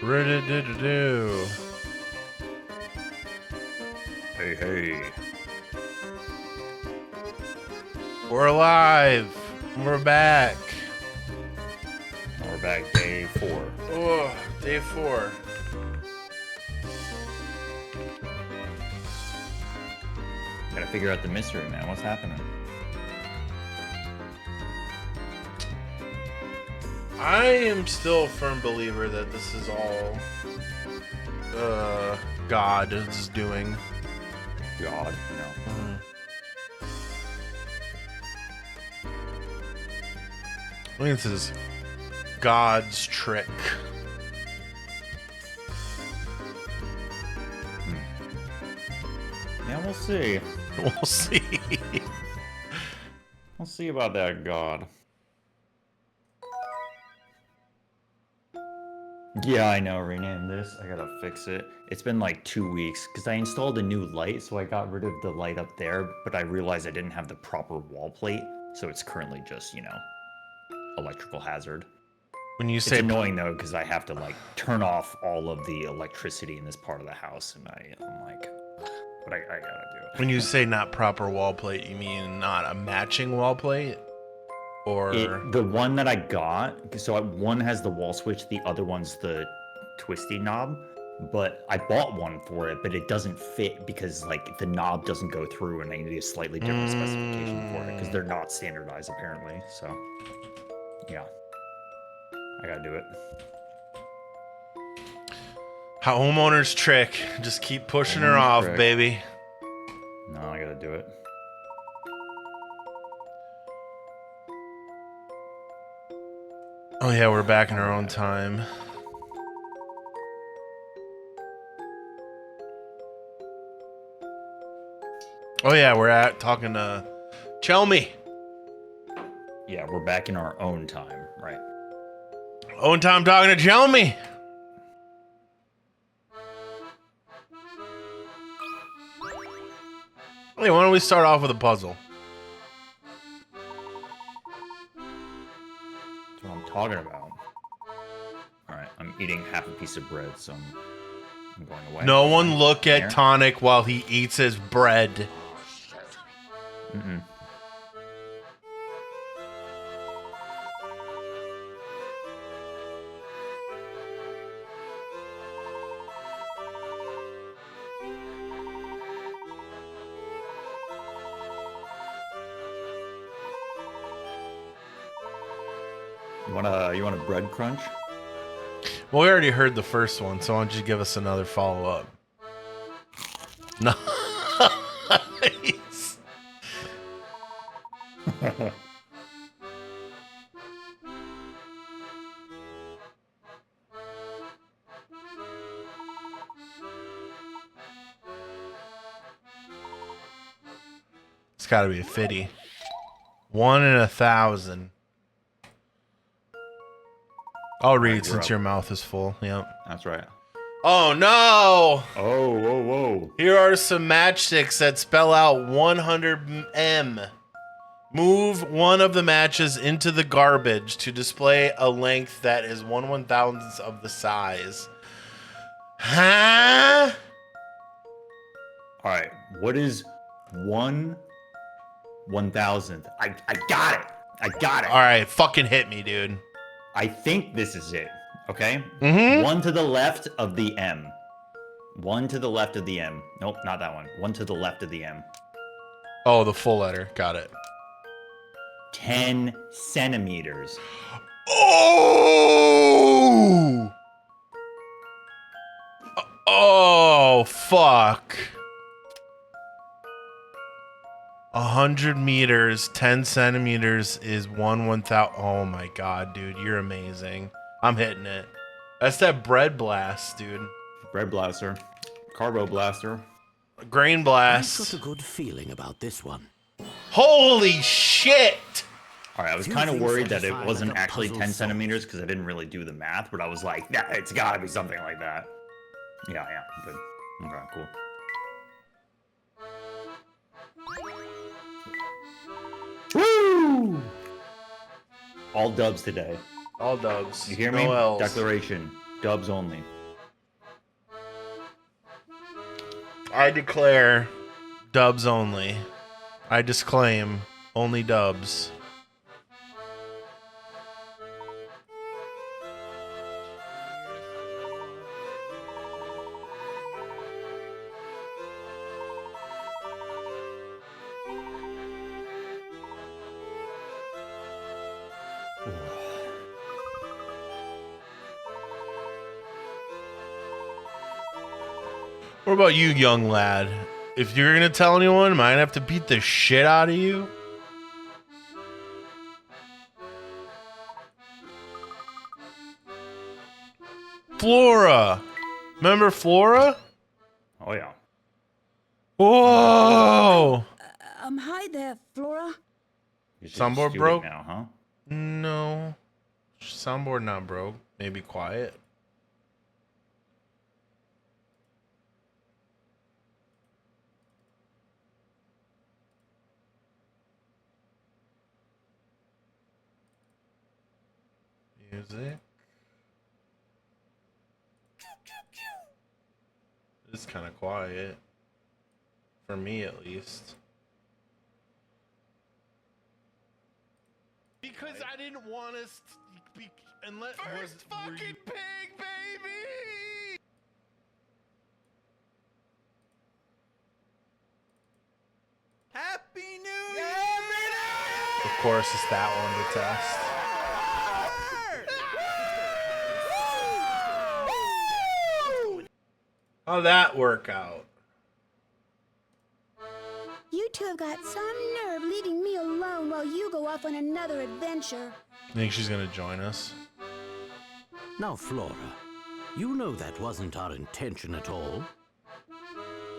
Ribbedkilla. Hey, hey. We're alive. We're back. We're back day 4. Oh, day 4. Gotta figure out the mystery, man. What's happening? I am still a firm believer that this is all God is doing. God, you know. I think this is God's trick. Yeah, we'll see. We'll see. We'll see about that God. Yeah, I know. Rename this. I gotta fix it. It's been like 2 weeks because I installed a new light, so I got rid of the light up there, but I realized I didn't have the proper wall plate, so it's currently just, you know, electrical hazard. When you It's say annoying though because I have to like turn off all of the electricity in this part of the house, and I'm like, but I gotta do it. when you say not proper wall plate, you mean not a matching wall plate? Or The one that I got, so one has the wall switch, the other one's the twisty knob, but I bought one for it, but it doesn't fit because like the knob doesn't go through, and I need a slightly different specification for it because they're not standardized apparently. So yeah, I gotta do it. homeowner's trick. Just keep pushing her Homeowner's off, trick. baby. No, I gotta do it. Oh yeah, we're back in our own time. Oh yeah, we're talking to Chelmy. Yeah, we're back in our own time, right? Own time talking to Chelmy. Hey, why don't we start off with a puzzle? That's what I'm talking about. Alright, I'm eating half a piece of bread, so I'm going away. No one look at Here. Tonic while he eats his bread. Mm-mm. You want a bread crunch? Well, we already heard the first one, so why don't you give us another follow-up? Nice. It's got to be a 50. 1 in 1,000. I'll read Alright, since your mouth is full. Yep. That's right. Oh no! Oh, whoa, whoa. Here are some matchsticks that spell out 100M. Move one of the matches into the garbage to display a length that is 1/1000th of the size. Huh? Alright, what is 1/1000th? I got it. I got it. All right, fucking hit me, dude. I think this is it. Okay? Mm-hmm. 1 to the left of the M. 1 to the left of the M. Nope, not that one. 1 to the left of the M. Oh, the full letter. Got it. 10 centimeters. Oh! Oh, fuck. 100 meters, 10 centimeters is 1/1000. Oh my god, dude, you're amazing. I'm hitting it. That's that bread blast, dude. Bread blaster. Carbo blaster. Grain I've blast. got a good feeling about this one. Holy shit! Alright, I was Few kind of things worried that it satisfy wasn't like a actually puzzle 10 solved. centimeters because I didn't really do the math, but I was like, yeah, it's gotta be something like that. Yeah, good. Okay, cool. Woo! All dubs today. All dubs. You hear No me? L's. Declaration. Dubs only. I declare dubs only. I disclaim only dubs. What about you, young lad? If you're gonna tell anyone, am I gonna have to beat the shit out of you? Flora! Remember Flora? Oh yeah. Whoa! Hi there, Flora. You're just a Soundboard student broke? now, huh? No. Soundboard not broke. Maybe quiet. Music. It's kind of quiet. For me, at least. Because I didn't want us to be... Unless First fucking pig, baby! Happy New Year! Of course, it's that one to test. How'd that work out? You two have got some nerve leaving me alone while you go off on another adventure. Think she's gonna join us? Now, Flora, you know that wasn't our intention at all.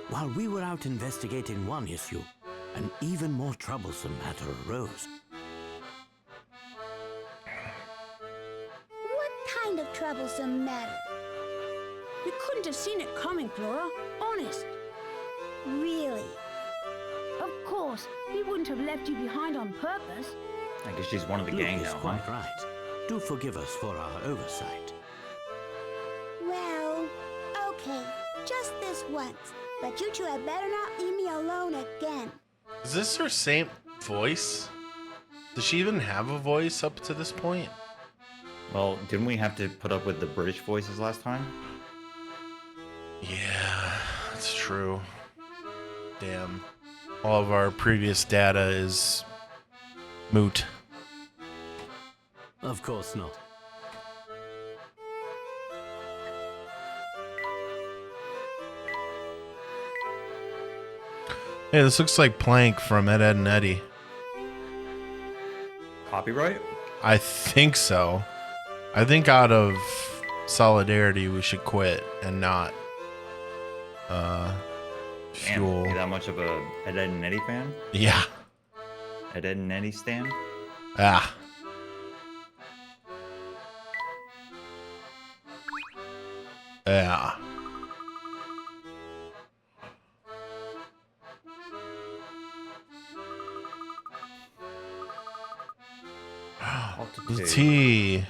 While we were out investigating one issue, an even more troublesome matter arose. What kind of troublesome matter? We couldn't have seen it coming, Flora. Honest. Really? Of course, we wouldn't have left you behind on purpose. I guess she's one of the Luke gang is now, quite huh? right. Do forgive us for our oversight. Well, okay. Just this once. But you two had better not leave me alone again. Is this her same voice? Does she even have a voice up to this point? Well, didn't we have to put up with the British voices last time? Yeah, that's true. Damn. All of our previous data is moot. Of course not. Hey, this looks like Plank from Ed, Ed and Eddie. Copyright? I think so. I think out of solidarity, we should quit and not fuel. Damn, you that much of a Ed, Ed and Eddie fan? Yeah. Ed, Ed and Eddie stan? Ah. Yeah. The tea.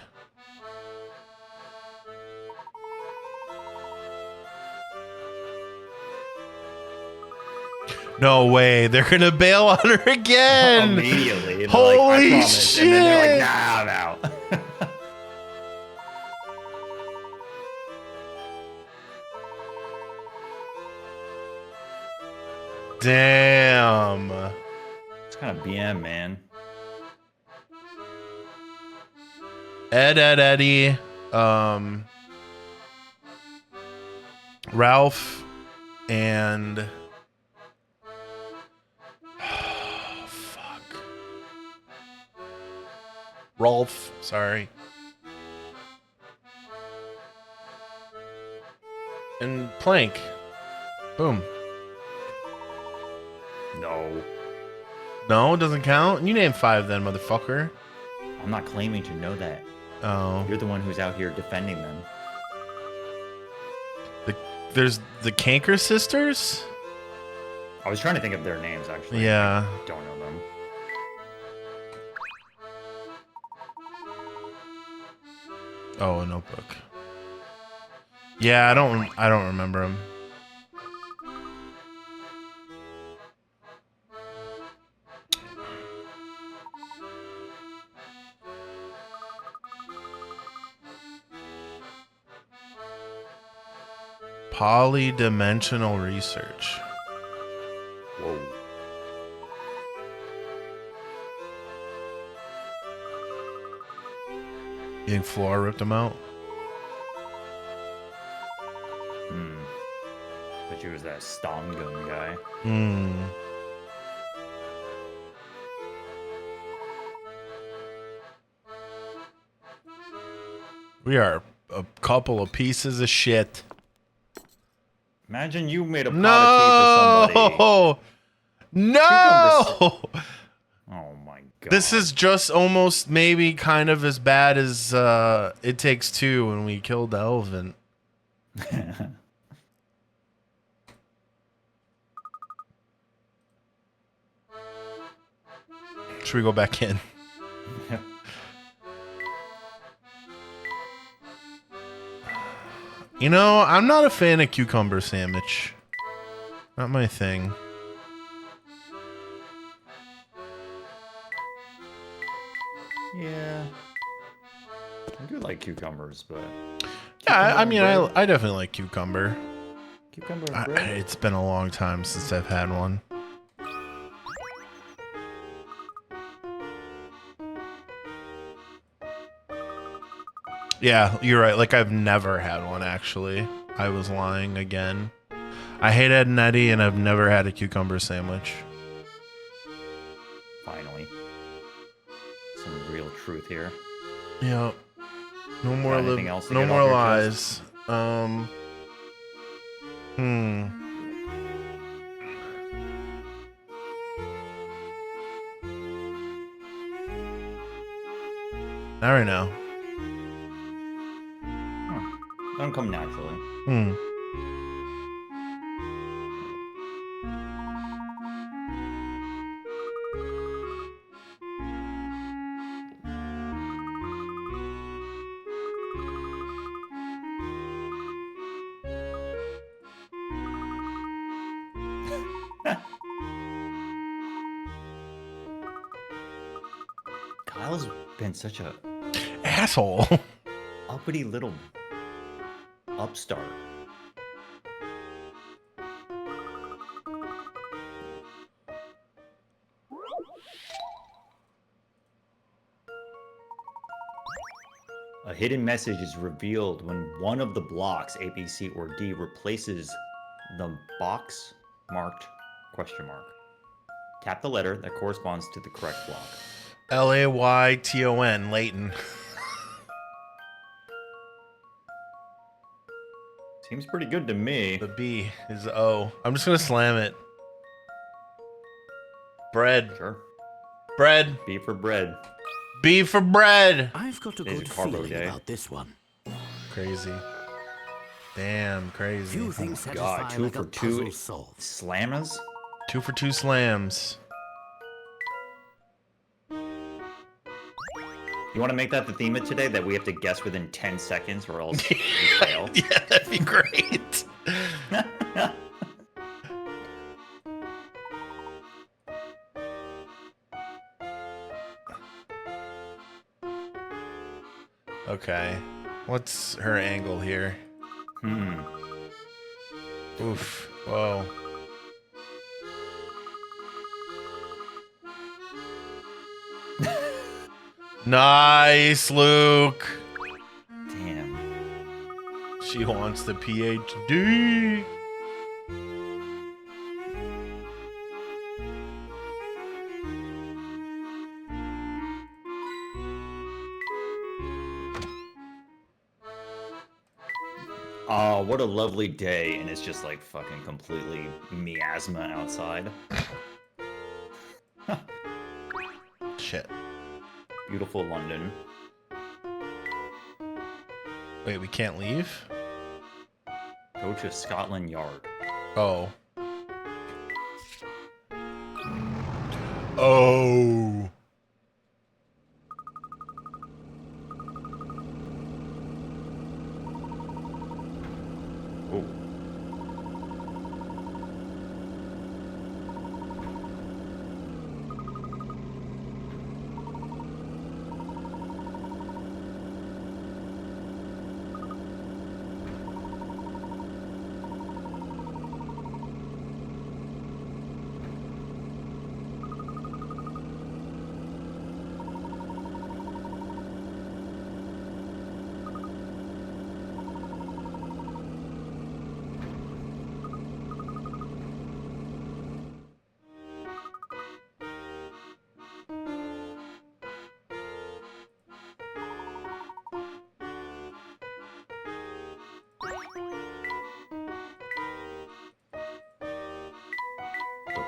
No way, they're gonna bail on her again. Immediately. And Holy like, I promise. shit. And then they're like, nah, I'm out. Damn. It's kind of BM, man. Ed, Ed, Eddie, Ralph, and fuck, Rolf. Sorry, and Plank. Boom. No. No, it doesn't count. You name 5 then, motherfucker. I'm not claiming to know that. Oh. You're the one who's out here defending them. There's the Canker sisters? I was trying to think of their names, actually. Yeah. I don't know them. Oh, a notebook. Yeah, I don't remember him. Polydimensional research. Whoa. You think Flora ripped them out? But she was that Stom gun guy. We are a couple of pieces of shit. Imagine you made a pot of tea for somebody. No! Oh my god. This is just almost maybe kind of as bad as It Takes Two when we killed the elephant. Should we go back in? You know, I'm not a fan of cucumber sandwich. Not my thing. Yeah. I do like cucumbers, but... Yeah, I mean, I definitely like cucumber. Cucumber and bread? It's been a long time since I've had one. Yeah, you're right. Like, I've never had one, actually. I was lying again. I hate Ed and Eddie, and I've never had a cucumber sandwich. Finally. Some real truth here. Yeah. No more anything else to no get more off your lies. Not right now. Don't come naturally. Kyle's been such a Asshole. uppity little upstart. A hidden message is revealed when one of the blocks, A, B, C, or D, replaces the box marked question mark. Tap the letter that corresponds to the correct block. Layton, Layton. Seems pretty good to me. The B is O. I'm just gonna slam it. Bread. Sure. Bread. B for bread. B for bread. I've got a Today's good a carbo feeling day. about this one. Crazy. Damn, crazy. Few things God, satisfy 2 like for a 2 puzzle solved. slammers? 2 for 2 slams. You want to make that the theme of today, that we have to guess within 10 seconds or else we fail? Yeah, that'd be great. Okay. What's her angle here? Oof. Whoa. Nice, Luke. Damn. She wants the PhD. Oh, what a lovely day, and it's just like fucking completely miasma outside. Shit. Beautiful London. Wait, we can't leave? Go to Scotland Yard. Oh. Oh. Oh.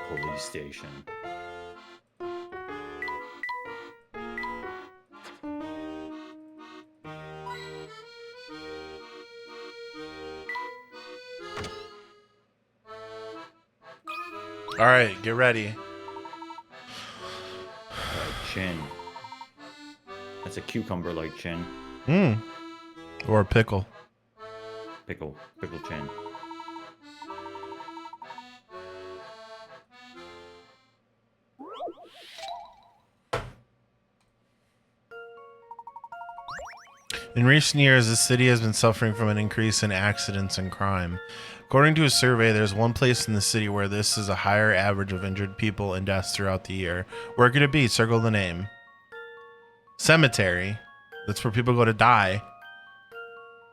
police station. All right, get ready. Chin. That's a cucumber-like chin. Or a pickle. Pickle chin. In recent years, the city has been suffering from an increase in accidents and crime. According to a survey, there's one place in the city where this is a higher average of injured people and deaths throughout the year. Where could it be? Circle the name. Cemetery. That's where people go to die.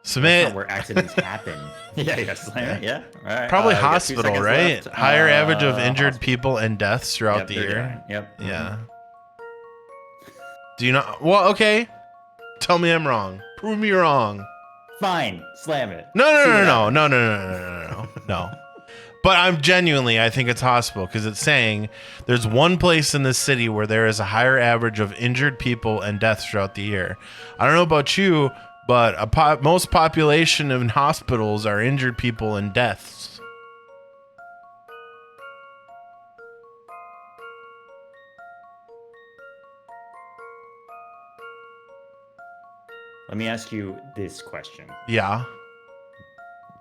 Submit. That's not where accidents happen. Yeah. All right. Probably We got 2 hospital, seconds right? left. Higher average of injured Hospital. people and deaths throughout the they're year. dying. Yep. Yeah. Do you not? Well, okay. Tell me I'm wrong. Prove me wrong. Fine. Slam it. No. See what happens. No. But I'm genuinely, I think it's hospital because it's saying there's one place in the city where there is a higher average of injured people and deaths throughout the year. I don't know about you, but most population in hospitals are injured people and deaths. Let me ask you this question. Yeah.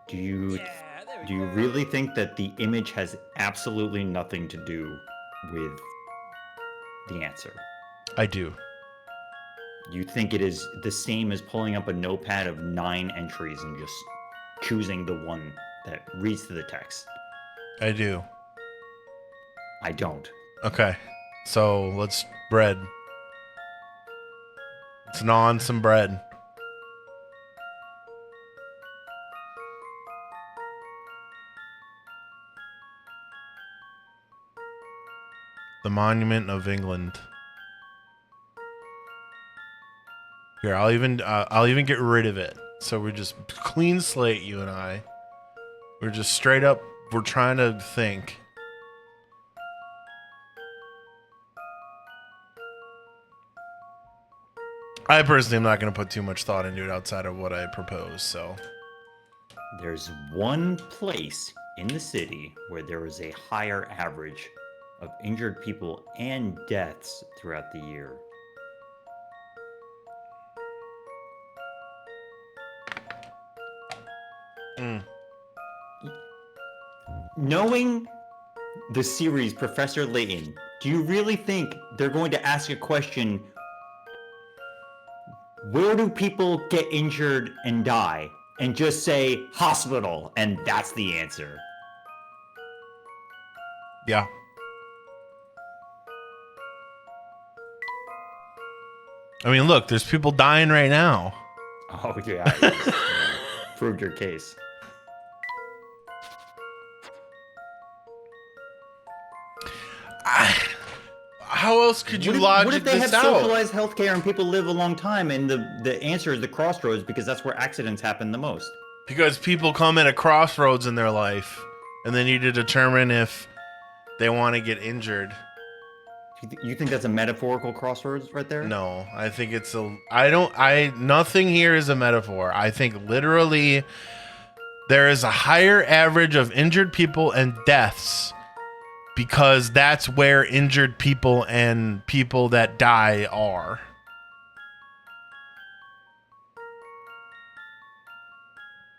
Do you really think that the image has absolutely nothing to do with the answer? I do. You think it is the same as pulling up a notepad of 9 entries and just choosing the one that reads to the text? I do. I don't. Okay. So let's bread. Let's gnaw on some bread. The Monument of England. Here, I'll even get rid of it. So we're just clean slate, you and I. We're just straight up. We're trying to think. I personally am not going to put too much thought into it outside of what I propose. So There's one place in the city where there is a higher average of injured people and deaths throughout the year. Knowing the series Professor Layton, do you really think they're going to ask a question, where do people get injured and die? And just say hospital, and that's the answer? yeah. I mean, look, there's people dying right now. Oh, yeah. Yes. Proved your case. How else could you What logic if they this have out? socialized healthcare and people live a long time, and the answer is the crossroads because that's where accidents happen the most? Because people come at a crossroads in their life, and they need to determine if they want to get injured. You think that's a metaphorical crossroads right there? No, I think it's a. Nothing here is a metaphor. I think literally there is a higher average of injured people and deaths because that's where injured people and people that die are.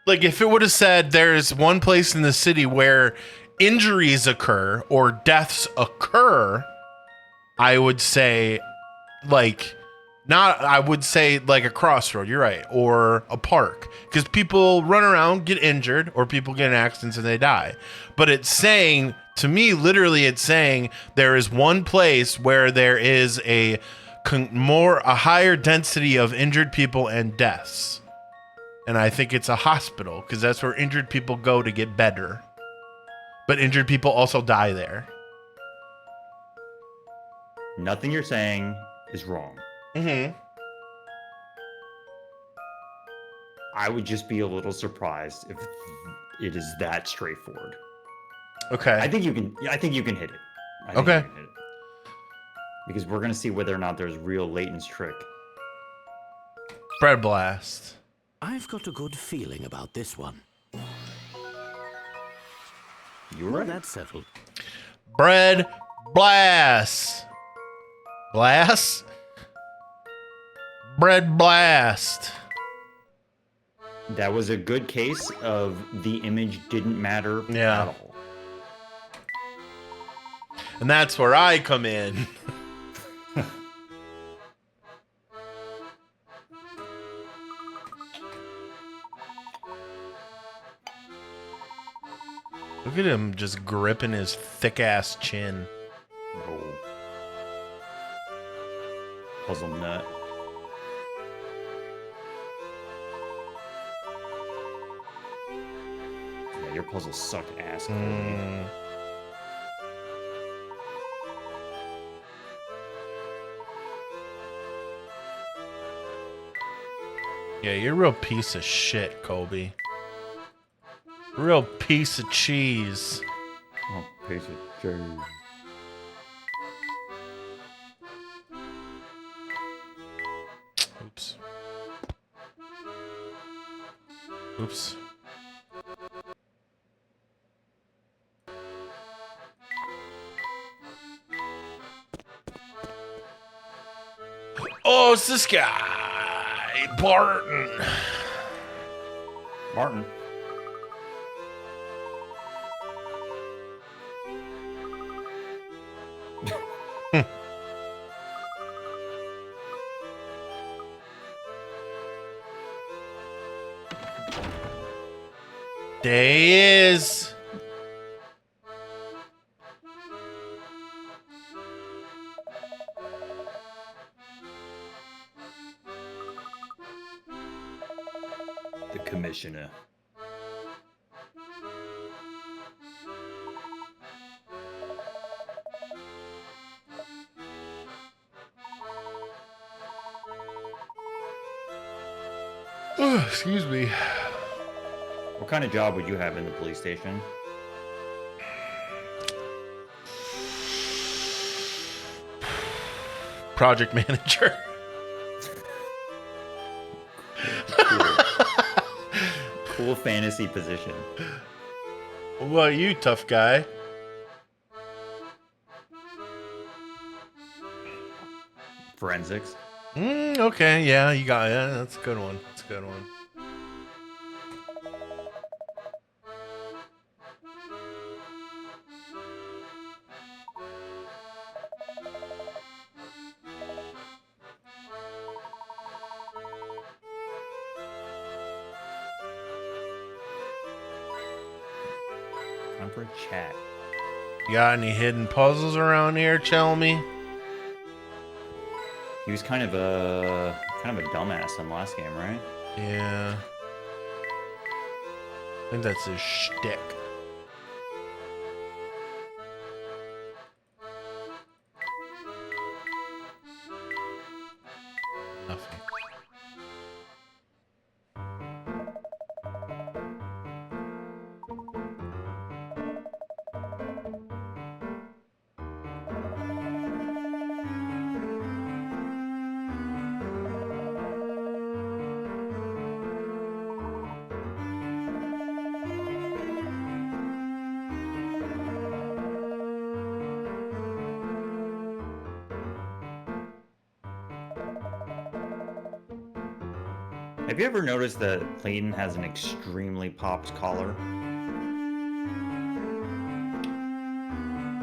Like, if it would have said there's one place in the city where injuries occur or deaths occur, I would say, I would say a crossroad, you're right, or a park. Because people run around, get injured, or people get in accidents and they die. But it's saying, to me, literally, it's saying there is one place where there is a higher density of injured people and deaths. And I think it's a hospital, because that's where injured people go to get better. But injured people also die there. Nothing you're saying is wrong. Mm-hmm. I would just be a little surprised if it is that straightforward. Okay. I think you can. I think you can hit it. I think Okay. you can hit it. Because we're gonna see whether or not there's real Layton's trick. Bread blast. I've got a good feeling about this one. You were Well, right. that's settled. Bread blast. Blast? Bread blast. That was a good case of the image didn't matter Yeah. at all. And that's where I come in. Look at him just gripping his thick ass chin. Oh. Puzzle nut. Yeah, your puzzles suck ass. Cody. Mm. Yeah, you're a real piece of shit, Colby. Real piece of cheese. Oh, piece of cheese. Oops. Oops. Oh, it's this guy, Barton. Martin. There he is. The commissioner. Excuse me. What kind of job would you have in the police station? Project manager. Cool fantasy position. What about you, tough guy? Forensics. Okay, yeah, you got it. That's a good one. That's a good one. Time for a chat. You got any hidden puzzles around here, tell me? He was kind of a dumbass in the last game, right? Yeah. I think that's his shtick. Nothing. Have you ever noticed that Layton has an extremely popped collar?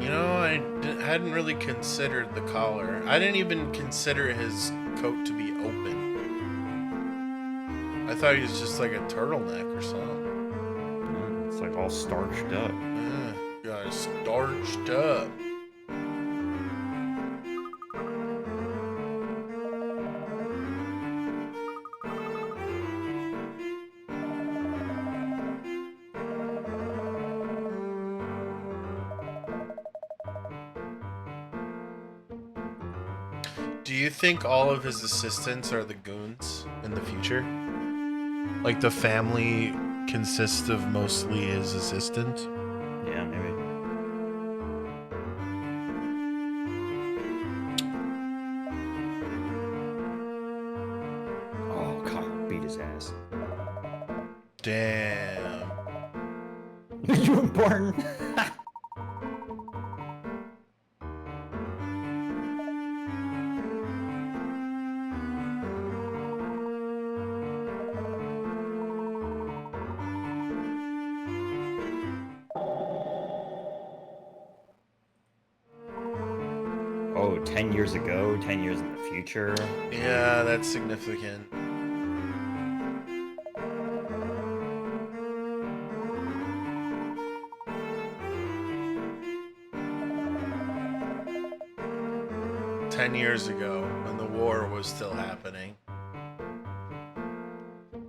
You know, I hadn't really considered the collar. I didn't even consider his coat to be open. I thought he was just like a turtleneck or something. It's like all starched up. Got starched up. Do you think all of his assistants are the goons in the future? Like the family consists of mostly his assistant? Yeah, maybe. his ass. Damn. You important? Oh, 10 years ago, 10 years in the future. Yeah, that's significant. Years ago, when the war was still happening.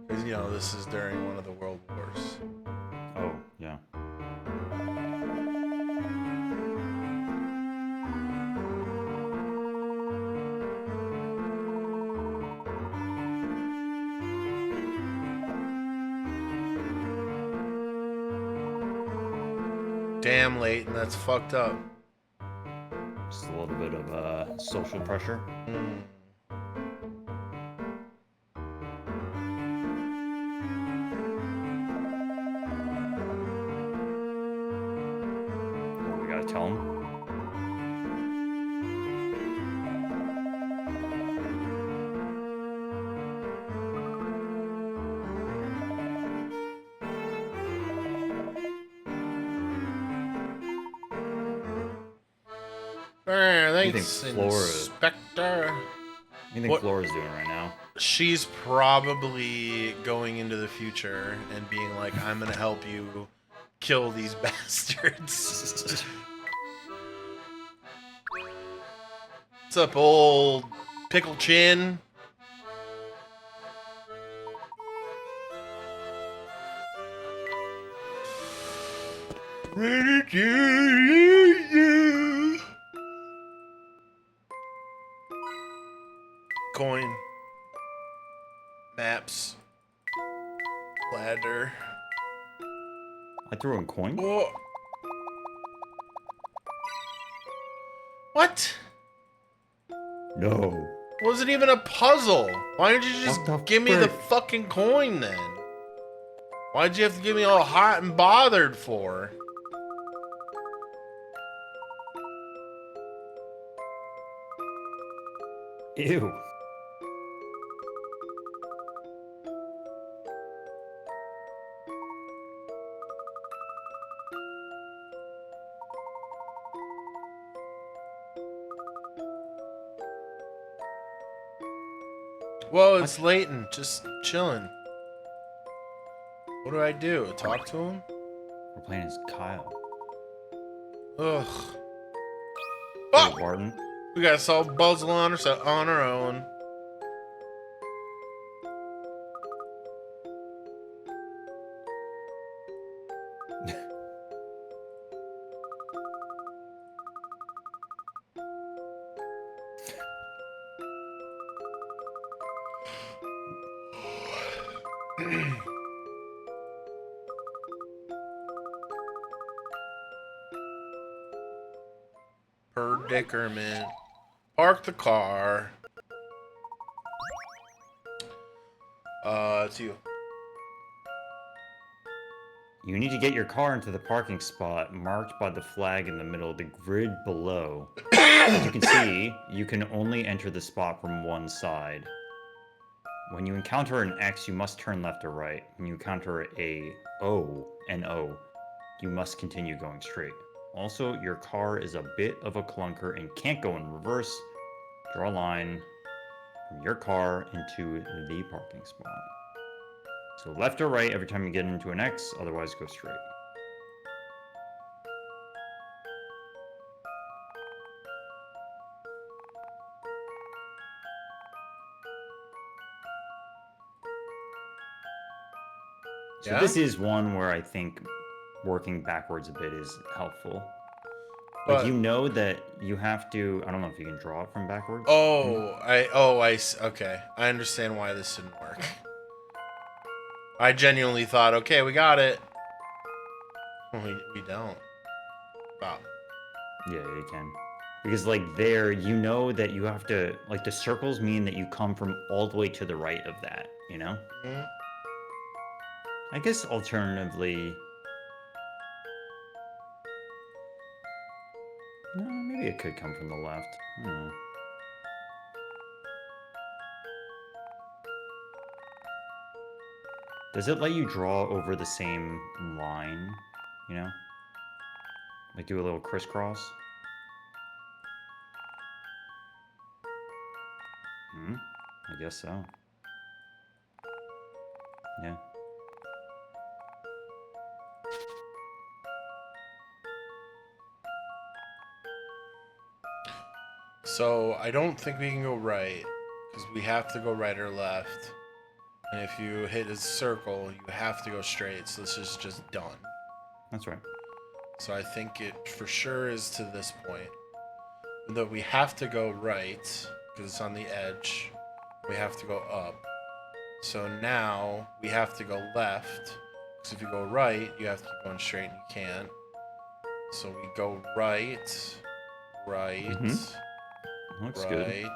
Because, you know, this is during one of the world wars. Oh, yeah. Damn, Layton, that's fucked up. Just a little bit of social pressure. Mm. Oh, we gotta tell him. Thanks, Flora- Inspector. What do you think Flora's doing right now? She's probably going into the future and being like, I'm gonna help you kill these bastards. What's up, old pickle chin? Coin. Maps. Ladder. I threw in coin? Oh. What? No. Wasn't even a puzzle. Why didn't you just What the give me the frick? fucking coin then? Why'd you have to get me all hot and bothered for? Ew. Whoa, it's Layton, just chilling. What do I do? Talk to him? We're playing as Kyle. Ugh. Hey, Fuck! Barton. We gotta solve puzzle on our own. Predicament. Park the car. It's you. You need to get your car into the parking spot marked by the flag in the middle of the grid below. As you can see, you can only enter the spot from one side. When you encounter an X, you must turn left or right. When you encounter an O, you must continue going straight. Also, your car is a bit of a clunker and can't go in reverse. Draw a line from your car into the parking spot. So left or right every time you get into an X, otherwise go straight. So Yeah? this is one where I think working backwards a bit is helpful. Like, But- you know that you have to... I don't know if you can draw it from backwards. Okay. I understand why this didn't work. I genuinely thought, okay, we got it. We don't. Wow. Yeah, you can. Because like there, you know that you have to like the circles mean that you come from all the way to the right of that, you know? Mhm. I guess alternatively, no, maybe it could come from the left. Does it let you draw over the same line, you know? Like do a little crisscross? I guess so. Yeah. So I don't think we can go right because we have to go right or left. And if you hit a circle, you have to go straight. So this is just done. That's right. So I think it for sure is to this point. Though we have to go right because it's on the edge. We have to go up. So now we have to go left. Because if you go right, you have to keep going straight and you can't. So we go right, right, Looks right. good.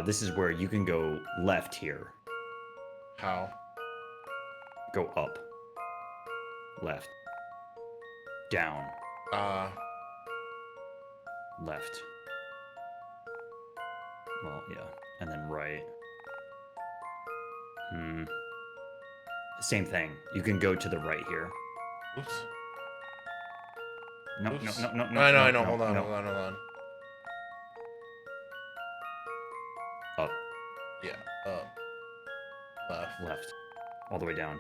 This is where you can go left here. How? Go up. Left. Down. Left. Well, yeah. And then right. Same thing. You can go to the right here. Oops. No, Oops. no. I know. No, Hold on. Up. Yeah, up. Left. Left. All the way down.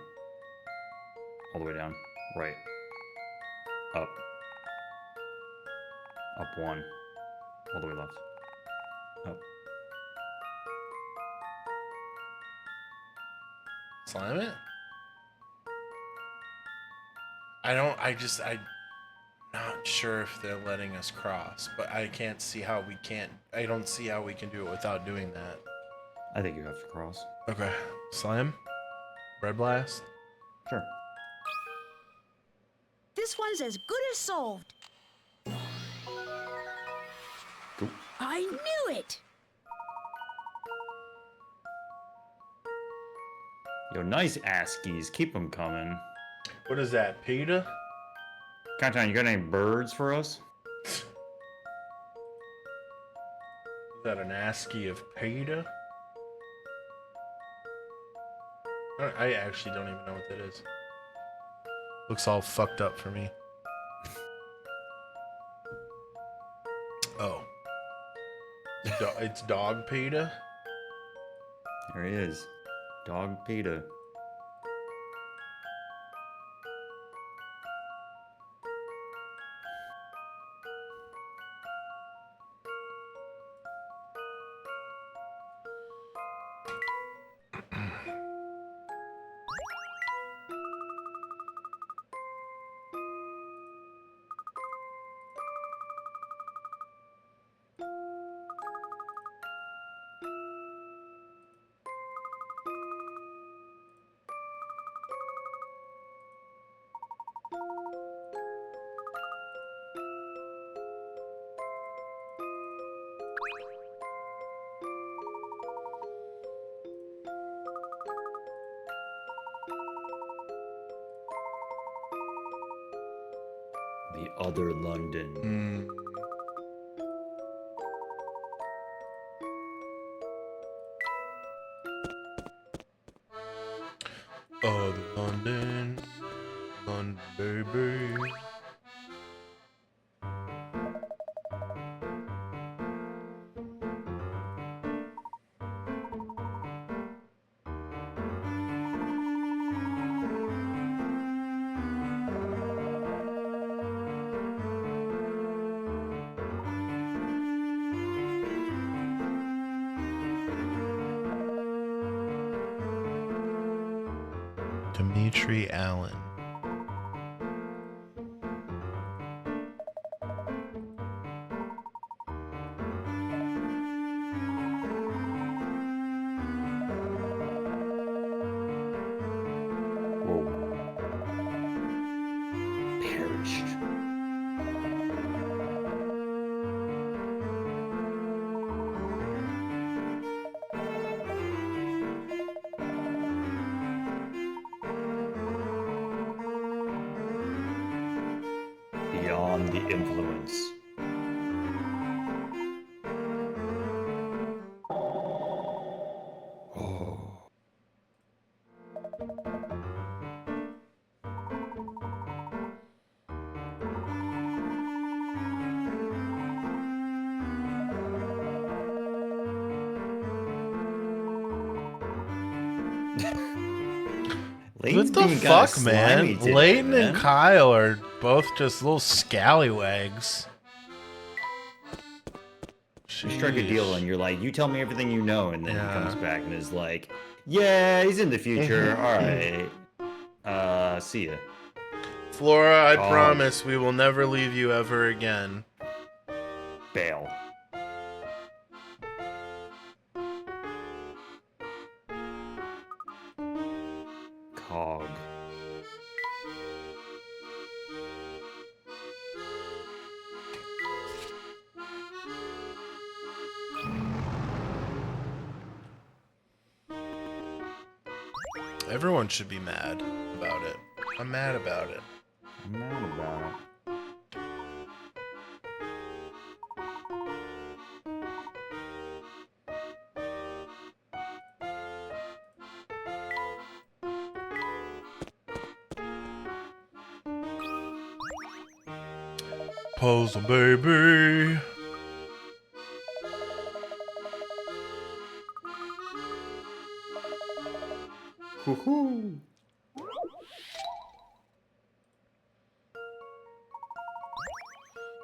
All the way down. Right. Up. Up one. All the way left. Up. Slam it? I'm not sure if they're letting us cross, but I can't see how we can't. I don't see how we can do it without doing that. I think you have to cross. Okay. Slam? Red blast? Sure. This one's as good as solved. Cool. I knew it! Yo, nice ASCIIs. Keep them coming. What is that, PETA? Kantan, you got any birds for us? Is that an ASCII of PETA? I actually don't even know what that is. Looks all fucked up for me. Oh. It's dog PETA? There he is. Dog PETA. The other London. Oh, London, London, baby. Dimitri Allen. beyond the influence. Oh. What the fuck, man? Layton and Kyle are both just little scallywags. You strike a deal and you're like, you tell me everything you know, and then he comes back and is like, yeah, he's in the future. All right. See ya. Flora, I promise we will never leave you ever again. Bail. Cog. Everyone should be mad about it. I'm mad about it. I'm mad about it. Puzzle baby. Woohoo!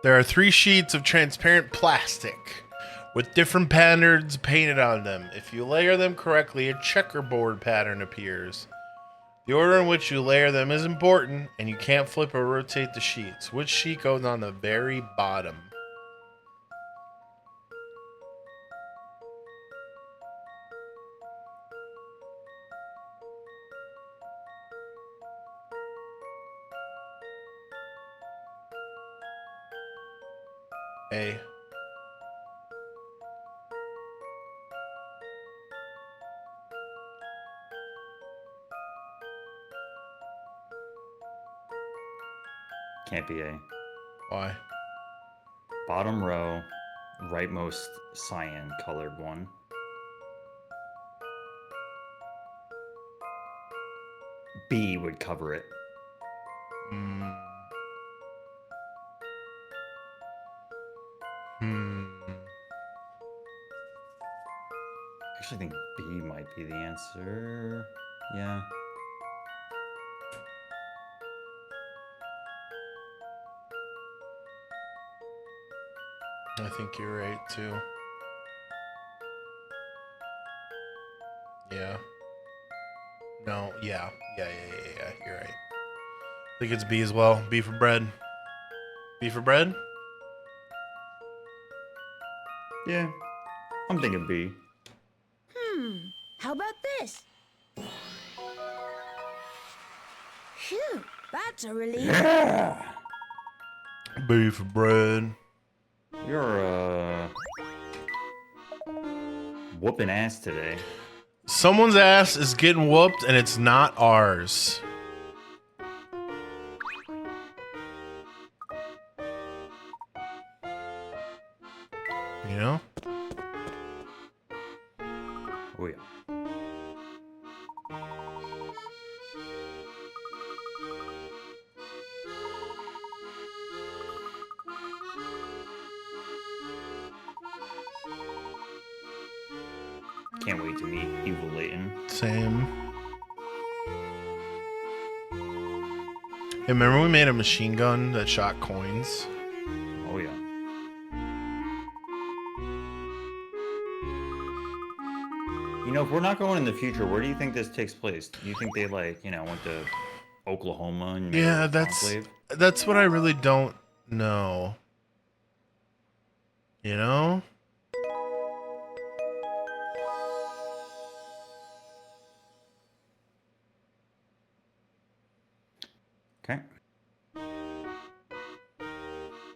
There are 3 sheets of transparent plastic with different patterns painted on them. If you layer them correctly, a checkerboard pattern appears. The order in which you layer them is important, and you can't flip or rotate the sheets. Which sheet goes on the very bottom? A. Can't be A. Why? Bottom row, rightmost cyan colored one. B would cover it. I actually think B might be the answer. Yeah. I think you're right too. Yeah. No, yeah. Yeah. You're right. I think it's B as well. B for bread. B for bread? Yeah. I'm thinking B. How about this? Phew, that's a relief. Yeah! B for bread. You're, whooping ass today. Someone's ass is getting whooped and it's not ours. You know? Oh, yeah. Can't wait to meet evil Layton. Same. Hey, remember we made a machine gun that shot coins? Oh, yeah. You know, if we're not going in the future, where do you think this takes place? Do you think they, like, you know, went to Oklahoma and made Yeah, a conclave? that's what I really don't know. You know? Okay.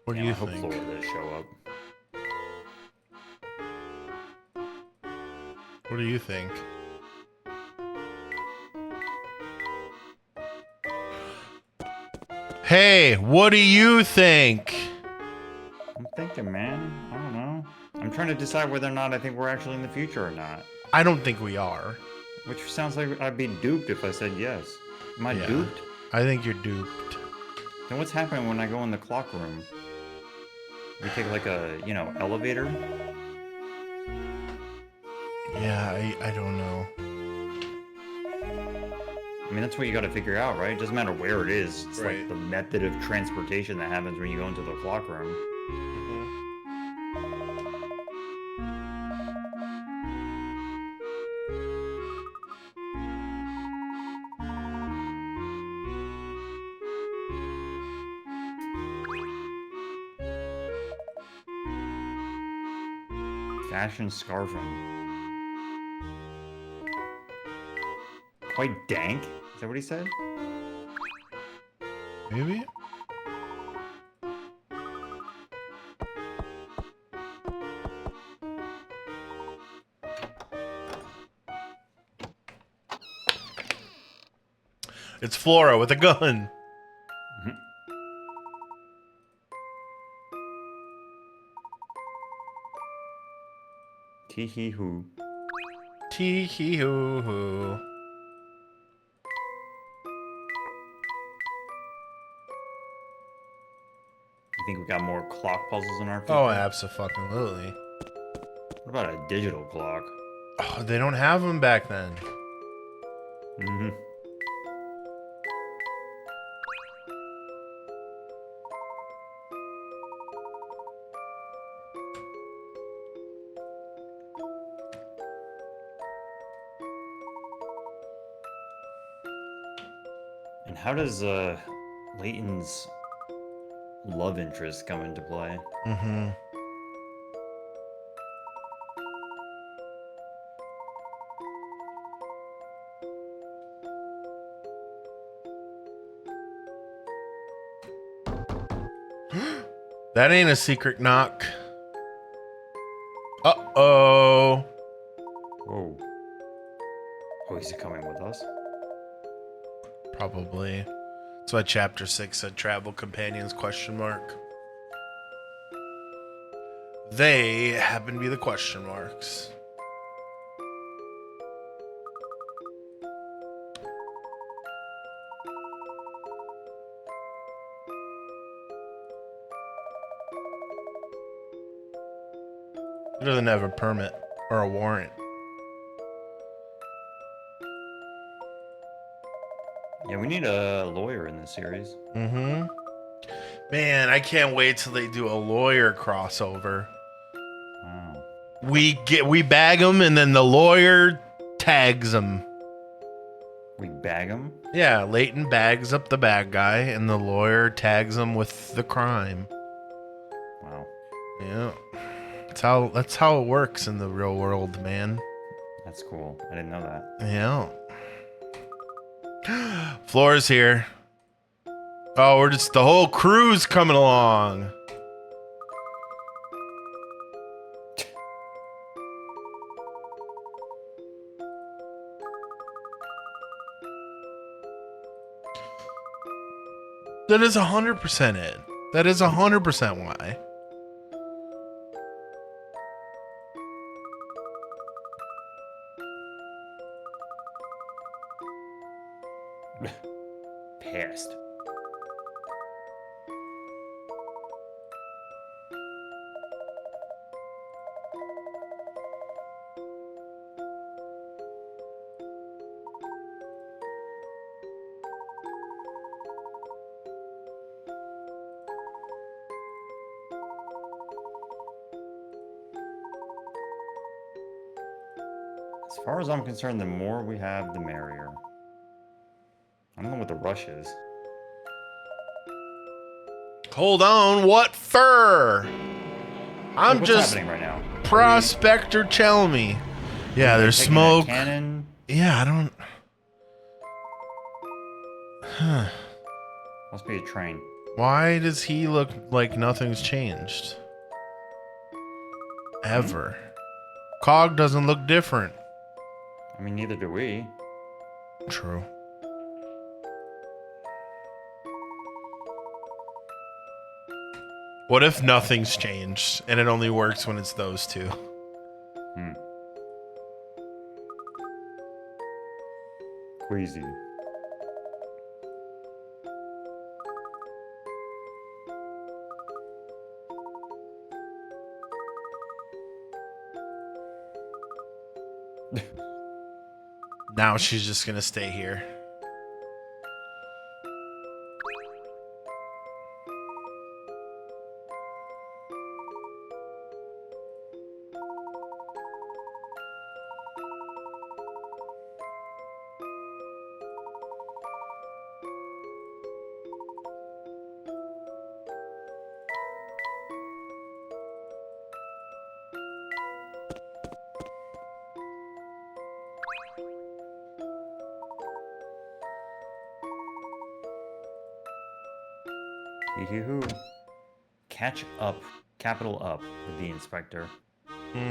What do Yeah, you I hope think? Florida does show up. What do you think? Hey, what do you think? I'm thinking, man. I don't know. I'm trying to decide whether or not I think we're actually in the future or not. I don't think we are. Which sounds like I'd be duped if I said yes. Am I Yeah. duped? I think you're duped. Then what's happening when I go in the clock room? We take like a, elevator? Yeah, I don't know. I mean, that's what you got to figure out, right? It doesn't matter where it is. It's Right. like the method of transportation that happens when you go into the clock room. Fashion scarfing. Quite dank? Is that what he said? Maybe? It's Flora with a gun. Tee hee hoo. Tee hee hoo hoo. You think we got more clock puzzles in our future? Oh, abso-fucking-lutely. What about a digital clock? Oh, they don't have them back then. Mm-hmm. And how does Layton's love interest come into play? Mm-hmm. That ain't a secret knock. Uh-oh. Whoa. Oh, is he coming with us? Probably. That's why chapter 6 said travel companions ? They happen to be the question marks. He doesn't have a permit or a warrant. Yeah, we need a lawyer in this series. Mm-hmm. Man, I can't wait till they do a lawyer crossover. Wow. We bag him and then the lawyer tags him. We bag him? Yeah, Layton bags up the bad guy and the lawyer tags him with the crime. Wow. Yeah. That's how it works in the real world, man. That's cool. I didn't know that. Yeah. Flora's here. Oh, we're just the whole crew's coming along. That is 100% it. That is 100% why. Pissed. As far as I'm concerned, the more we have, the merrier. I don't know what the rush is. Hold on, what fur? I'm What's just happening right now? Prospector tell me. Yeah, there's Taking a smoke. Cannon? Yeah, I don't. Huh. Must be a train. Why does he look like nothing's changed? Ever. Cog doesn't look different. I mean, neither do we. True. What if nothing's changed and it only works when it's those two? Queasy. Now she's just gonna stay here. Hee-hee-hoo. Catch up. Capital up with the inspector. You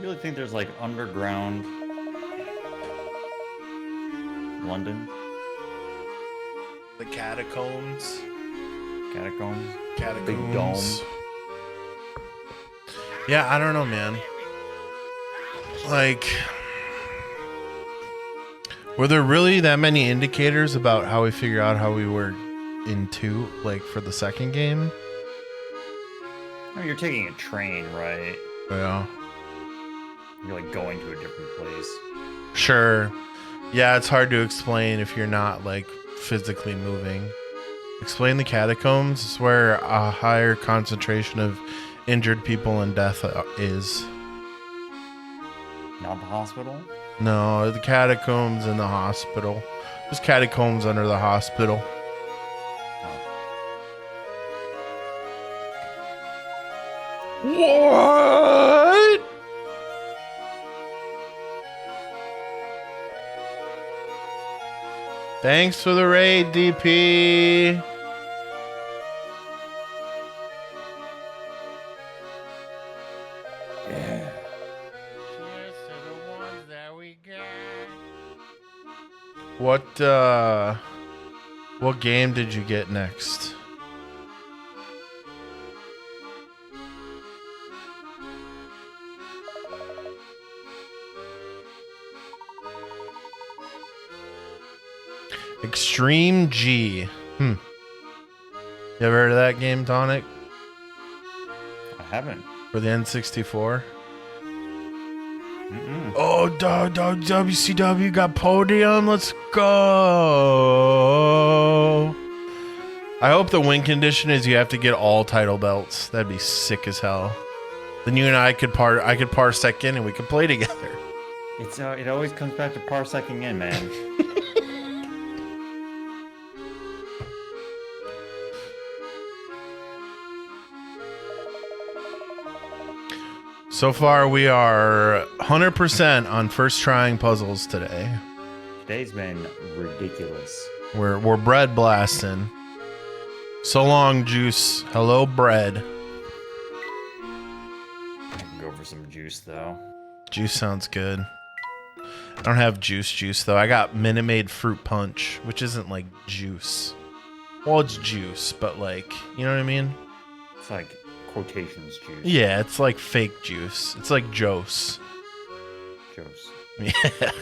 really think there's like underground London? The catacombs. Catacomb? Catacombs. Big dome. Yeah, I don't know, man. Like, were there really that many indicators about how we figure out how we were in 2, like for the second game? I mean, you're taking a train, right? Yeah. You're like going to a different place. Sure. Yeah, it's hard to explain if you're not like physically moving. Explain the catacombs. It's where a higher concentration of injured people and death is. Not the hospital? No, the catacombs in the hospital. There's catacombs under the hospital. What? Thanks for the raid, DP. Yeah. Cheers to the ones that we got. What game did you get next? Extreme G. You ever heard of that game, Tonic? I haven't. For the N64? Mm-mm. Oh, WCW got podium. Let's go. I hope the win condition is you have to get all title belts. That'd be sick as hell. Then you and I could parsec in and we could play together. It always comes back to parsecing in, man. So far, we are 100% on first trying puzzles today. Today's been ridiculous. We're bread blasting. So long, Juice. Hello, bread. I can go for some juice, though. Juice sounds good. I don't have juice, though. I got Minute Maid Fruit Punch, which isn't like juice. Well, it's juice, but like, you know what I mean? It's like quotations juice. Yeah, it's like fake juice. It's like Jose. Juice. Yeah.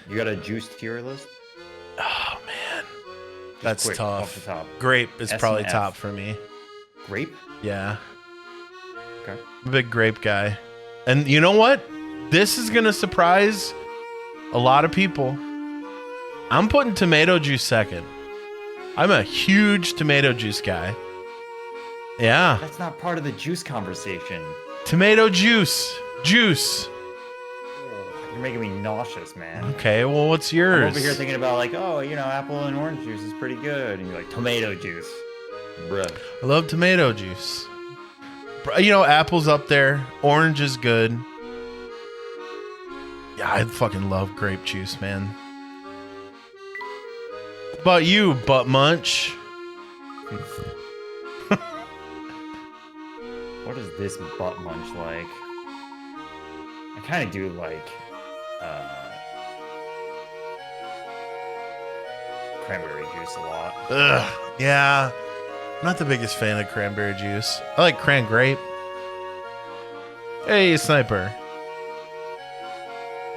You got a juice tier list? Oh, man. That's quick, off the tough. top. Grape is S probably and F. top for me. Grape? Yeah. Okay. I'm a big grape guy. And you know what? This is going to surprise a lot of people. I'm putting tomato juice second. I'm a huge tomato juice guy. Yeah. That's not part of the juice conversation. Tomato juice. Juice. You're making me nauseous, man. Okay, well, what's I'm yours? over here thinking about like, oh, apple and orange juice is pretty good. And you're like, tomato juice. Bruh. I love tomato juice. Apple's up there. Orange is good. Yeah, I fucking love grape juice, man. About you, butt munch. What is this butt munch like? I kind of do like cranberry juice a lot. Ugh. Yeah. I'm not the biggest fan of cranberry juice. I like cran grape. Hey, sniper.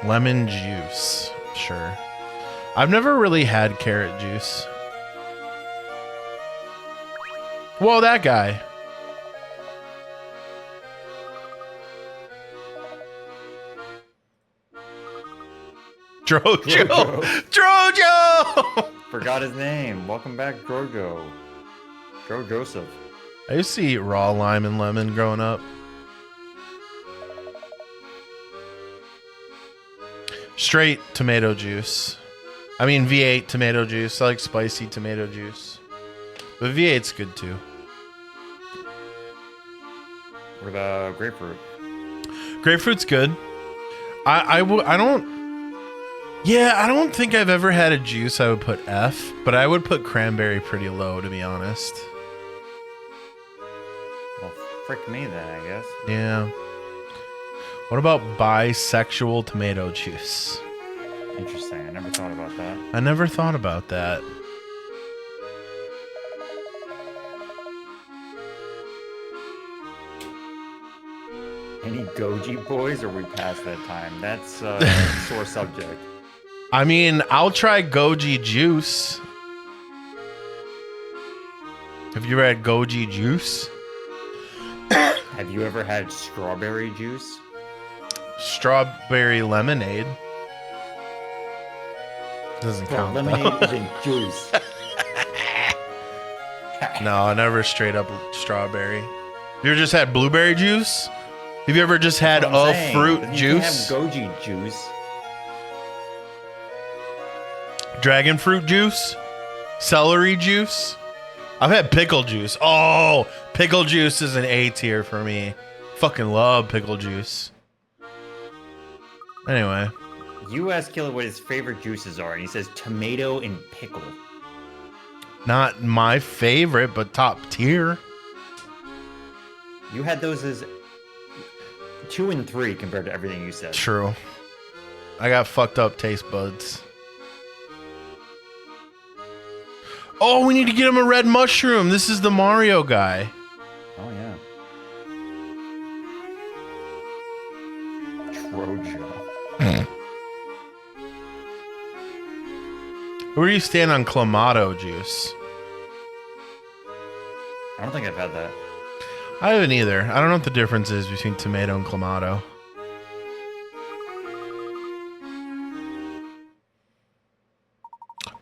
Lemon juice. Sure. I've never really had carrot juice. Whoa, that guy. Drojo! Drojo! Forgot his name. Welcome back, Drojo. Dro Joseph. I used to eat raw lime and lemon growing up. Straight tomato juice. I mean V8 tomato juice. I like spicy tomato juice. But V8's good too. What about grapefruit? Grapefruit's good. I don't. Yeah, I don't think I've ever had a juice I would put F, but I would put cranberry pretty low, to be honest. Well, frick me then, I guess. Yeah. What about bisexual tomato juice? Interesting. I never thought about that. I never thought about that. Any Goji boys, or are we past that time? That's a sore subject. I mean, I'll try goji juice. Have you ever had goji juice? Have you ever had strawberry juice? Strawberry lemonade. Doesn't Bro, count. lemonade isn't juice. No, never straight up strawberry. You ever just had blueberry juice? Have you ever just had That's what I'm a saying. fruit You juice? can have goji juice. Dragon fruit juice? Celery juice? I've had pickle juice. Oh, pickle juice is an A tier for me. Fucking love pickle juice. Anyway. You ask Killer what his favorite juices are, and he says tomato and pickle. Not my favorite, but top tier. You had those as 2 and 3 compared to everything you said. True. I got fucked up taste buds. Oh, we need to get him a red mushroom. This is the Mario guy. Oh, yeah. Trojo. Where do you stand on Clamato juice? I don't think I've had that. I haven't either. I don't know what the difference is between tomato and Clamato.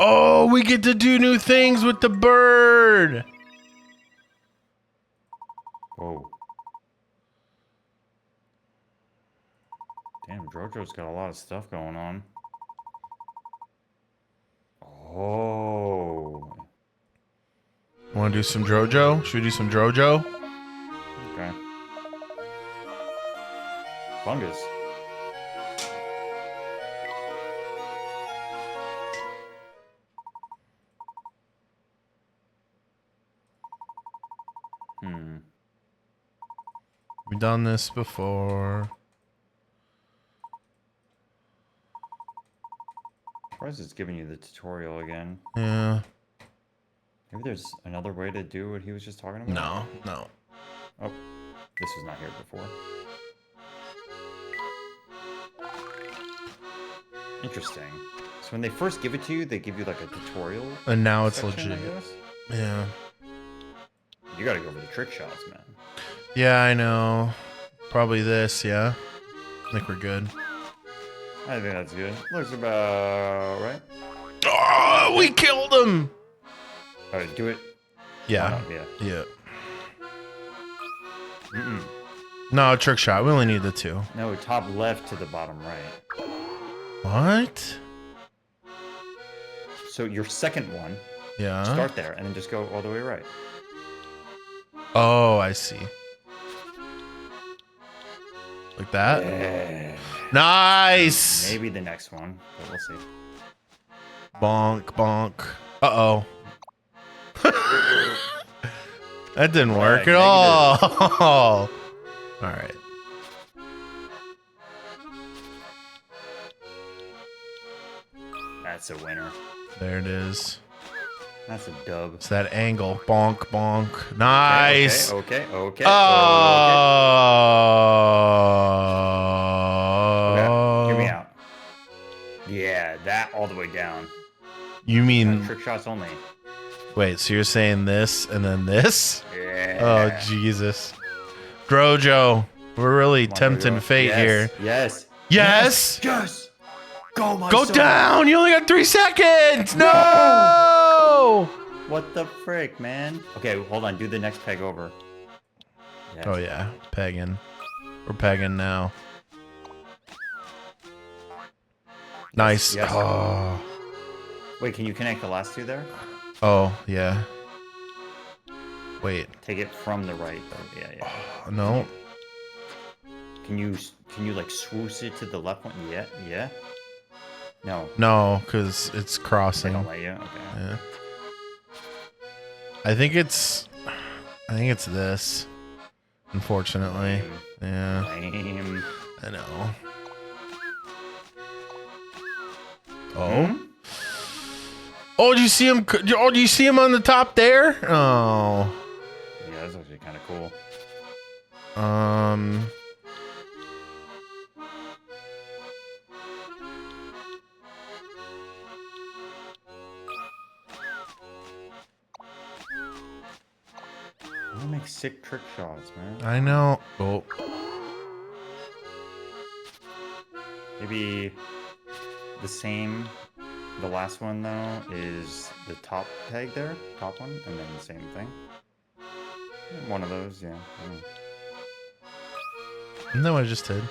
Oh, we get to do new things with the bird. Whoa. Damn, Drojo's got a lot of stuff going on. Oh. Want to do some Drojo? Should we do some Drojo? Okay. Fungus. We've done this before. Surprised it's giving you the tutorial again. Yeah. Maybe there's another way to do what he was just talking about? No, no. Oh, this was not here before. Interesting. So when they first give it to you, they give you like a tutorial. And now it's section, legit. I guess? Yeah. You gotta go for the trick shots, man. Yeah, I know. Probably this, yeah. I think we're good. I think that's good. Looks about right. Oh, we killed him! Alright, do it. Yeah. Oh, yeah. Yeah. Mm-mm. No, trick shot. We only need the 2. No, top left to the bottom right. What? So your second one, Yeah. start there, and then just go all the way right. Oh, I see. Like that? Yeah. Nice! Maybe the next one, but we'll see. Bonk, bonk. Uh-oh. That didn't work at Negative. all. All right. That's a winner. There it is. That's a dub. It's that angle. Bonk, bonk. Nice. Okay. Oh. Okay, hear me out. Yeah, that all the way down. You mean, Trick shots only. wait, so you're saying this and then this? Yeah. Oh, Jesus. Grojo, we're really Come on, tempting Grojo. fate Yes, here. Yes. Yes. Yes. Go, my Go son. down. You only got 3 seconds. No. What the frick, man? Okay, hold on. Do the next peg over. Yes. Oh, yeah. Pegging. We're pegging now. Nice. Yes. Oh. Wait, can you connect the last two there? Oh, yeah. Wait. Take it from the right, though. Yeah. No. Can you like swoosh it to the left one? Yeah. No. No, because it's They crossing. don't let you. Okay. Yeah. I think it's this. Unfortunately. Yeah. Lame. I know. Oh. Hmm? Oh, do you see him? Oh, do you see him on the top there? Oh. Yeah, that's actually kind of cool. I'll make sick trick shots, man. I know. Oh. Maybe the same. The last one though is the top peg there, top one, and then the same thing. One of those, yeah. I don't know. Isn't that what I just did?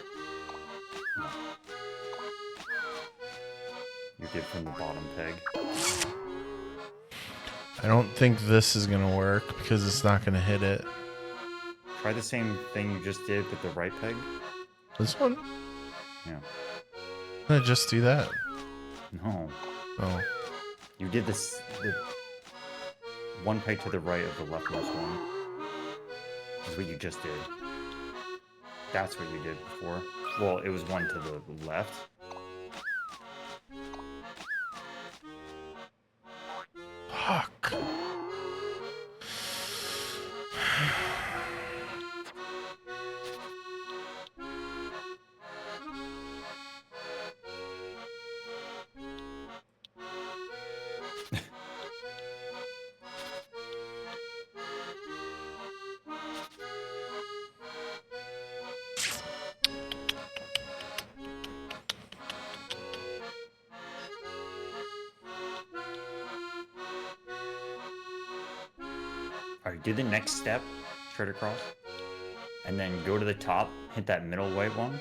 You did from the bottom peg. I don't think this is gonna work because it's not gonna hit it. Try the same thing you just did with the right peg. This one? Yeah. I just do that. No. Oh. You did this the one peg to the right of the leftmost one. Is what you just did. That's what you did before. Well, it was one to the left. Fuck. Alright, do the next step straight across. And then go to the top, hit that middle white one.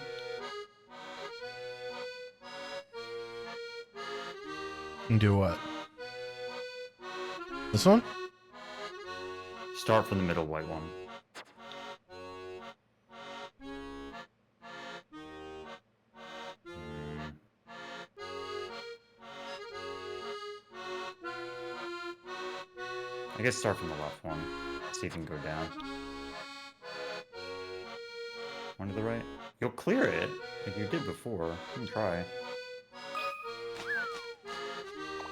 And do what? This one? Start from the middle white one. I guess start from the left one. See if you can go down. One to the right. You'll clear it, like you did before. You can try.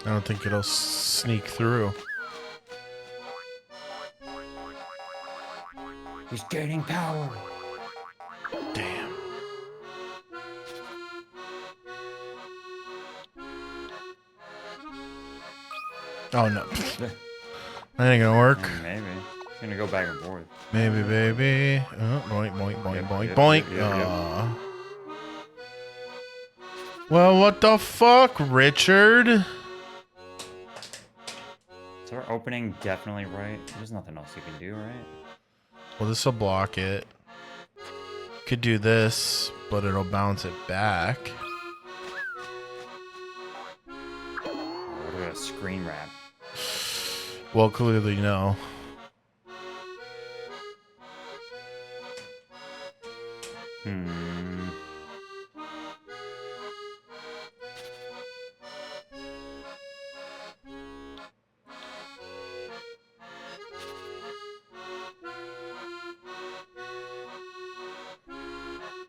I don't think it'll sneak through. He's gaining power. Damn. Oh no. That ain't gonna work. Maybe. It's gonna go back and forth. Maybe, baby. Oh, boink, boink, boink, Yep, boink, yep, boink. yep, yep, yep. Aw. Well, what the fuck, Richard? Is our opening definitely right? There's nothing else you can do, right? Well, this will block it. Could do this, but it'll bounce it back. What about a screen wrap? Well, clearly no.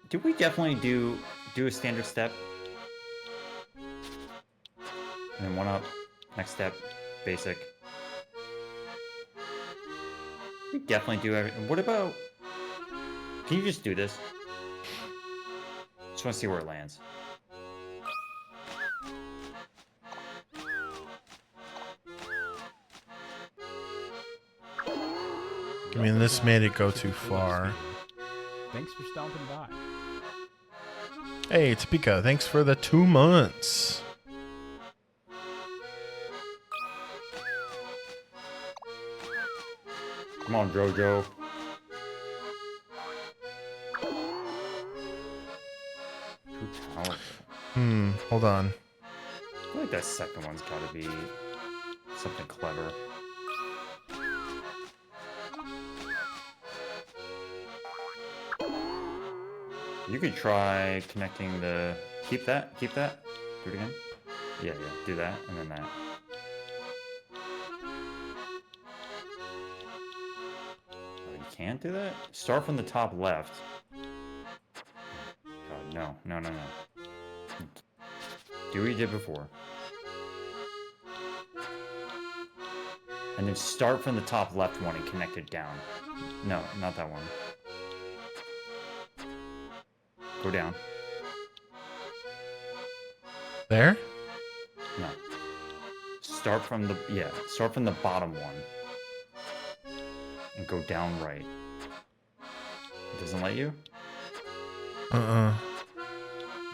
Did we definitely do a standard step? And then one up. Next step, basic. We definitely do everything. What about... Can you just do this? Just want to see where it lands. I mean, this made it go too far. Thanks for stomping by. Hey, Topeka, thanks for the 2 months. Come on, Jojo. Too powerful. Hold on. I feel like that second one's gotta be something clever. You could try connecting the... Keep that. Do it again. Yeah, do that, and then that. Oh, you can't do that? Start from the top left. God, no. Do what you did before. And then start from the top left one and connect it down. No, not that one. Go down. There? No. Start from the bottom one. And go down right. It doesn't let you? Uh-uh.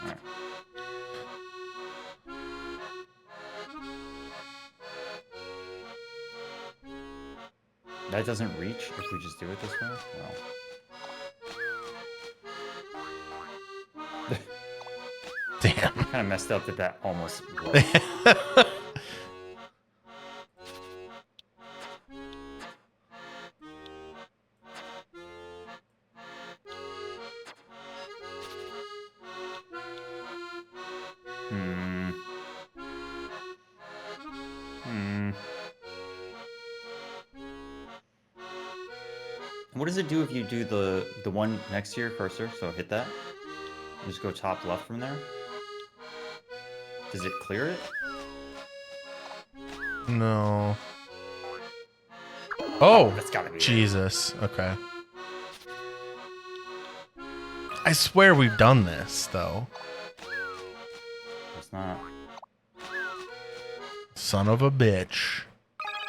Alright. That doesn't reach if we just do it this way? Well. Damn. Kind of messed up that almost worked. What does it do if you do the one next to your cursor? So hit that. And just go top left from there. Does it clear it? No. Oh, that's gotta be Jesus. Okay. I swear we've done this, though. It's not. Son of a bitch.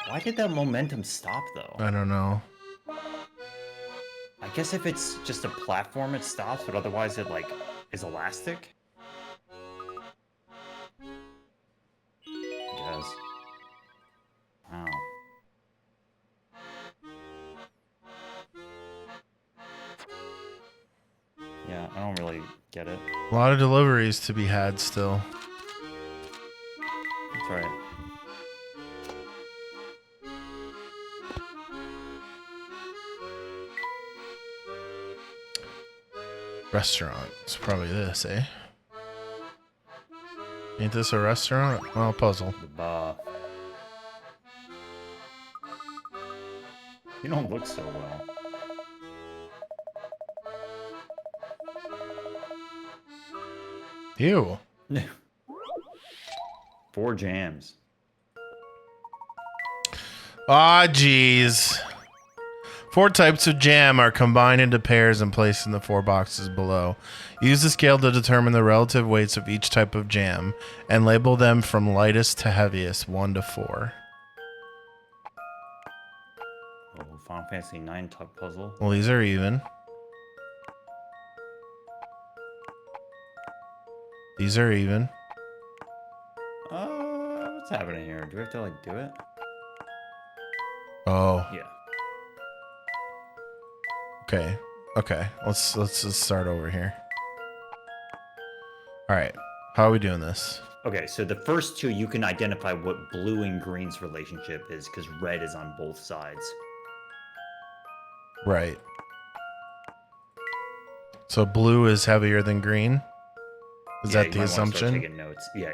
Why did that momentum stop, though? I don't know. I guess if it's just a platform, it stops, but otherwise it, like, is elastic? I guess. Wow. Yeah, I don't really get it. A lot of deliveries to be had still. That's right. Restaurant. It's probably this, eh? Ain't this a restaurant? Well, puzzle. The bar. You don't look so well. Ew. 4 jams. Ah, jeez. 4 types of jam are combined into pairs and placed in the 4 boxes below. Use the scale to determine the relative weights of each type of jam and label them from lightest to heaviest, 1 to 4. Oh, Final Fantasy 9 type puzzle. Well, these are even. These are even. What's happening here? Do we have to, like, do it? Oh. Yeah. Okay. Okay. Let's just start over here. All right. How are we doing this? Okay, so the first 2 you can identify what blue and green's relationship is because red is on both sides. Right. So blue is heavier than green? Is that the assumption? Taking notes. Yeah.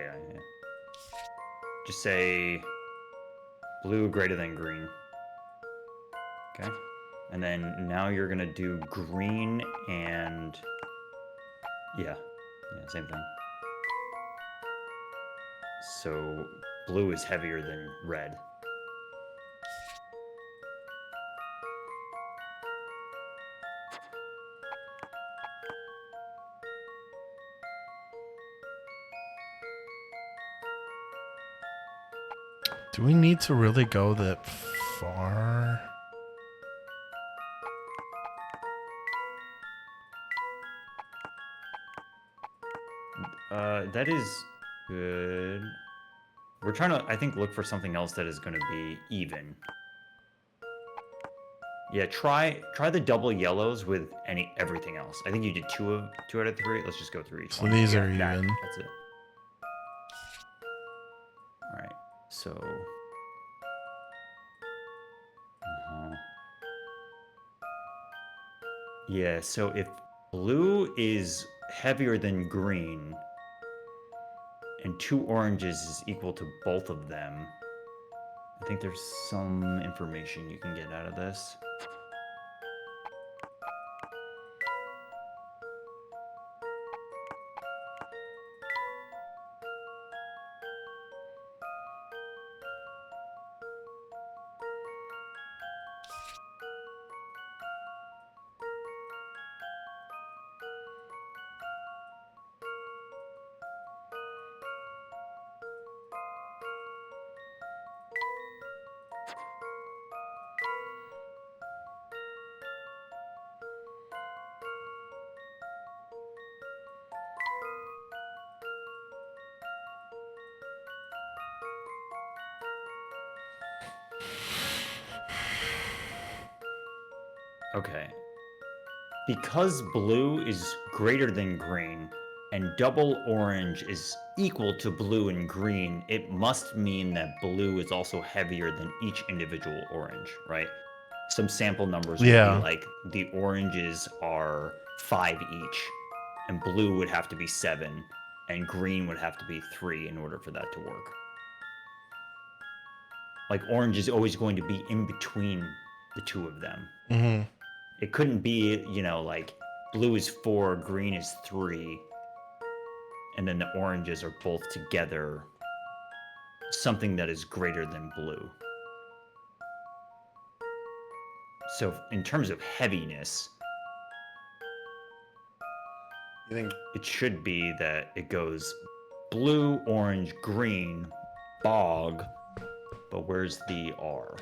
Just say blue greater than green. Okay. And then now you're gonna do green and Yeah, same thing. So blue is heavier than red. Do we need to really go that far? That is good. We're trying to, I think, look for something else that is going to be even. Yeah, try the double yellows with everything else. I think you did two out of 3. Let's just go through each So one. these Yeah, are even. That's it. All right. So. Yeah. So if blue is heavier than green, and 2 oranges is equal to both of them, I think there's some information you can get out of this. Okay. Because blue is greater than green and double orange is equal to blue and green, it must mean that blue is also heavier than each individual orange, right? Some sample numbers would be like the oranges are 5 each, and blue would have to be 7, and green would have to be 3 in order for that to work. Like orange is always going to be in between the two of them. Mm-hmm. It couldn't be, like blue is 4, green is 3, and then the oranges are both together. Something that is greater than blue. So in terms of heaviness, You think it should be that it goes blue, orange, green, bog, but where's the R?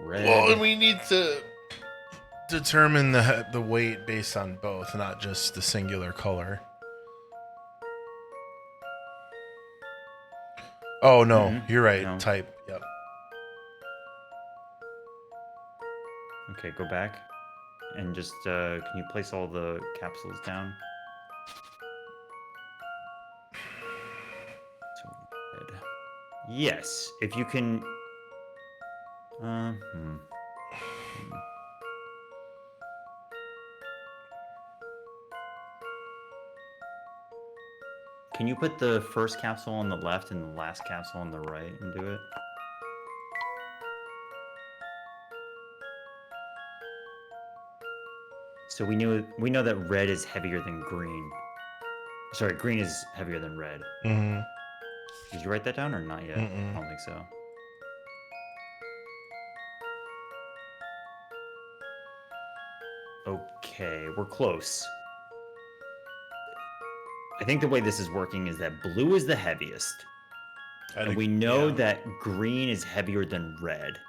Red. Well, we need to determine the weight based on both, not just the singular color. Oh no, you're right. No. Type. Yep. Okay, go back and just can you place all the capsules down? So red. Yes, if you can. Can you put the first capsule on the left and the last capsule on the right and do it? So we know that red is heavier than green. Sorry, green is heavier than red. Mm-hmm. Did you write that down or not yet? Mm-mm. I don't think so. Okay, we're close. I think the way this is working is that blue is the heaviest. And we know that green is heavier than red.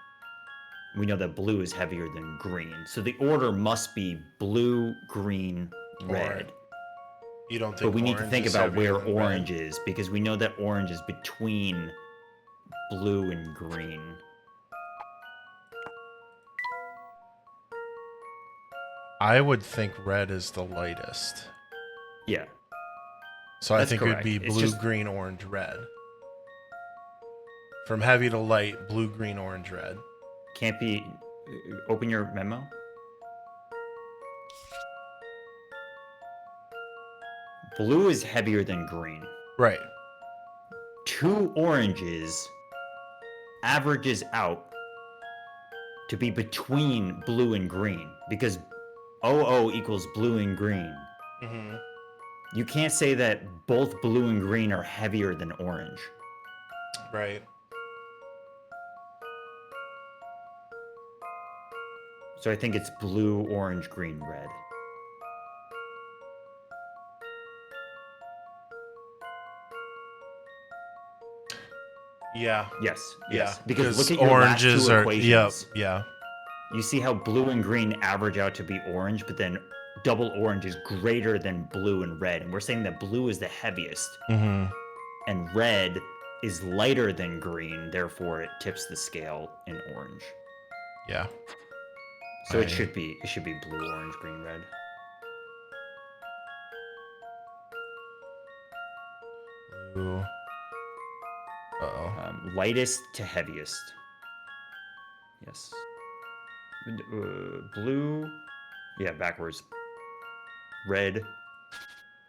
We know that blue is heavier than green. So the order must be blue, green, red. You don't think But we need to think about where heavier than orange red? is, because we know that orange is between blue and green. I would think red is the lightest. Yeah. So I That's think it would correct. be It's blue, just- green, orange, red. From heavy to light, blue, green, orange, red. Can't be. Open your memo. Blue is heavier than green. Right. 2 oranges averages out to be between blue and green, because OO equals blue and green. Mm-hmm. You can't say that both blue and green are heavier than orange. Right. So I think it's blue, orange, green, red. Yeah. Yes. Yeah. Yes. Because look at your oranges last two are. equations. Yep. Yeah. You see how blue and green average out to be orange, but then double orange is greater than blue and red. And we're saying that blue is the heaviest, Mm-hmm. and red is lighter than green, therefore it tips the scale in orange. Yeah. So it should be blue, orange, green, red. Blue. Uh-oh. Lightest to heaviest. Yes. Blue. Yeah, backwards. Red.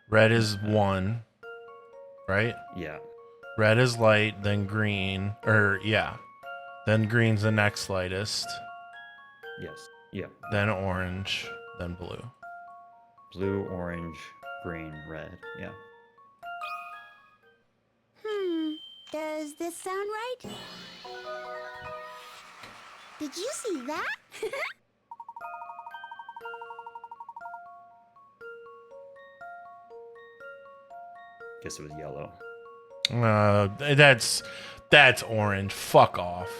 Red is 1. Right? Yeah. Red is light, then green. Or, yeah. Then green's the next lightest. Yes. Yeah. Then orange. Then blue. Blue, orange, green, red. Yeah. Does this sound right? Did you see that? Guess it was yellow. That's orange. Fuck off.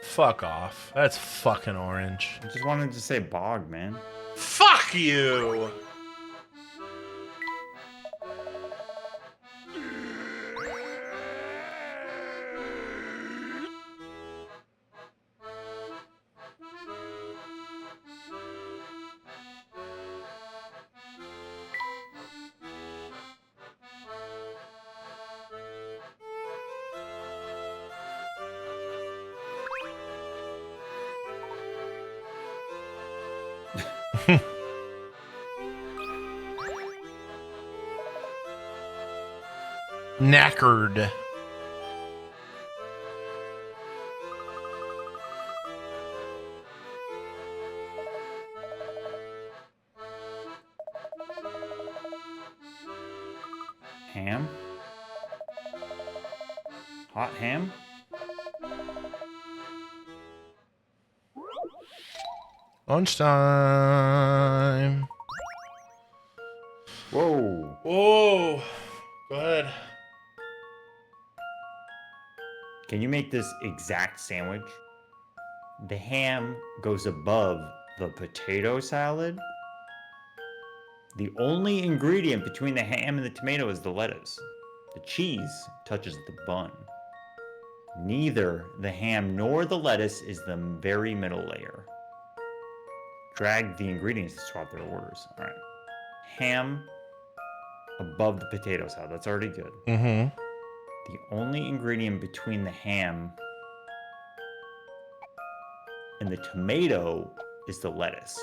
Fuck off. That's fucking orange. I just wanted to say bog, man. Fuck you! Knackered. Ham? Hot ham? Lunchtime. Whoa. Whoa. Go ahead. Can you make this exact sandwich? The ham goes above the potato salad. The only ingredient between the ham and the tomato is the lettuce. The cheese touches the bun. Neither the ham nor the lettuce is the very middle layer. Drag the ingredients to swap their orders. All right. Ham above the potato salad. That's already good. Mm-hmm. The only ingredient between the ham and the tomato is the lettuce.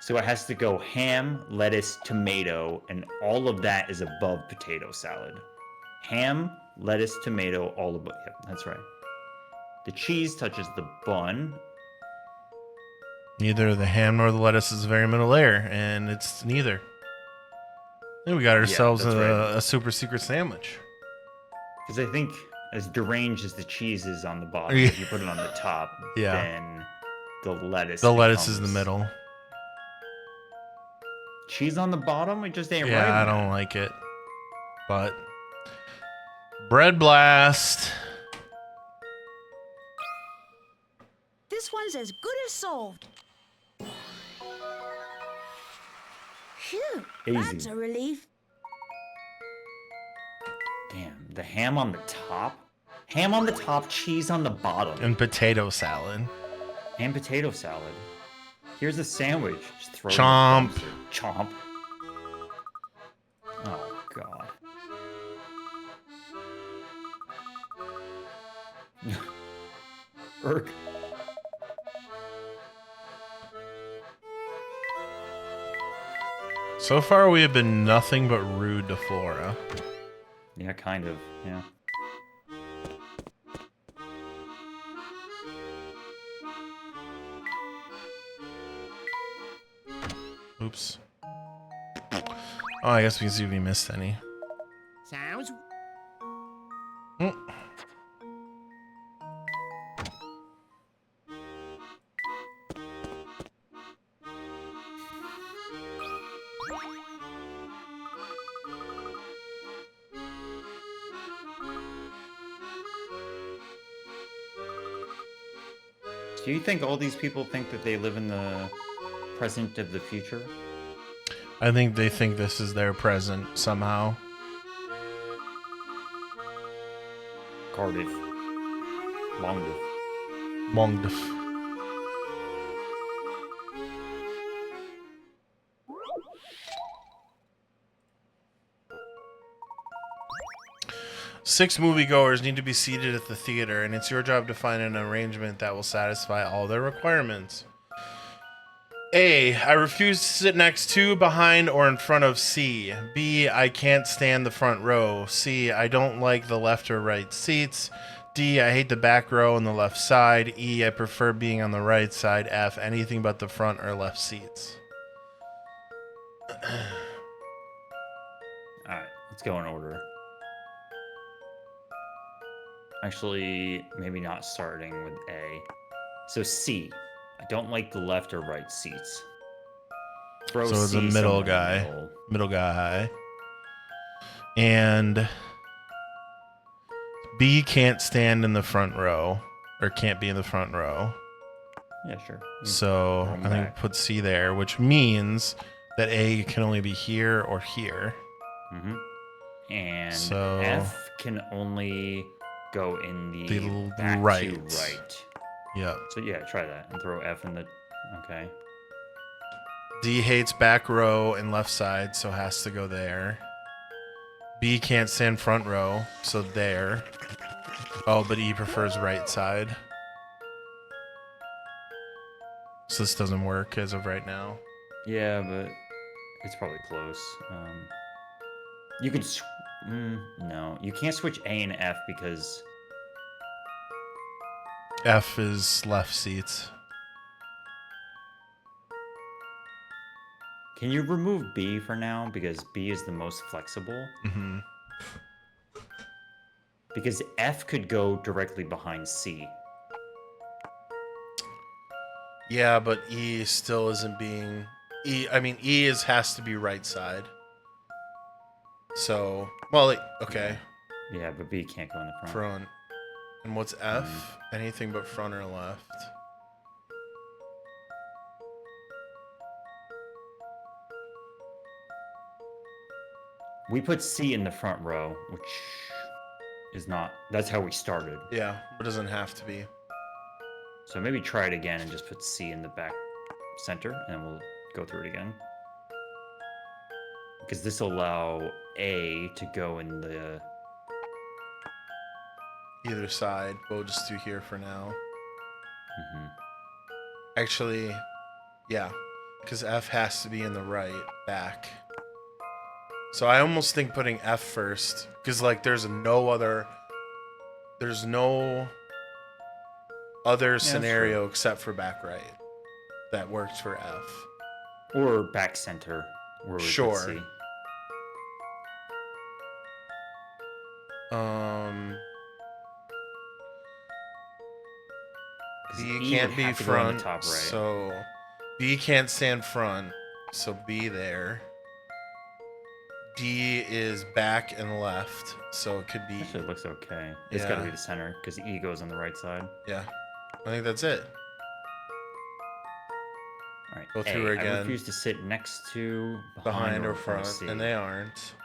So it has to go ham, lettuce, tomato, and all of that is above potato salad. Ham, lettuce, tomato, all above. Yep, that's right. The cheese touches the bun. Neither the ham nor the lettuce is the very middle layer, and it's neither. I think we got ourselves that's right. a super secret sandwich. Because I think as deranged as the cheese is on the bottom, Yeah. if you put it on the top, Yeah. then the lettuce Lettuce is in the becomes- middle. Cheese on the bottom? It just ain't right. Yeah, I man. don't like it. But bread blast. This one's as good as solved. Phew, that's Easy. a relief. Damn, the ham on the top? Ham on the top, cheese on the bottom. And potato salad. And potato salad. Here's a sandwich. Just throw Chomp. it in the dumpster. Chomp. Oh, God. Irk. So far, we have been nothing but rude to Flora. Yeah, kind of. Yeah. Oops. Oh, I guess we can see if we missed any. Sounds. Mm. Do you think all these people think that they live in the present of the future? I think they think this is their present somehow. Cardiff. Longdiff. Mongdif. Six moviegoers need to be seated at the theater, and it's your job to find an arrangement that will satisfy all their requirements. A. I refuse to sit next to, behind, or in front of C. B. I can't stand the front row. C. I don't like the left or right seats. D. I hate the back row and the left side. E. I prefer being on the right side. F. Anything but the front or left seats. Alright, let's go in order. Actually, maybe not starting with A. So C. I don't like the left or right seats. Throw So C the middle somewhere in the guy. middle. Middle guy. And B can't stand in the front row. Or can't be in the front row. Yeah, sure. So Going I think back. put C there, which means that A can only be here or here. Mm-hmm. And So- F can only go in the, The back right. to right. Yeah. So yeah, try that and throw F in the. Okay. D hates back row and left side, so has to go there. B can't stand front row, so there. Oh, but E prefers right side. So this doesn't work as of right now. Yeah, but it's probably close. You could. No, you can't switch A and F because. F is left seats. Can you remove B for now because B is the most flexible? Mm-hmm. Because F could go directly behind C. Yeah, but E still isn't being E has to be right side. So, well, okay, Yeah, but B can't go in the front. front. And what's F? Anything but front or left. We put C in the front row, which is not. That's how we started. Yeah, but it doesn't have to be. So maybe try it again and just put C in the back center, and then we'll go through it again. Because this will allow A to go in the. Either side. We'll just do here for now. Mm-hmm. Actually, yeah, because F has to be in the right back. So I almost think putting F first, because like there's no other scenario except for back right that works for F. Or back center, where we Sure. put C. B E can't would be have to go in the front, top right. so B can't stand front, so B there. D is back and left, so it could be, Actually, it looks okay. It's got to Yeah. be the center because E goes on the right side. yeah. I think that's it. All right. Go through A, again. I refuse to sit next to, Behind or in front front, of and C. they aren't.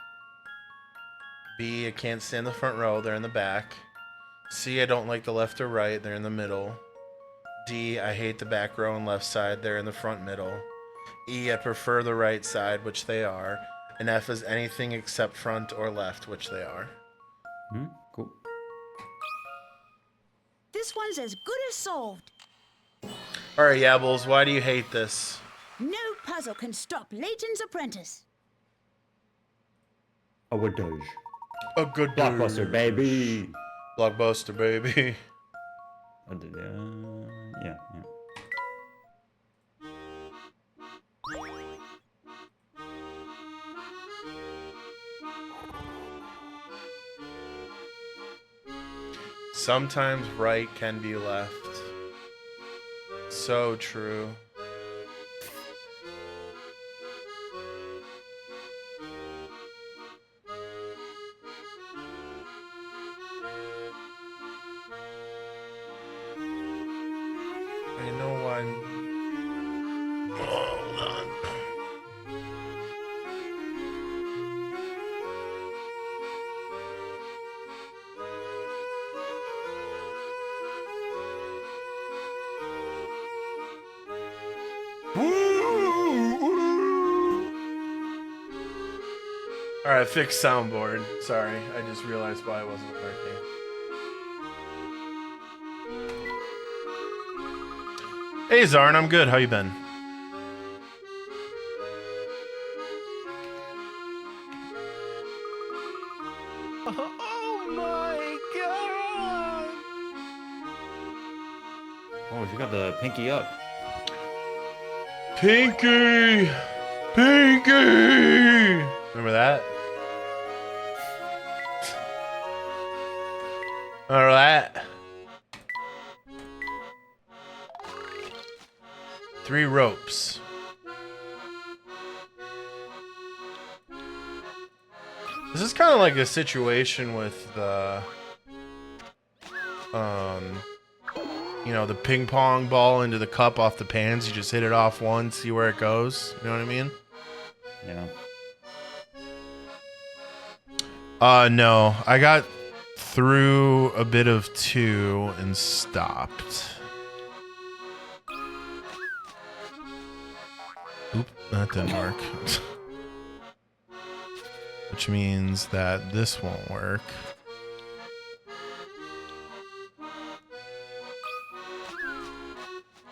B, I can't stand the front row, they're in the back. C, I don't like the left or right, they're in the middle. D, I hate the back row and left side, they're in the front middle. E, I prefer the right side, which they are. And F is anything except front or left, which they are. Cool. This one's as good as solved. Alright, Yabbles, why do you hate this? No puzzle can stop Layton's apprentice. Oh, what does? A good Blockbuster, baby. Blockbuster, baby. Yeah. Sometimes right can be left. So true. I know I'm... Hold on. Alright, fixed soundboard. Sorry, I just realized why it wasn't working. Hey Zarn, I'm good. How you been? Oh my god! Oh, you got the pinky up. Pinky! Pinky! Remember that? Remember that? 3 ropes. This is kind of like a situation with the, you know, the ping pong ball into the cup off the pans. You just hit it off once, see where it goes. You know what I mean? Yeah. No. I got through a bit of 2 and stopped. Oop, that didn't work. Which means that this won't work.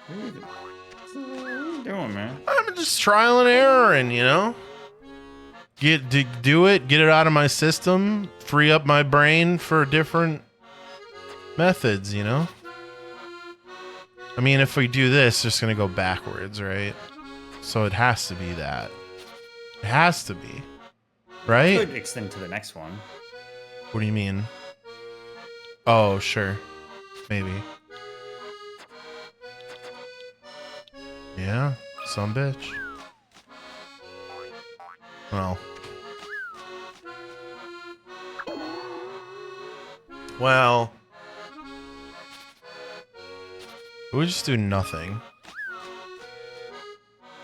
What are you doing, man? I'm just trial and error, and you know, do it, get it out of my system, free up my brain for different methods. You know, I mean, if we do this, it's just gonna go backwards, right? So it has to be that. It has to be, right? Could extend to the next one. What do you mean? Oh, sure, maybe. Yeah, some bitch. Well, we just do nothing.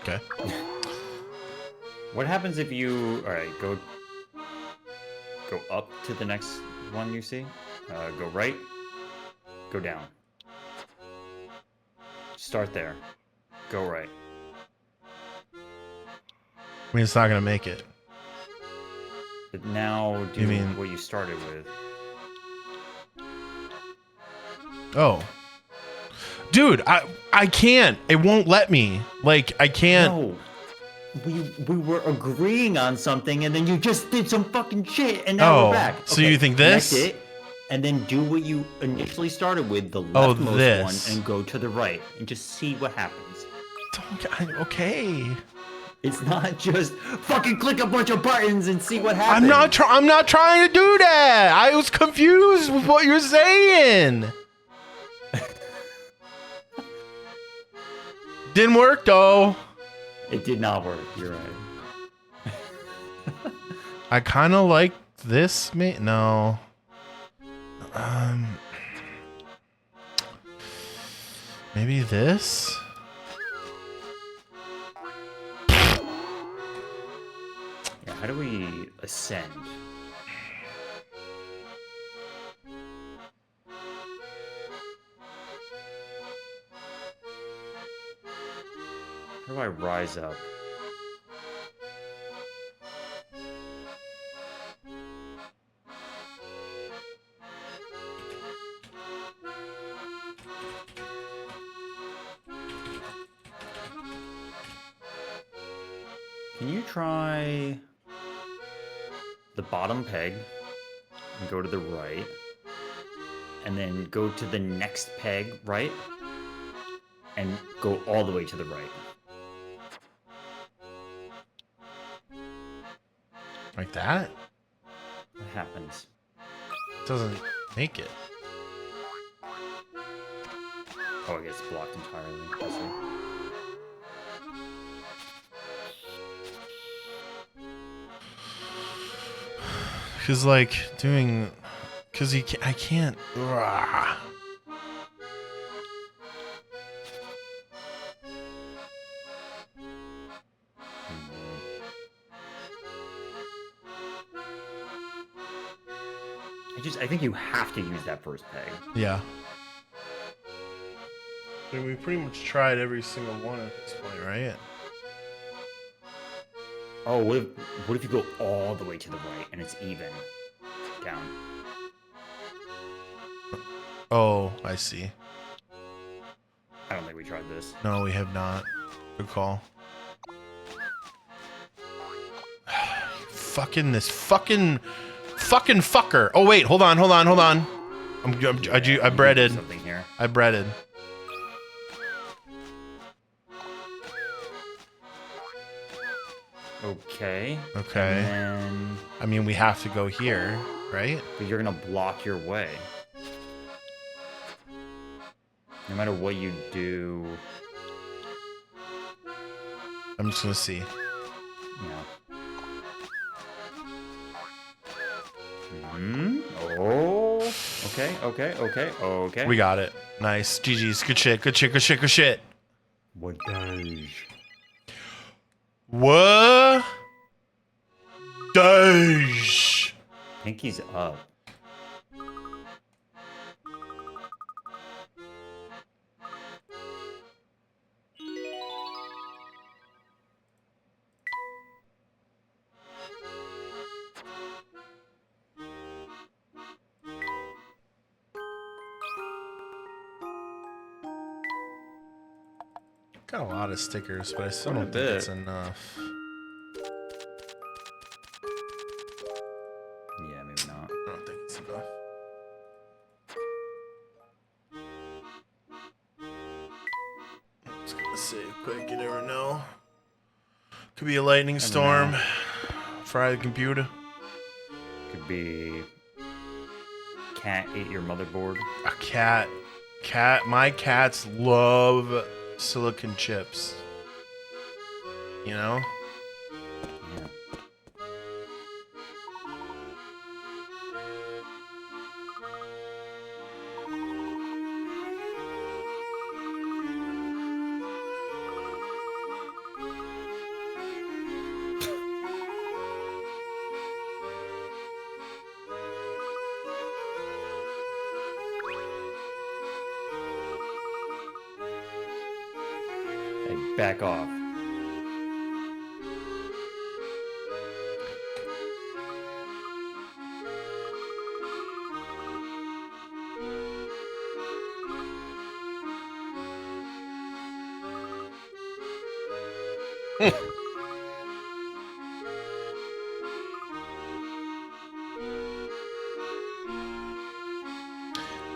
Okay. What happens if you... Alright, go up to the next one you see. Go right. Go down. Start there. Go right. I mean, it's not gonna make it. But now do You mean- what you started with. Oh. Dude, I can't. It won't let me. Like, I can't. No. We were agreeing on something and then you just did some fucking shit and now Oh, we're back. so you think this? Connect it, and then do what you initially started with, the Oh, leftmost this. one, and go to the right and just see what happens. Okay. It's not just fucking click a bunch of buttons and see what happens. I'm not trying to do that. I was confused with what you're saying. Didn't work though. It did not work. You're right. I kind of like this. No. Maybe this. Yeah, how do we ascend? How do I rise up? Can you try the bottom peg and go to the right, and then go to the next peg right, and go all the way to the right? Like that? What happens? Doesn't make it. Oh, I guess blocked entirely. I see. Cause like doing, cause I can't. Ugh. I think you have to use that first peg. Yeah. I mean, we pretty much tried every single one at this point, right? Oh, what if you go all the way to the right and it's even? Down. Oh, I see. I don't think we tried this. No, we have not. Good call. Fucking this fucking fucker. Oh wait, hold on. I breaded. Something here. I breaded. Okay. Okay. And then, I mean, we have to go here, right? but you're gonna block your way. No matter what you do. I'm just gonna see. Yeah. Oh. Okay. We got it. Nice. GG's. Good shit. What does? What does? Pinky's up. Got a lot of stickers, but I still Quite a don't think it's bit. enough. Yeah, maybe not. I don't think it's enough. I'm just gonna save quick, you never know. Could be a lightning Never storm. know. Fry the computer. Could be cat ate your motherboard. A cat. My cats love silicon chips. You know? Yeah. Hey, back off.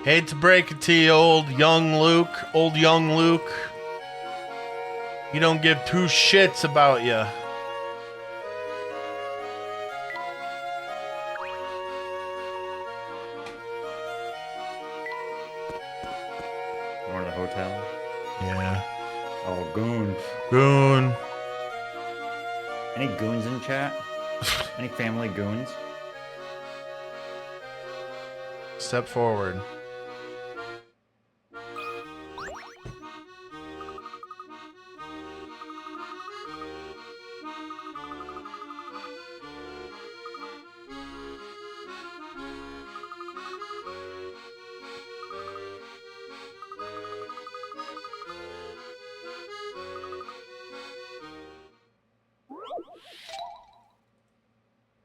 Hate to break it to you, old young Luke. You don't give two shits about you. Going to the hotel. Yeah. Oh, goons. Goon. Any goons in chat? Any family goons? Step forward.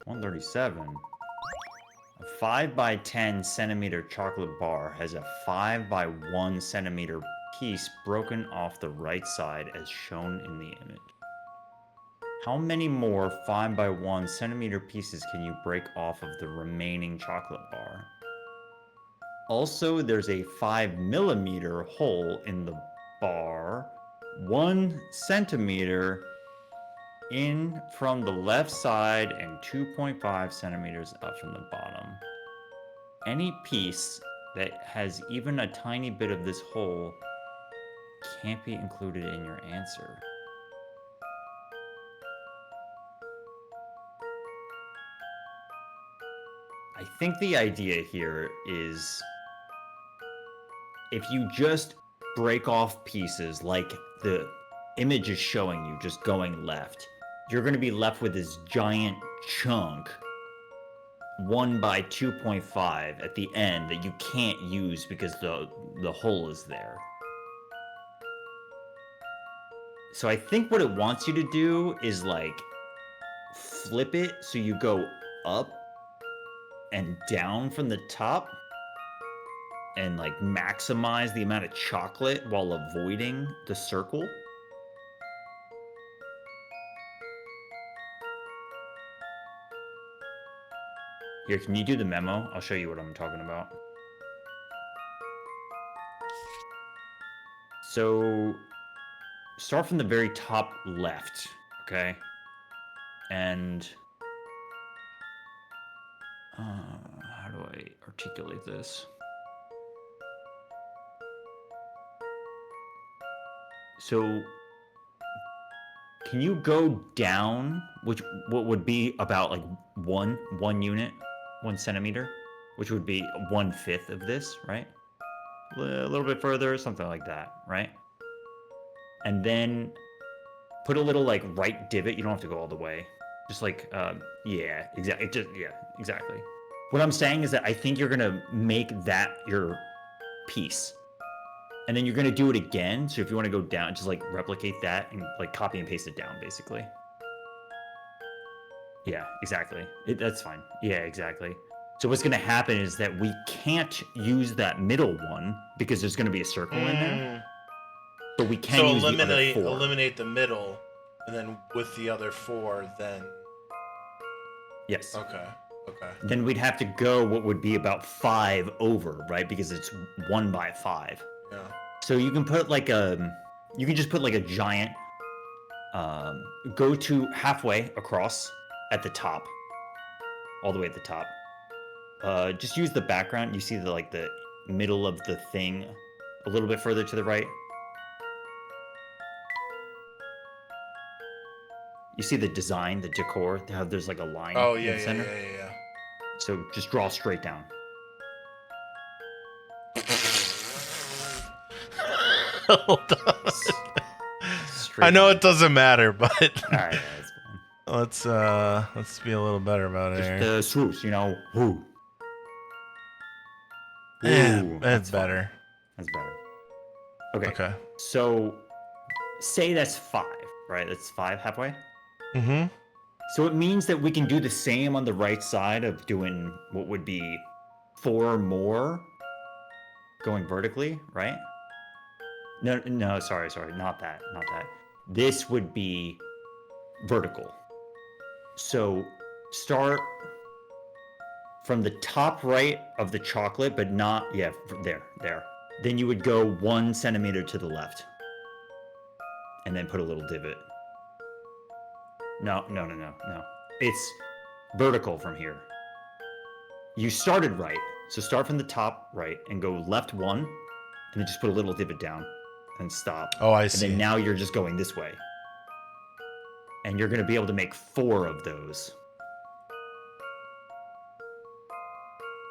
$137. A 5 by 10 centimeter chocolate bar has a 5 by 1 centimeter piece broken off the right side as shown in the image. How many more 5 by 1 centimeter pieces can you break off of the remaining chocolate bar? Also, there's a 5 millimeter hole in the bar, 1 centimeter in from the left side and 2.5 centimeters up from the bottom. Any piece that has even a tiny bit of this hole can't be included in your answer. I think the idea here is if you just break off pieces like the image is showing you, just going left, you're going to be left with this giant chunk 1 by 2.5 at the end that you can't use because the hole is there. So I think what it wants you to do is like flip it so you go up and down from the top and like maximize the amount of chocolate while avoiding the circle. Here, can you do the memo? I'll show you what I'm talking about. So start from the very top left, okay? And how do I articulate this? So can you go down, what would be about like one unit, 1 centimeter, which would be 1/5 of this, right? A little bit further, something like that, right? And then put a little like right divot. You don't have to go all the way. Just like, yeah, exactly. Exactly. What I'm saying is that I think you're gonna make that your piece, and then you're gonna do it again. So if you want to go down, just like replicate that and like copy and paste it down, basically. Yeah, exactly. That's fine. Yeah, exactly. So what's gonna happen is that we can't use that middle one because there's gonna be a circle in there. But we can use the other 4. Eliminate the middle, and then with the other 4, then. Yes. Okay. Then we'd have to go what would be about 5 over, right? Because it's 1 by 5. Yeah. So you can put like you can just put like a giant, go to halfway across at the top, all the way at the top. Just use the background. You see the middle of the thing a little bit further to the right. You see the design, the decor, how there's like a line in the center? Yeah. So just draw straight down. Hold on. I know it doesn't matter, but All right, that's fine. let's be a little better about it here. Just the swoosh, whoo. Yeah, Woo, that's better. That's better. Okay. Okay. So say that's 5, right? That's 5 halfway. Mm-hmm. So it means that we can do the same on the right side of doing what would be 4 more going vertically, right? No, sorry, not that. This would be vertical. So start from the top right of the chocolate, but not, yeah, there. Then you would go 1 centimeter to the left. And then put a little divot. No. It's vertical from here. You started right. So start from the top right and go left 1, and then just put a little divot down and stop. Oh, I see. And then now you're just going this way. And you're going to be able to make 4 of those.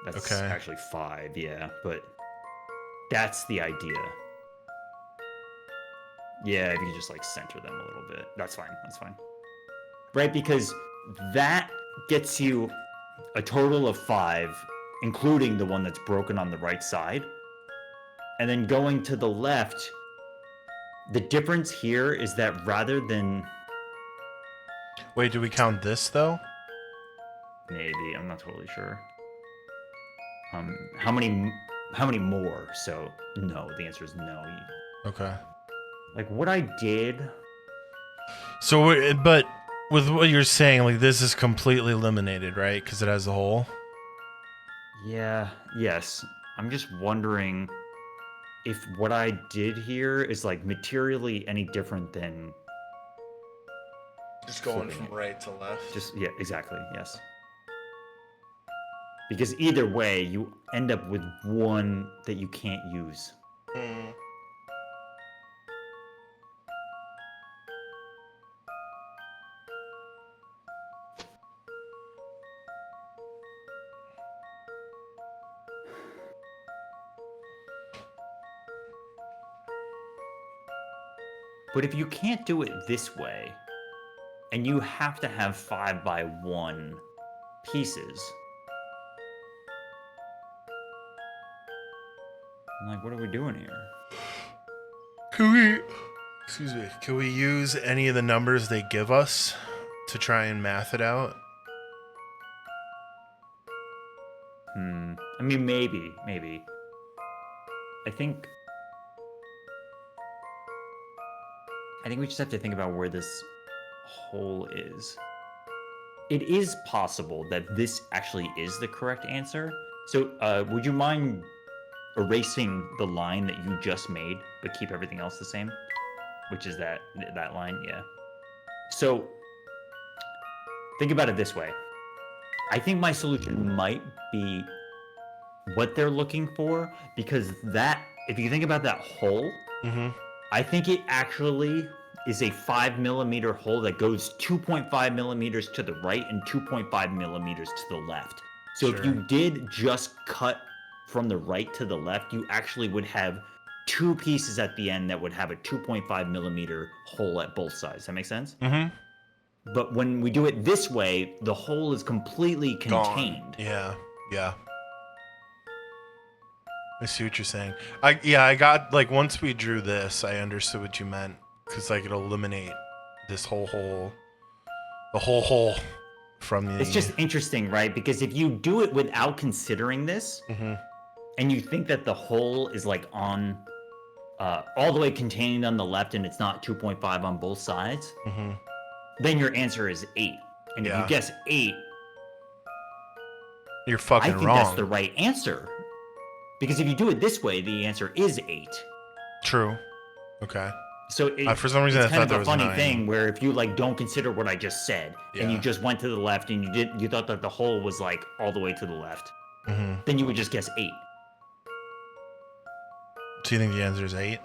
That's okay. Actually 5, yeah, but that's the idea. Yeah, if you just like center them a little bit. That's fine. Right, because that gets you a total of 5, including the one that's broken on the right side. And then going to the left, the difference here is that rather than... Wait, do we count this, though? Maybe, I'm not totally sure. How many more? So, no, the answer is no. Okay. Like, what I did... So, but with what you're saying, like, this is completely eliminated, right? Because it has a hole? Yeah, yes. I'm just wondering if what I did here is, like, materially any different than... Just going from right to left? Yeah, exactly, yes. Because either way, you end up with one that you can't use. But if you can't do it this way, and you have to have 5 by 1 pieces, I'm like, what are we doing here? Can we use any of the numbers they give us to try and math it out? I mean, maybe. I think we just have to think about where this hole is. It is possible that this actually is the correct answer. So, would you mind erasing the line that you just made, but keep everything else the same? Which is that line, yeah. So, think about it this way. I think my solution might be what they're looking for, because that, if you think about that hole, I think it actually is a 5 millimeter hole that goes 2.5 millimeters to the right and 2.5 millimeters to the left. So if you did just cut from the right to the left, you actually would have 2 pieces at the end that would have a 2.5 millimeter hole at both sides. That make sense? But when we do it this way, the hole is completely contained. Yeah. I see what you're saying. I got, like, once we drew this, I understood what you meant. Because, like, it'll eliminate this whole hole. The whole hole from the... It's just interesting, right? Because if you do it without considering this, and you think that the hole is, like, on... all the way contained on the left and it's not 2.5 on both sides, then your answer is 8. And if you guess 8... You're fucking wrong. I think that's the right answer. Because if you do it this way, the answer is 8. True. Okay. So for some reason, it's I kind thought of a funny thing where if you like don't consider what I just said and you just went to the left and you thought that the hole was like all the way to the left, then you would just guess 8. Do you think the answer is 8?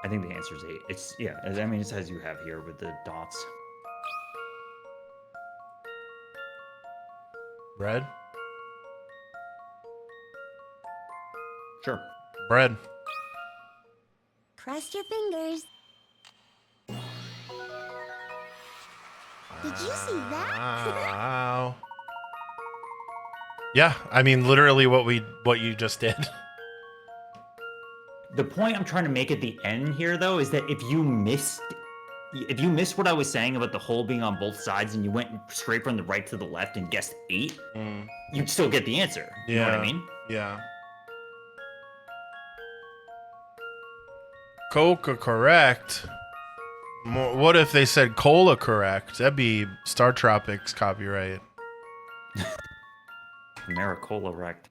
I think the answer is 8. It's I mean, it's as you have here with the dots. Bread? Sure. Bread. Cross your fingers. Did you see that? Wow. Yeah, I mean, literally what you just did. The point I'm trying to make at the end here, though, is that if you missed what I was saying about the hole being on both sides and you went straight from the right to the left and guessed 8, you'd still get the answer. You know what I mean? Yeah. Coca correct. What if they said cola correct? That'd be Star Tropics copyright. Maricola wrecked.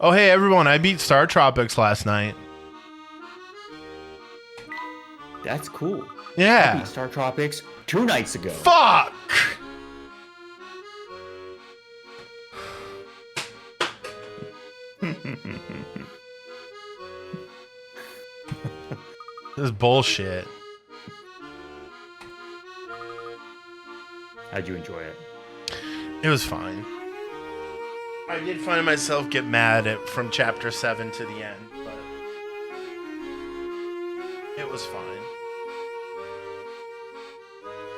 Oh, hey, everyone. I beat Star Tropics last night. That's cool. Yeah. I beat Star Tropics 2 nights ago. Fuck! This is bullshit. How'd you enjoy it? It was fine. I did find myself get mad from chapter 7 to the end, but it was fine.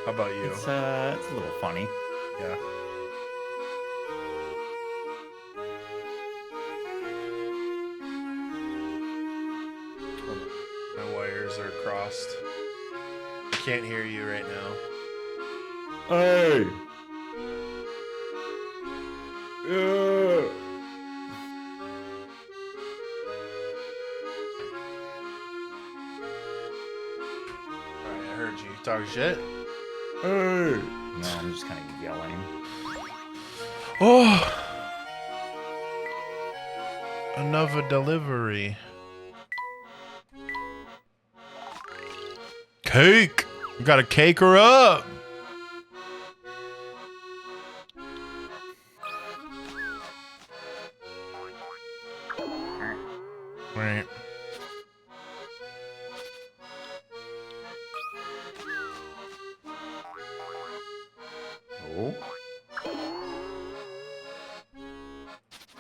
How about you? It's a little funny. Yeah. My wires are crossed. I can't hear you right now. Hey! Yeah! Alright, I heard you. Talk shit? Hey! No, I'm just kind of yelling. Oh! Another delivery. Cake! You gotta cake her up! Right. Oh?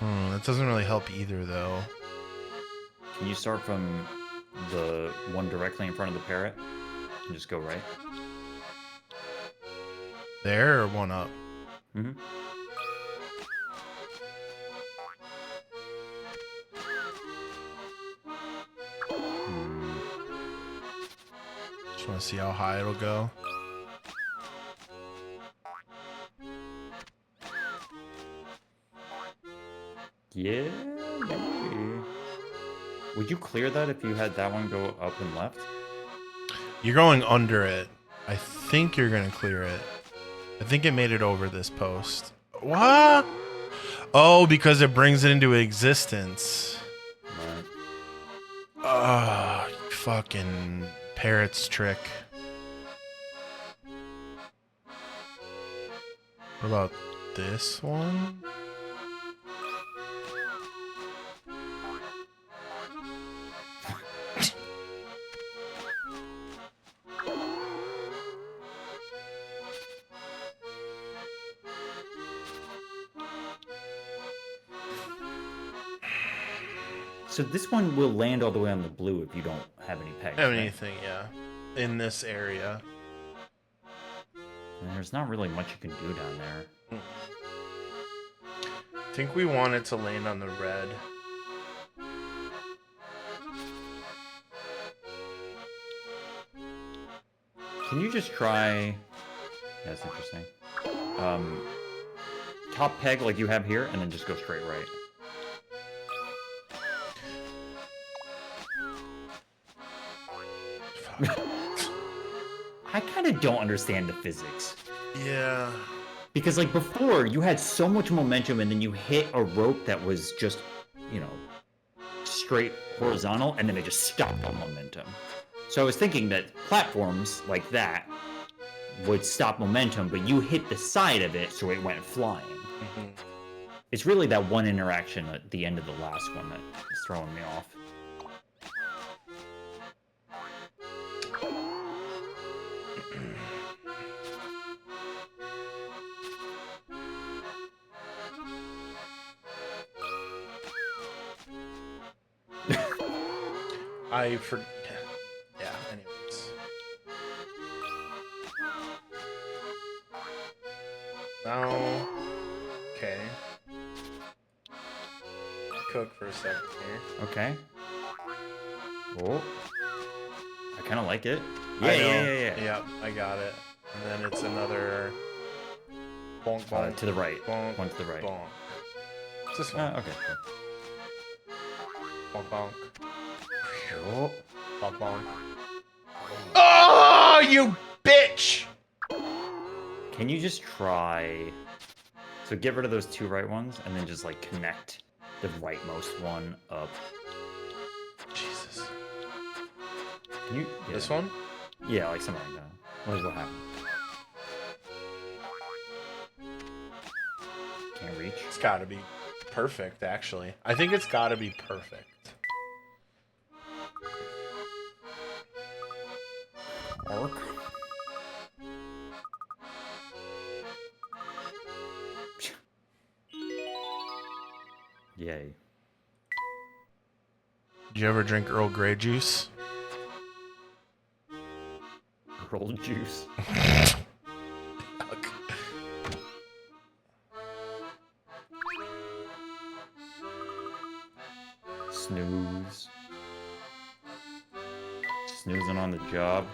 That doesn't really help either, though. Can you start from the one directly in front of the parrot? And just go right. There or one up? Mm-hmm. Just want to see how high it'll go. Yeah, maybe. Would you clear that if you had that one go up and left? You're going under it. I think you're gonna clear it. I think it made it over this post. What? Oh, because it brings it into existence. Right. Ah, fucking parrot's trick. What about this one? So this one will land all the way on the blue if you don't have any pegs. Have right? anything, yeah. In this area. And there's not really much you can do down there. I think we want it to land on the red. Can you just try... That's interesting. Top peg like you have here, and then just go straight right. I kind of don't understand the physics. Yeah. Because, like, before, you had so much momentum, and then you hit a rope that was just, you know, straight horizontal, and then it just stopped on momentum. So I was thinking that platforms like that would stop momentum, but you hit the side of it, so it went flying. Mm-hmm. It's really that one interaction at the end of the last one that is throwing me off. I forget. Yeah, anyways. Now, okay. Cook for a second here. Okay. Oh. I kind of like it. I know. Yeah. Yep, I got it. And then it's another bonk bonk. To the right. Bonk, One to the right. bonk. It's this one. Okay. Bonk bonk. Oh. Bonk bonk. Oh, you bitch! Can you just try... So get rid of those two right ones, and then just, like, connect the rightmost one up. Jesus. Can you... Yeah. This one? Yeah, like something like that. What happened? Can't reach. It's gotta be perfect, actually. I think it's gotta be perfect. Arc. Yay. Did you ever drink Earl Grey juice? Earl juice. Snooze. Snoozing on the job.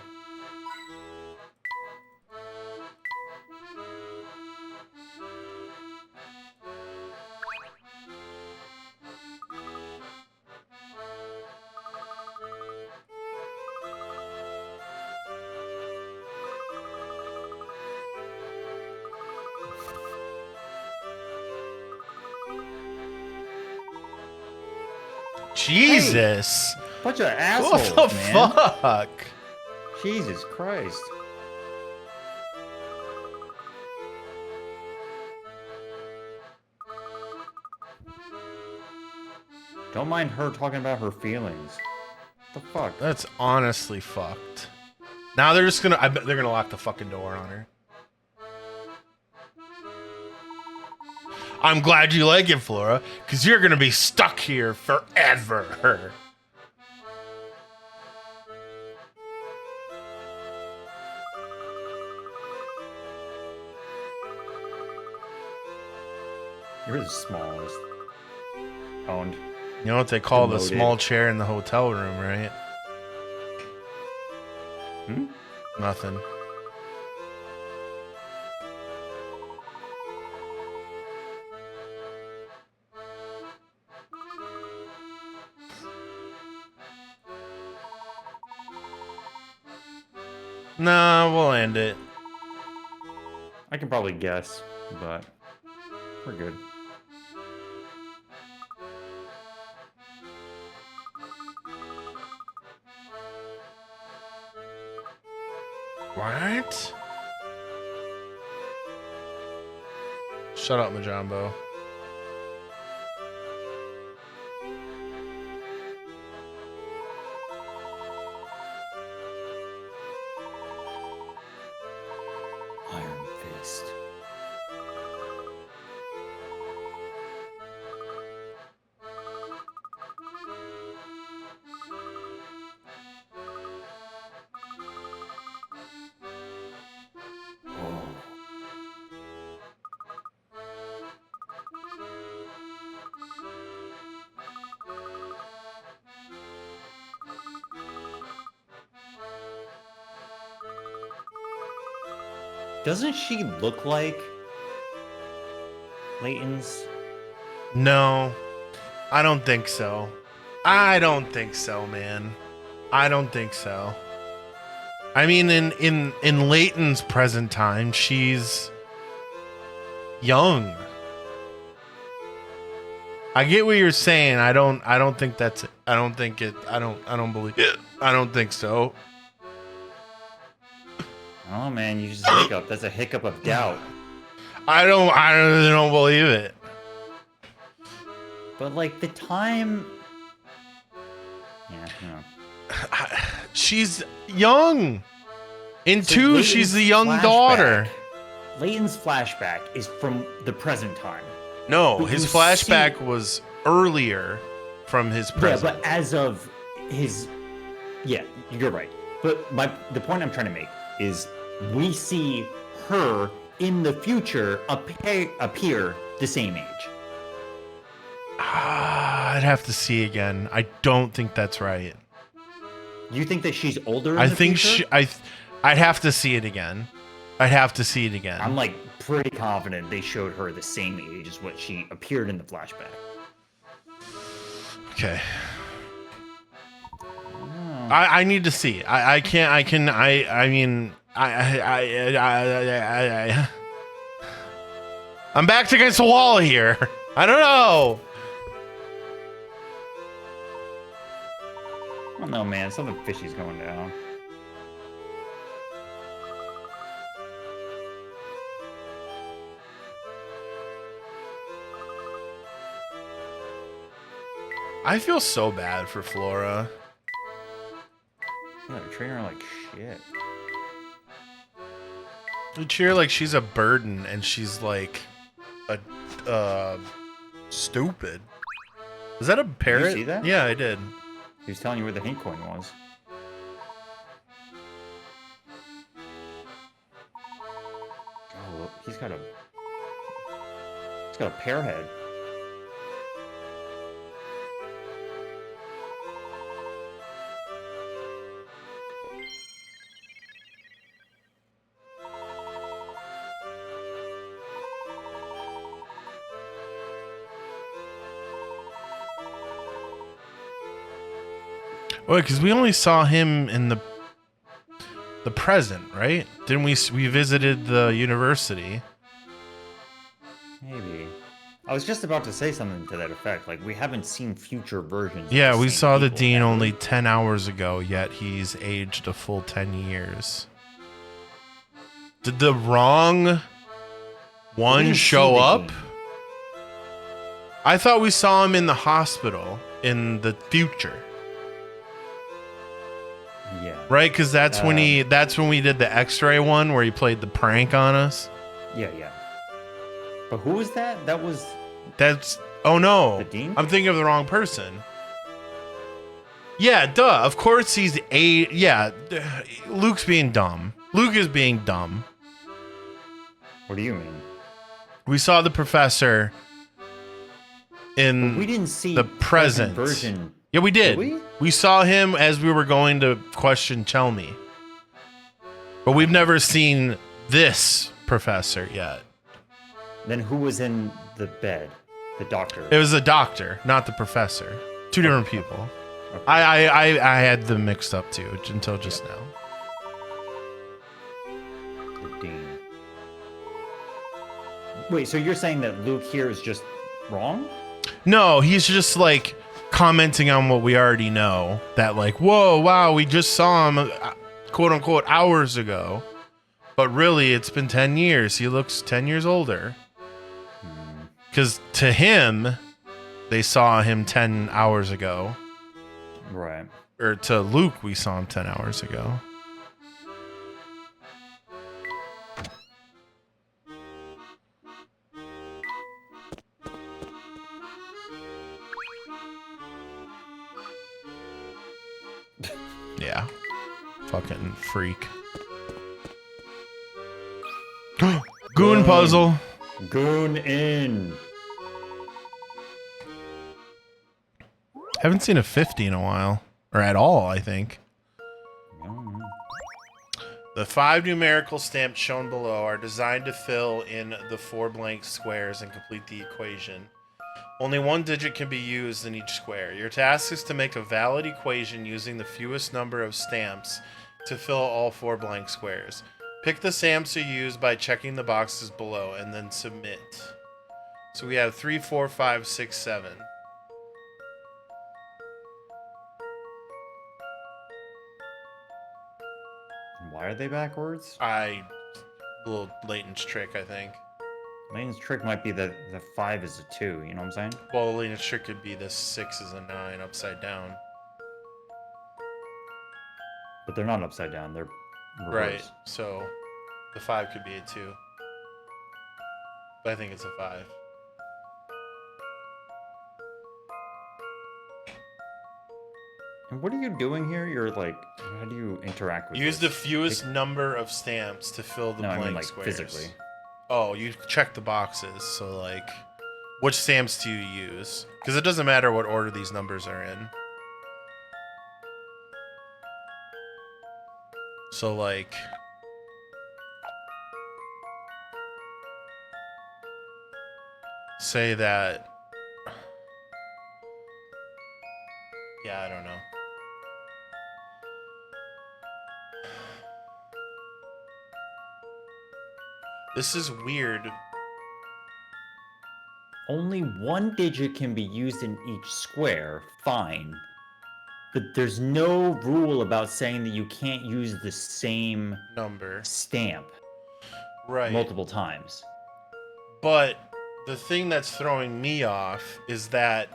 Jesus! Bunch of assholes, What the man. fuck? Jesus Christ. Don't mind her talking about her feelings. What the fuck? That's honestly fucked. Now they're just gonna, I bet they're gonna lock the fucking door on her. I'm glad you like it, Flora, because you're gonna be stuck here forever. You're the smallest. Owned. You know what they call the Demoted. small chair in the hotel room, right? Hmm? Nothing. Nah, we'll end it. I can probably guess, but we're good. What? Shut up, Majambo. Iron Fist. Oh. Doesn't she look like Layton's? No, I don't think so. I don't think so, man. I don't think so. I mean, in Layton's present time, she's young. I get what you're saying. I don't think that's it. I don't think it. I don't believe it. I don't think so. Oh man, you just hiccup. That's a hiccup of doubt. I really don't believe it. But like the time. Yeah, no. She's young. In So two, Layton's she's the young flashback- daughter. Layton's flashback is from the present time. No, But his you flashback see- was earlier from his present. Yeah, but as of his, yeah, you're right. But the point I'm trying to make is we see her in the future appear the same age. I'd have to see again. I don't think that's right. You think that she's older? In I the think future? I'd have to see it again. I'd have to see it again. I'm like pretty confident they showed her the same age as what she appeared in the flashback. Okay. I need to see. I mean I'm backed against the wall here. I don't know. I don't know, man. Something fishy's going down. I feel so bad for Flora. Yeah, they're treating her like shit. They treat her like she's a burden and she's like a stupid. Is that a parrot? see that? Yeah, I did. He was telling you where the hint coin was. Oh, look, he's got a pear head. Wait, because we only saw him in the present, right? Didn't we visited the university? Maybe. I was just about to say something to that effect. Like, we haven't seen future versions. of Yeah, the we same saw the people dean ever. only 10 hours ago, yet he's aged a full 10 years. Did the wrong We one didn't see show the up? dean. I thought we saw him in the hospital in the future. Yeah. Right, because that's when we did the X-ray one where he played the prank on us. Yeah, yeah. But who was that? That was Oh no, The dean? I'm thinking of the wrong person. Yeah, duh. Of course he's Luke's being dumb. Luke is being dumb. What do you mean? We saw the professor in We didn't see the present version. Yeah, we did. Did we? We saw him as we were going to question Chelmy. But we've never seen this professor yet. Then who was in the bed? The doctor. It was the doctor, not the professor. Two different people. Okay. I had them mixed up too until just now. The dean. Wait, so you're saying that Luke here is just wrong? No, he's just like commenting on what we already know. That like, whoa, wow, we just saw him, quote unquote, hours ago. But really, it's been 10 years. He looks 10 years older. Because to him, they saw him 10 hours ago. Right. Or to Luke, we saw him 10 hours ago. Yeah. Fucking freak. Goon puzzle. Goon in. Haven't seen a 50 in a while. Or at all, I think. The 5 numerical stamps shown below are designed to fill in the 4 blank squares and complete the equation. Only 1 digit can be used in each square. Your task is to make a valid equation using the fewest number of stamps to fill all 4 blank squares. Pick the stamps to use by checking the boxes below and then submit. So we have 3, 4, 5, 6, 7. Why are they backwards? Little Layton's trick, I think. Lane's trick might be that the 5 is a 2, you know what I'm saying? Well, Layton's trick could be the 6 is a 9 upside down. But they're not upside down, they're reversed. Right, so the 5 could be a 2. But I think it's a 5. And what are you doing here? You're like, how do you interact with Use the this? fewest number of stamps to fill the No, I blank mean like squares. physically. Oh, you check the boxes. So like, which stamps do you use? Because it doesn't matter what order these numbers are in. So like, say that. Yeah, I don't know. This is weird. Only 1 digit can be used in each square, fine. But there's no rule about saying that you can't use the same Number. stamp Right. multiple times. But the thing that's throwing me off is that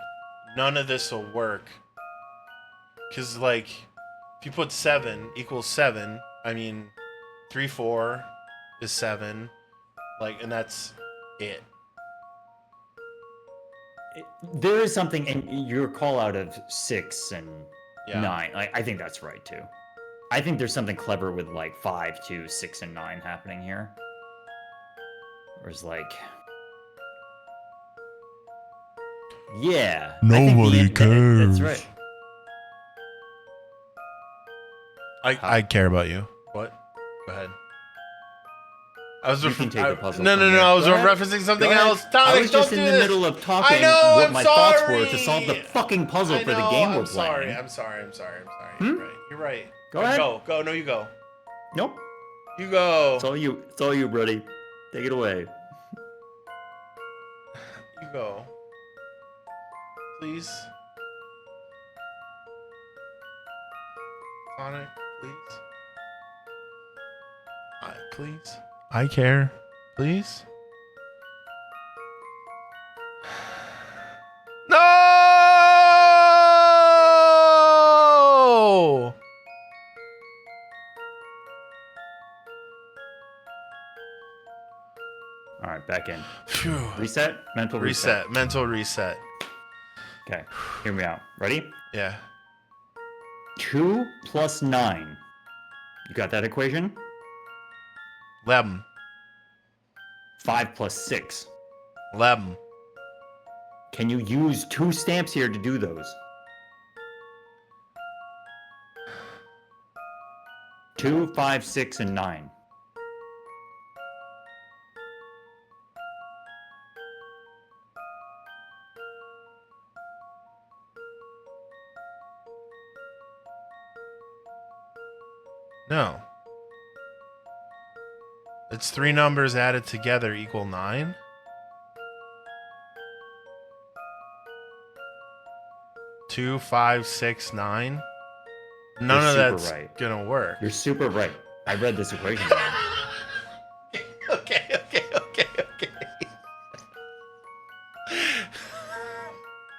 none of this will work. Because, like, if you put 7 equals 7, I mean, 3, 4 is 7. Like, and that's it. There is something in your call out of 6 and Yeah. 9. I think that's right too. I think there's something clever with like 5, 2, 6, and 9 happening here. Whereas like, yeah, Nobody that's cares. right. I care about you. What? Go ahead. I was You can take the puzzle No, from no, here. no. I was Go ahead. referencing something Go ahead. else. I Tonic, was don't just do in the this. middle of talking I know, what I'm my sorry. thoughts were to solve the fucking puzzle for the game we're I'm sorry. playing. I'm sorry. Hmm? You're right. You're right. Go ahead. Go. No, you go. Nope. You go. It's all you. It's all you, buddy. Take it away. You go. Please. Sonic, please. Please. I care. Please. No! All right, back in. Phew. Reset. Mental reset. Mental reset. Okay, hear me out. Ready? Yeah. 2 plus 9. You got that equation? 11. 5 plus 6. 11. Can you use 2 stamps here to do those? 2, 5, 6, and 9. No. It's 3 numbers added together equal 9? Two, 5, 6, 9. None You're of super that's right. gonna work. You're super right. I read this equation wrong. Okay.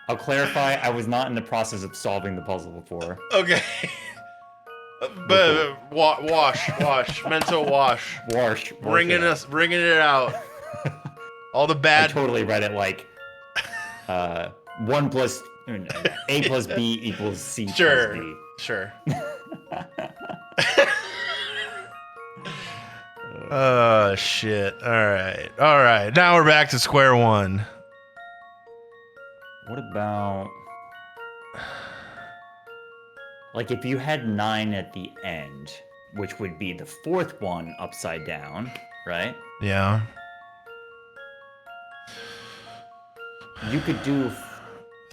I'll clarify, I was not in the process of solving the puzzle before. Okay. But wash, mental wash. Bringing it out. All the I bad. totally read it like 1 plus A plus B equals C plus D. Sure. Oh shit. All right. Now we're back to square one. What about, like, if you had 9 at the end, which would be the 4th one upside down, right? Yeah. You could do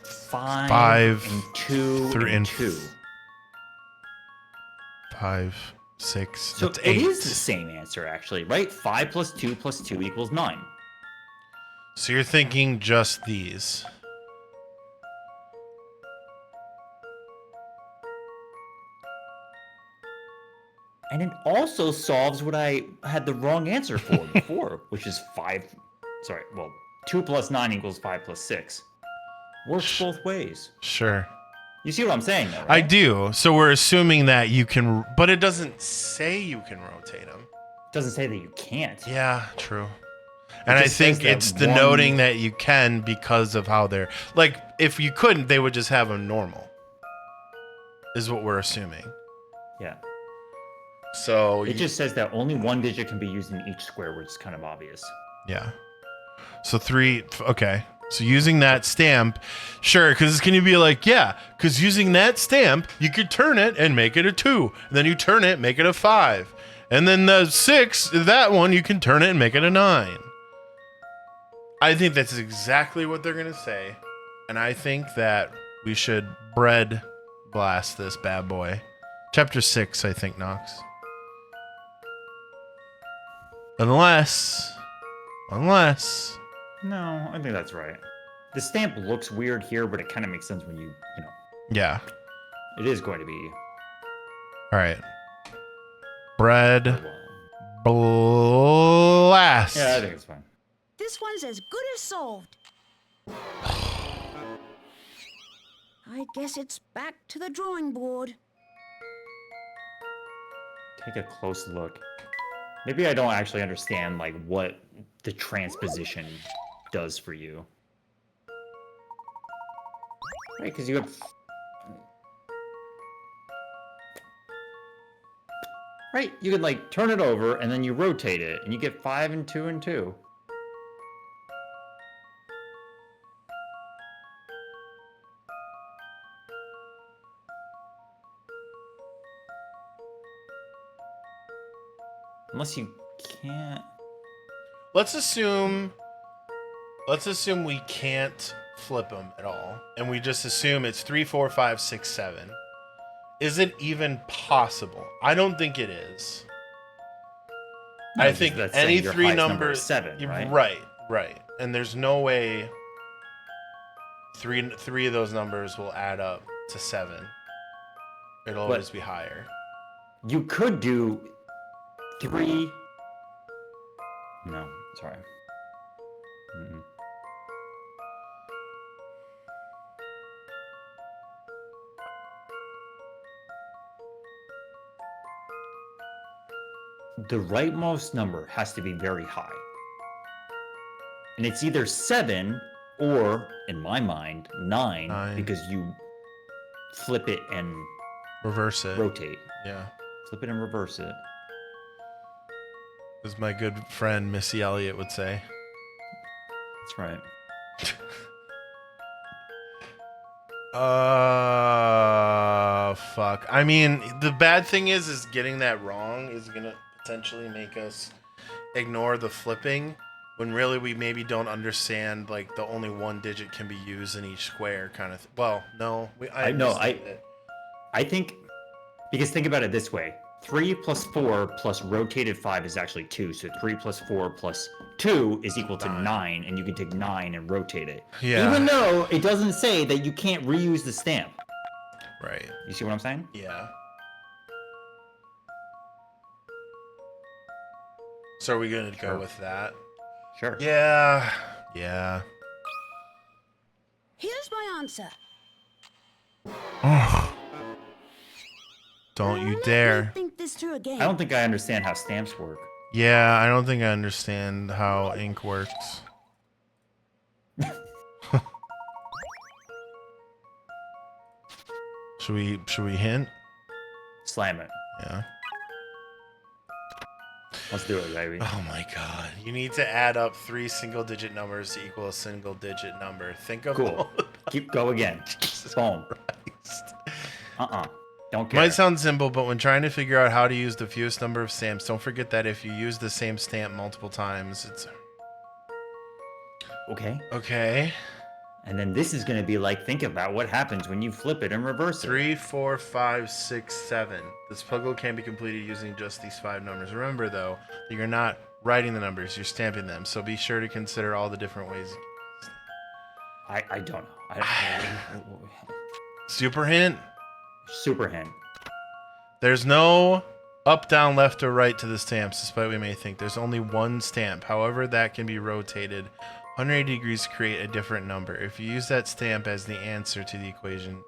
5 and 2 3 and 2. 5, 6. So That's it 8. is the same answer, actually, right? 5 plus 2 plus 2 equals 9. So you're thinking just these. And it also solves what I had the wrong answer for before, which is 2 plus 9 equals 5 plus 6. Works both ways. Sure. You see what I'm saying, though, right? I do. So we're assuming that you can, but it doesn't say you can rotate them. It doesn't say that you can't. Yeah, true. And I just says think that it's one- denoting that you can because of how they're like. If you couldn't, they would just have them normal. Is what we're assuming. Yeah. So It just says that only 1 digit can be used in each square, which is kind of obvious. yeah. So 3. Okay. So using that stamp, sure. Because can you be like, yeah? Because using that stamp, you could turn it and make it a 2. And then you turn it, make it a 5. And then the 6, that one, you can turn it and make it a 9. I think that's exactly what they're gonna say, and I think that we should bread blast this bad boy. Chapter 6, I think, Knox. Unless. No, I think that's right. The stamp looks weird here, but it kind of makes sense when you know, Yeah. it is going to be. All right. Bread blast. Yeah, I think it's fine. This one's as good as solved. I guess it's back to the drawing board. Take a close look. Maybe I don't actually understand like what the transposition does for you. Right, because you have. Right, you could like turn it over and then you rotate it and you get 5 and 2 and 2. Unless you can't. Let's assume we can't flip them at all, and we just assume it's 3, 4, 5, 6, 7. Is it even possible? I don't think it is. No, I think that's any saying your 3 highest number numbers. is 7, right? Right. And there's no way three of those numbers will add up to 7. It'll always be higher. You could do 3. No, sorry. Mm-mm. The rightmost number has to be very high. And it's either 7 or, in my mind, 9. Because you flip it and Reverse it. rotate. Yeah. Flip it and reverse it. As my good friend Missy Elliott would say. That's right. Fuck. I mean, the bad thing is getting that wrong is gonna potentially make us ignore the flipping when really we maybe don't understand like the only one digit can be used in each square kind of. Well, no, I think because think about it this way: 3 plus 4 plus rotated 5 is actually 2. So 3 plus 4 plus 2 is equal to 9, and you can take 9 and rotate it. Yeah. Even though it doesn't say that you can't reuse the stamp. Right. You see what I'm saying? Yeah. So are we gonna go with that? Sure. Yeah. Yeah. Here's my answer. Don't you Let dare. me think this through again. I don't think I understand how stamps work. Yeah, I don't think I understand how ink works. Should we hint? Slam it. Yeah. Let's do it, baby. Oh my god. You need to add up 3 single-digit numbers to equal a single-digit number. Think of Cool. all of Go again. Boom. Christ. Don't care. Might sound simple, but when trying to figure out how to use the fewest number of stamps, don't forget that if you use the same stamp multiple times, it's... Okay. Okay. And then this is going to be like, think about what happens when you flip it and reverse it. 3, 4, 5, 6, 7. This puzzle can be completed using just these 5 numbers. Remember, though, that you're not writing the numbers, you're stamping them. So be sure to consider all the different ways. I don't know. Super hint. Super hint. There's no up, down, left, or right to the stamps, despite what we may think. There's only one stamp. However, that can be rotated 180 degrees to create a different number. If you use that stamp as the answer to the equation.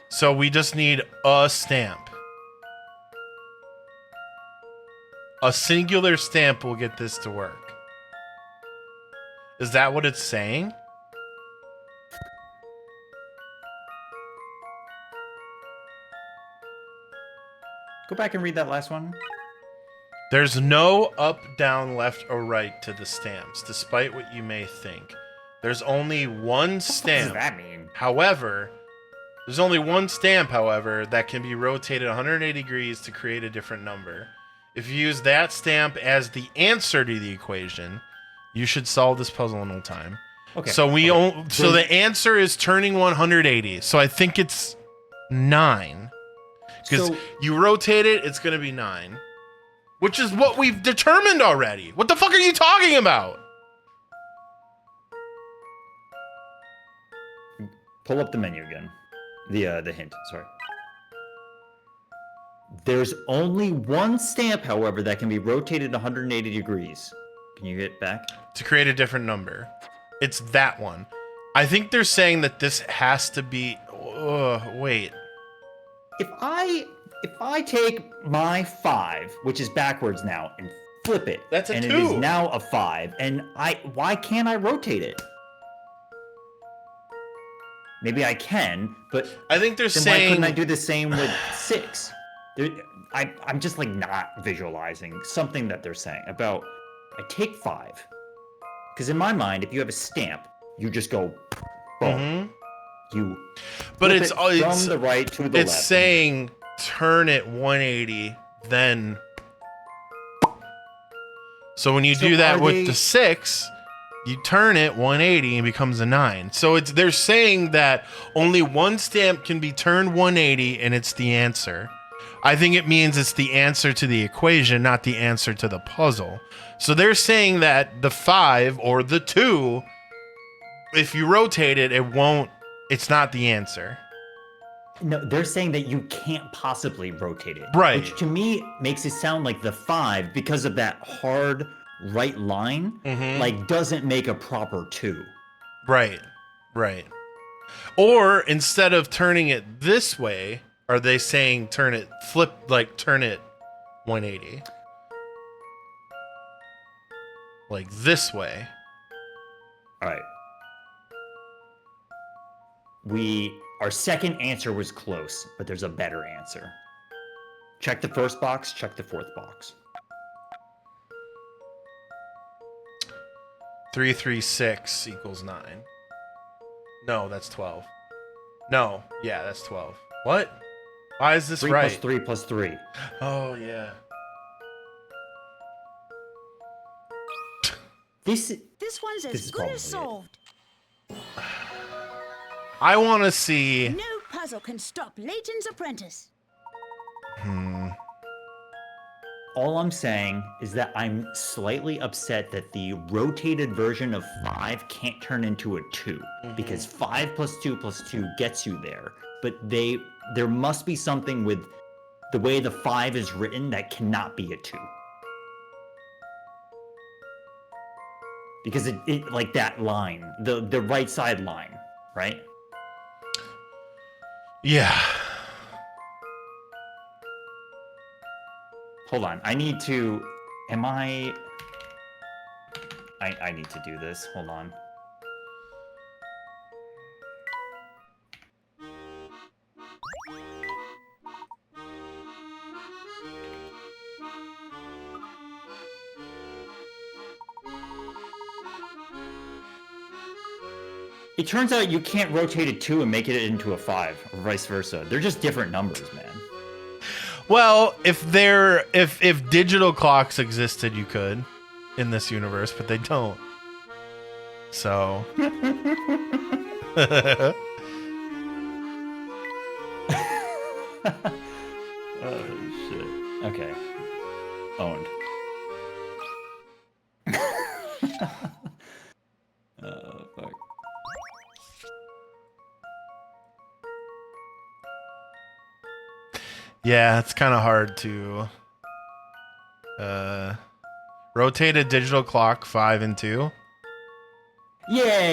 So we just need a stamp. A singular stamp will get this to work. Is that what it's saying? Go back and read that last one. There's no up, down, left, or right to the stamps, despite what you may think. There's only one stamp. What does that mean? However, there's only one stamp, however, that can be rotated 180 degrees to create a different number. If you use that stamp as the answer to the equation, you should solve this puzzle in no time. Okay. So so the answer is turning 180. So I think it's 9. Because you rotate it, it's going to be 9. Which is what we've determined already. What the fuck are you talking about? Pull up the menu again. The hint, sorry. There's only one stamp, however, that can be rotated 180 degrees. Can you get back? To create a different number. It's that one. I think they're saying that this has to be... wait. If I take my 5, which is backwards now, and flip it, That's a and 2. it is now a 5, and why can't I rotate it? Maybe I can, but I think they're then saying... why couldn't I do the same with 6? I'm just like not visualizing something that they're saying about I take 5. Because in my mind, if you have a stamp, you just go boom. You But flip it's it from the right to the left. It's saying turn it 180, then. So when you do that with the 6, you turn it 180 and it becomes a 9. So they're saying that only one stamp can be turned 180 and it's the answer. I think it means it's the answer to the equation, not the answer to the puzzle. So they're saying that the 5 or the 2, if you rotate it, it's not the answer. No, they're saying that you can't possibly rotate it. Right. Which to me makes it sound like the 5, because of that hard right line, like doesn't make a proper 2. Right. Or instead of turning it this way, are they saying turn it 180? Like this way. All right. Our second answer was close, but there's a better answer. Check the first box, check the fourth box. 3, 3, 6 equals 9. No, that's 12. No. Yeah, that's 12. What? Why is this 3 right? plus 3 plus 3. Oh, yeah. This This one's This as is good as probably it. solved. I want to see... No puzzle can stop Layton's apprentice. All I'm saying is that I'm slightly upset that the rotated version of 5 can't turn into a 2 because 5 plus 2 plus 2 gets you there. But there must be something with the way the 5 is written that cannot be a 2. Because it like that line, the right side line, right? Yeah. Hold on. I need to. Am I need to do this. Hold on. It turns out you can't rotate a 2 and make it into a 5, or vice versa. They're just different numbers, man. Well, if digital clocks existed, you could in this universe, but they don't. So. Oh shit. Okay. Owned. Oh fuck. Yeah, it's kind of hard to rotate a digital clock 5 and 2. Yeah.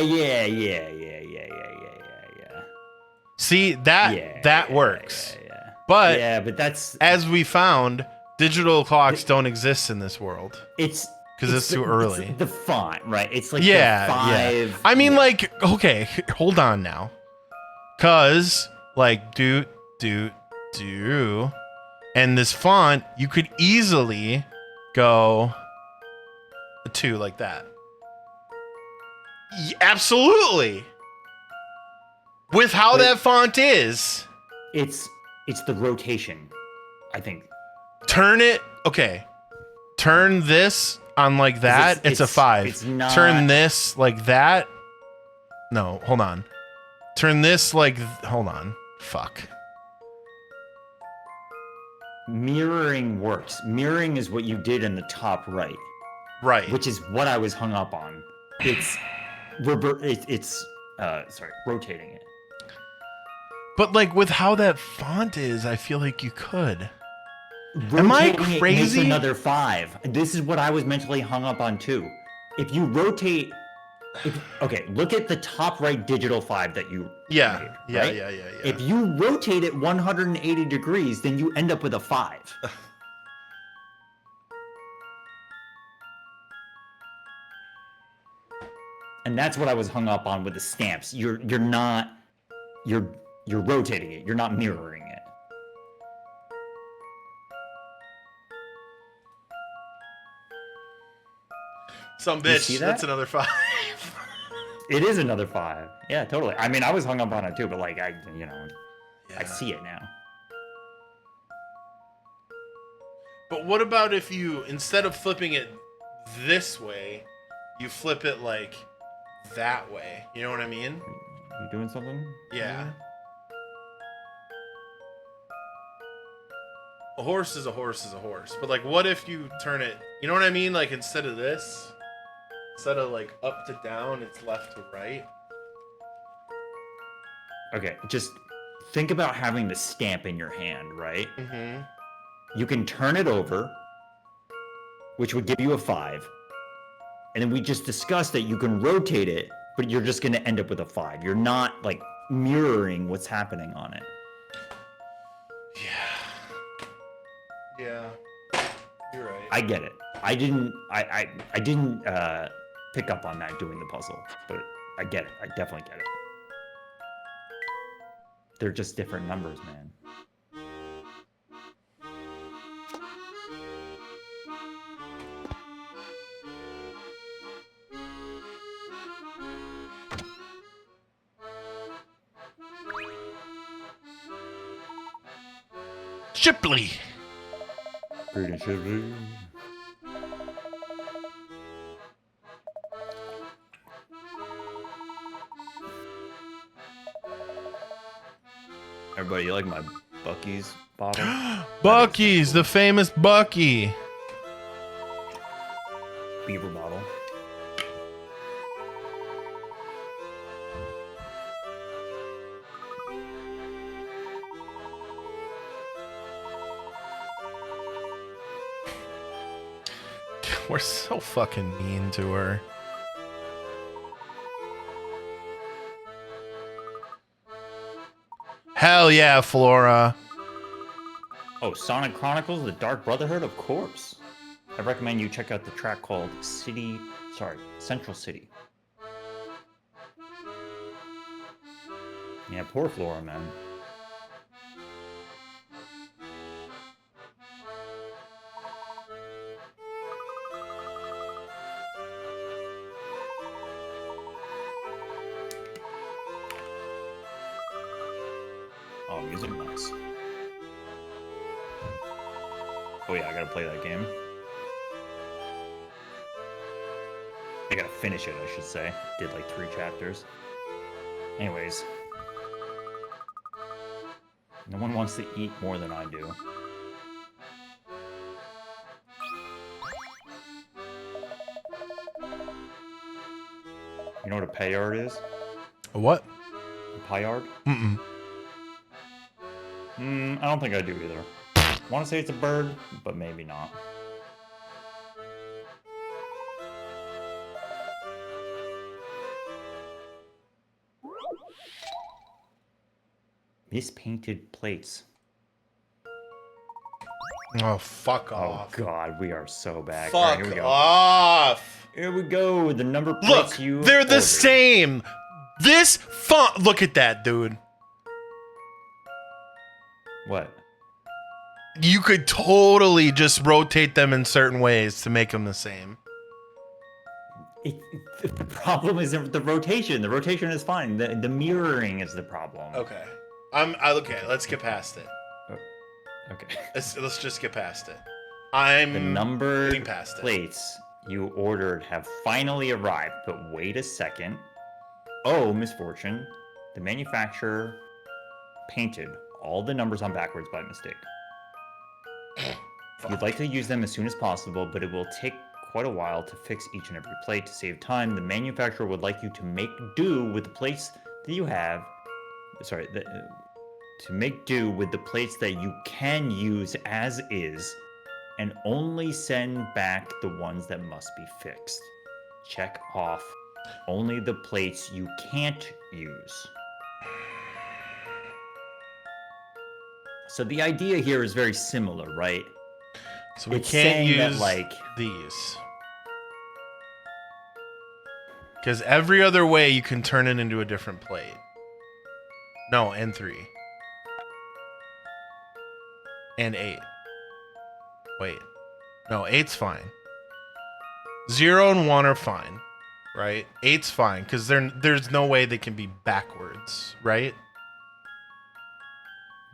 See, that works. Yeah. But yeah, but that's as we found, digital clocks don't exist in this world. it's because it's too early. It's the font, right? It's like Yeah, the 5. yeah. I mean, like, okay, hold on now, cause like do, and this font you could easily go a 2 like that. Absolutely. With how that font is, it's the rotation, I think. turn it. Okay, turn this on like that. It's a 5. It's not... Turn this like that. No, hold on. Turn this like. Hold on. Fuck. Mirroring works. Mirroring is what you did in the top right. Right. Which is what I was hung up on. It's rotating it. But like with how that font is, I feel like you could. Am I Rotating crazy? It makes another 5. This is what I was mentally hung up on too. If you rotate, okay, look at the top right digital 5 that you made, right? Yeah. If you rotate it 180 degrees, then you end up with a 5. And that's what I was hung up on with the stamps. You're rotating it. You're not mirroring it. Some You bitch. see that? That's another 5. It is another 5. Yeah, totally. I mean, I was hung up on it too, but like I see it now. But what about if you, instead of flipping it this way, you flip it like that way? You know what I mean? You doing something? Yeah. A horse is a horse is a horse. But like, what if you turn it, you know what I mean? Like instead of this, instead of like up to down, it's left to right. Okay, just think about having the stamp in your hand, right? Mm-hmm. You can turn it over, which would give you a 5. And then we just discussed that you can rotate it, but you're just going to end up with a 5. You're not like mirroring what's happening on it. Yeah. You're right. I get it. I didn't pick up on that doing the puzzle, but I get it. I definitely get it. They're just different numbers, man. Shipley. Pretty Shipley. Everybody, you like my Bucky's bottle? Bucky's, the famous Bucky. Beaver bottle. We're so fucking mean to her. Hell yeah, Flora. Oh, Sonic Chronicles: The Dark Brotherhood, of course. I recommend you check out the track called Central City. Yeah, poor Flora, man. Oh, music, nice. Oh yeah, I gotta play that game. I gotta finish it, I should say. Did like 3 chapters. Anyways. No one wants to eat more than I do. You know what a payard is? A what? A payard? Mm-mm. I don't think I do either. Want to say it's a bird, but maybe not. Mispainted plates. Oh, fuck Oh off. god, we are so bad. Fuck Alright, here we go. off. Here we go. The number plates Look, they're the ordered. same. This font. Look at that, dude. What? You could totally just rotate them in certain ways to make them the same. The problem is the rotation. The rotation is fine. The mirroring is the problem. Okay. Okay, let's get past it. Okay. Let's just get past it. I'm The numbered getting past it. plates you ordered have finally arrived, but wait a second. Oh, misfortune. The manufacturer painted all the numbers on backwards by mistake. You'd like to use them as soon as possible, but it will take quite a while to fix each and every plate. To save time, the manufacturer would like you to make do with the plates that you have. Sorry, to make do with the plates that you can use as is, and only send back the ones that must be fixed. Check off only the plates you can't use. So the idea here is very similar, right? So we It's can't saying that, use like- these. Because every other way you can turn it into a different plate. No, and 3. And 8. Wait. No, 8's fine. 0 and 1 are fine. Right? 8's fine. Because there's no way they can be backwards. Right?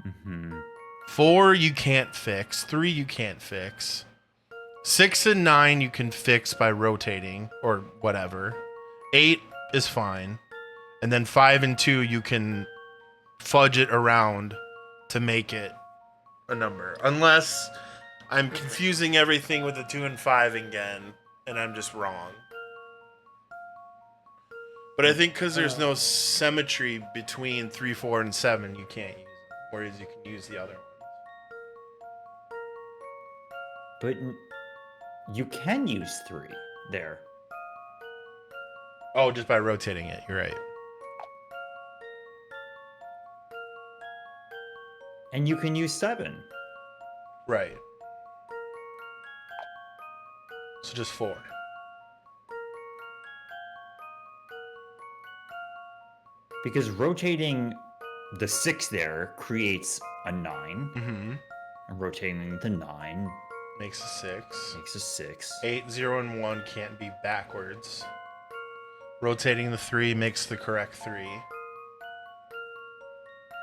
Mm-hmm. 4 you can't fix. 3 you can't fix. 6 and 9 you can fix by rotating or whatever. 8 is fine. And then 5 and 2 you can fudge it around to make it a number. Unless I'm confusing everything with the 2 and 5 again and I'm just wrong. But I think because there's no symmetry between 3, 4, and 7, you can't use it. Whereas you can use the other ones. But you can use 3 there. Oh, just by rotating it. You're right. And you can use 7. Right. So just 4. Because rotating the 6 there creates a 9. Mm-hmm. And rotating the 9 Makes a 6. makes a 6. 8, 0, and 1 can't be backwards. Rotating the 3 makes the correct 3.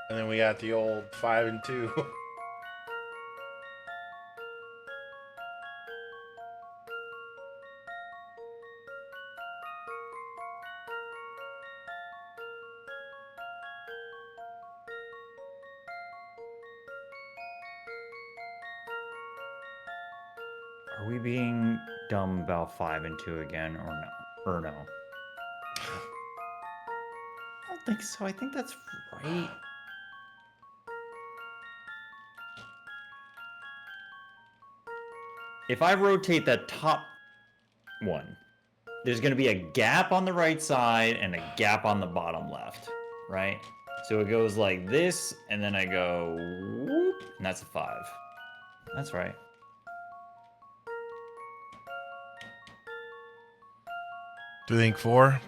And then we got the old 5 and 2. Are we being dumb about 5 and 2 again, or no? Or no? I don't think so. I think that's right. If I rotate that top one, there's going to be a gap on the right side and a gap on the bottom left, right? So it goes like this, and then I go whoop, and that's a 5. That's right. Do you think 4?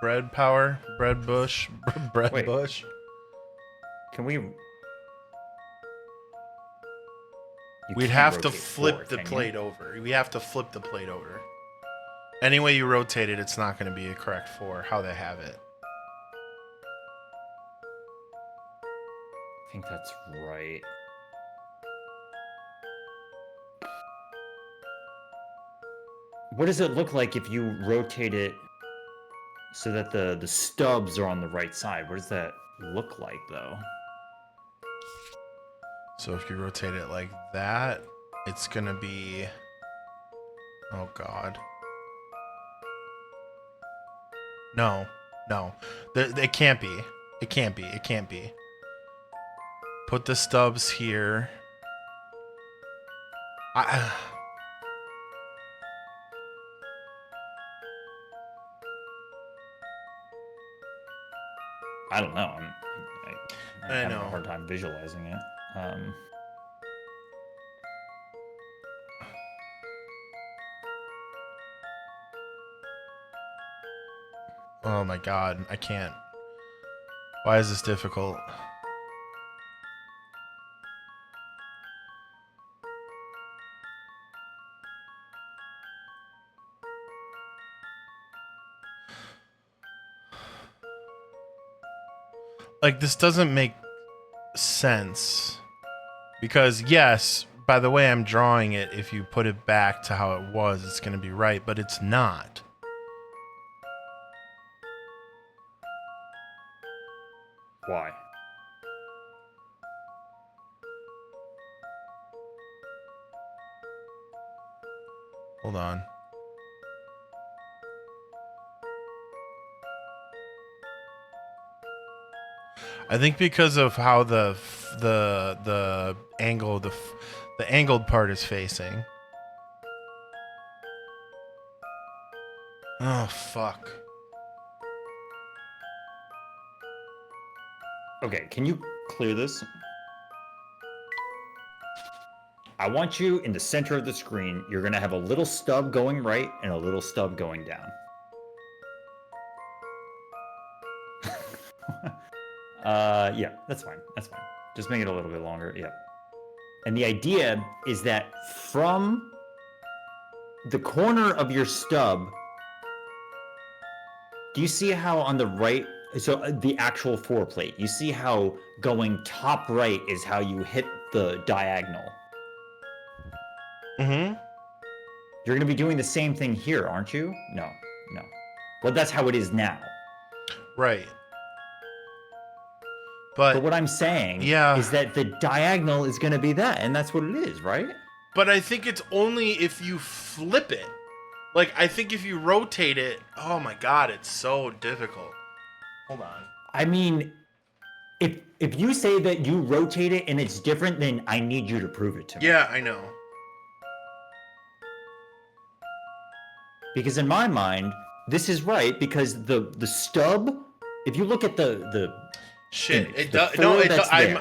Bread power? Bread bush? Bread Wait. bush? Can we... We'd have to flip the plate over. We have to flip the plate over. Any way you rotate it, it's not going to be a correct 4, how they have it. I think that's right. What does it look like if you rotate it so that the stubs are on the right side? What does that look like, though? So if you rotate it like that, it's going to be... Oh, God. No. It can't be. It can't be. Put the stubs here. I don't know. I'm having know. a hard time visualizing it. Oh my God, I can't. Why is this difficult? Like, this doesn't make sense. Because, yes, by the way I'm drawing it, if you put it back to how it was, it's going to be right, but it's not. Why? Hold on. I think because of how the angle the angled part is facing. Oh fuck. Okay, can you clear this? I want you in the center of the screen. You're going to have a little stub going right and a little stub going down. Yeah, that's fine. That's fine. Just make it a little bit longer. Yeah. And the idea is that from the corner of your stub, do you see how on the right, so the actual 4 plate, you see how going top right is how you hit the diagonal? Mm-hmm. You're going to be doing the same thing here, aren't you? No. Well, that's how it is now. Right. But what I'm saying is that the diagonal is going to be that, and that's what it is, right? But I think it's only if you flip it. Like, I think if you rotate it, oh my God, it's so difficult. Hold on. I mean, if you say that you rotate it and it's different, then I need you to prove it to me. Yeah, I know. Because in my mind, this is right because the stub, if you look at the shit, image, it does. No,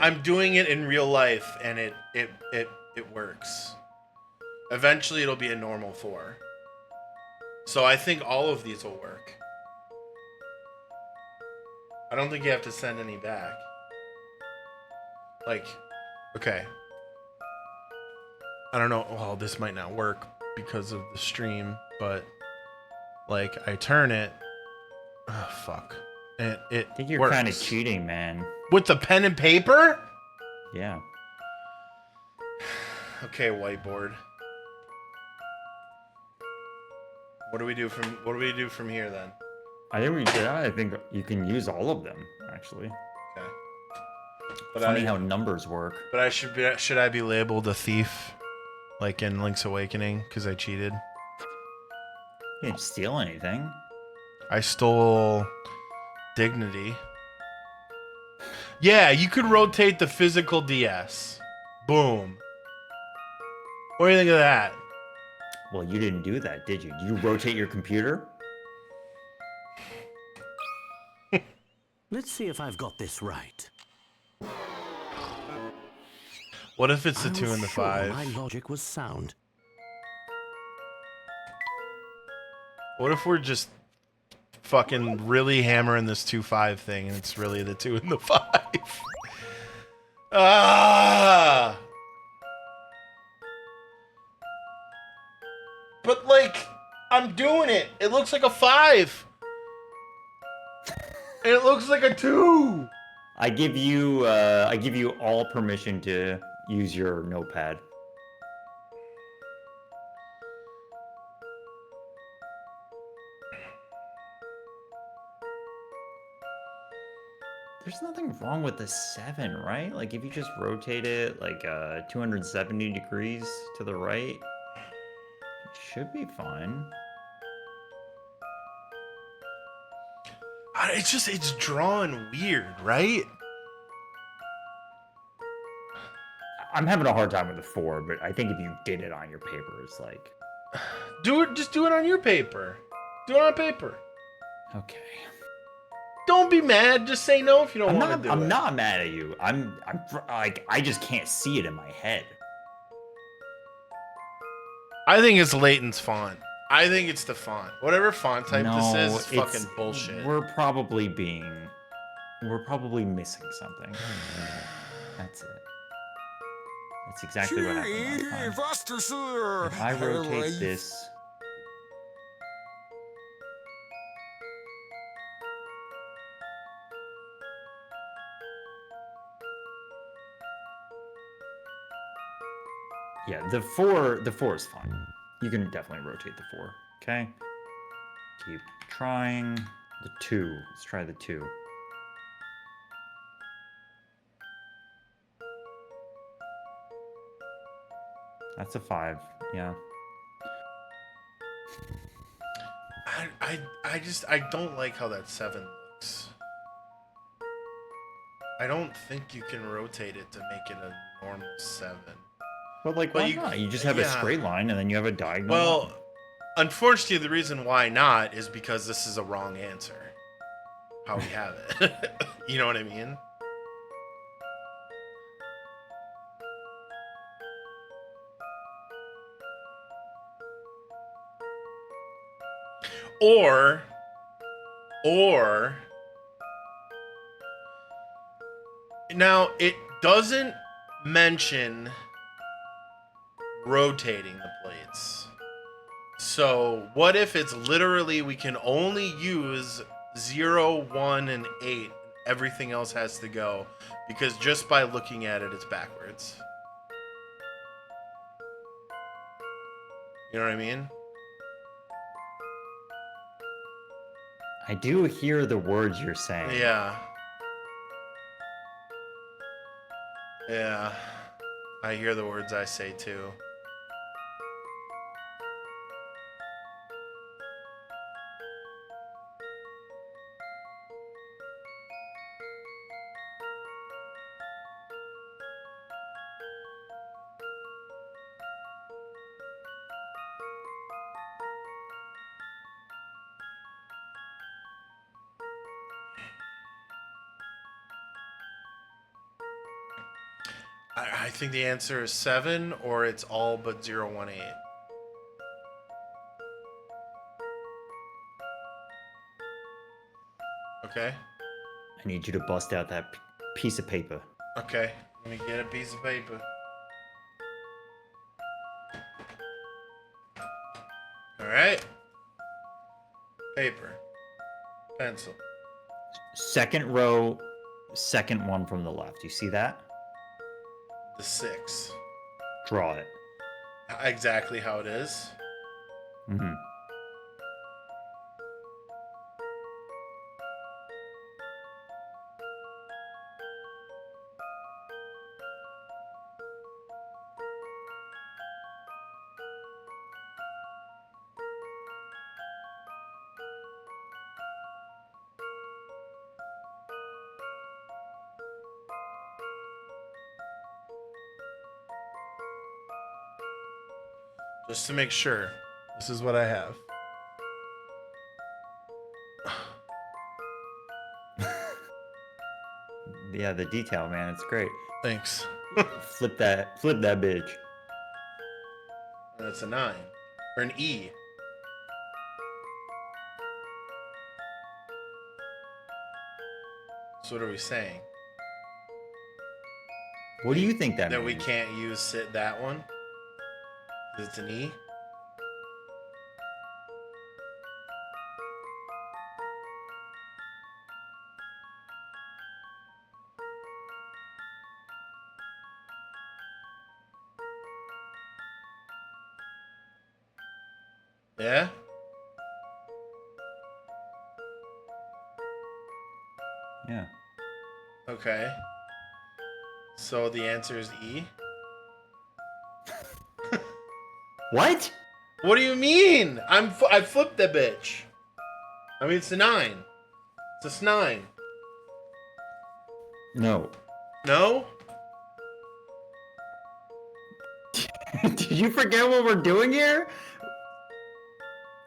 I'm doing it in real life, and it works. Eventually, it'll be a normal 4. So I think all of these will work. I don't think you have to send any back. Like, okay. I don't know. Well, this might not work because of the stream, but like I turn it. Oh fuck! It I think you're works. kind of cheating, man. With the pen and paper? Yeah. Okay, whiteboard. What do we do from here then? I think you can use all of them actually. Okay. But Funny how numbers work. But should I be labeled a thief like in Link's Awakening, because I cheated. You didn't steal anything. I stole dignity. Yeah, you could rotate the physical DS. Boom. What do you think of that? Well, you didn't do that, did you? Did you rotate your computer? Let's see if I've got this right. What if it's the I 2 was and the sure 5? my logic was sound. What if we're just fucking really hammering this 2-5 thing and it's really the 2 and the 5? Ah! But like, I'm doing it. It looks like a 5. And it looks like a 2. I give you all permission to use your notepad. There's nothing wrong with the 7, right? Like if you just rotate it like 270 degrees to the right, it should be fine. It's drawn weird, right? I'm having a hard time with the 4, but I think if you did it on your paper, it's like... Just do it on your paper. Do it on paper. Okay. Don't be mad. Just say no if you don't want to do it. I'm not mad at you. I'm like, I just can't see it in my head. I think it's Layton's font. I think it's the font. Whatever font type this is fucking bullshit. We're probably missing something. That's it. That's exactly what happened last time. If I rotate this... Yeah, the 4 is fine. You can definitely rotate the 4, okay? Keep trying. The 2. Let's try the 2. That's a 5, yeah. I don't like how that 7 looks. I don't think you can rotate it to make it a normal 7. But like, why not? You just have a straight line and then you have a diagonal. Well, unfortunately, the reason why not is because this is a wrong answer. How we have it. You know what I mean? Or now it doesn't mention rotating the plates. So what if it's literally we can only use 0, 1, and 8. Everything else has to go because just by looking at it, it's backwards. You know what I mean? I do hear the words you're saying. Yeah. Yeah. I hear the words I say too. I think the answer is 7 or it's all but 0, 1, 8. Okay. I need you to bust out that piece of paper. Okay. Let me get a piece of paper. Alright. Paper. Pencil. Second row, second one from the left. You see that? The 6. Draw it. Exactly how it is. Mm-hmm. Just to make sure. This is what I have. Yeah, the detail, man, it's great. Thanks. Flip that bitch. That's a 9. Or an E. So what are we saying? What do you think that That means? we can't use that one? 'Cause it's an E? Yeah? Yeah. Okay. So the answer is E? What? What do you mean? I flipped that bitch. I mean, it's a 9. It's a 9. No. No? Did you forget what we're doing here?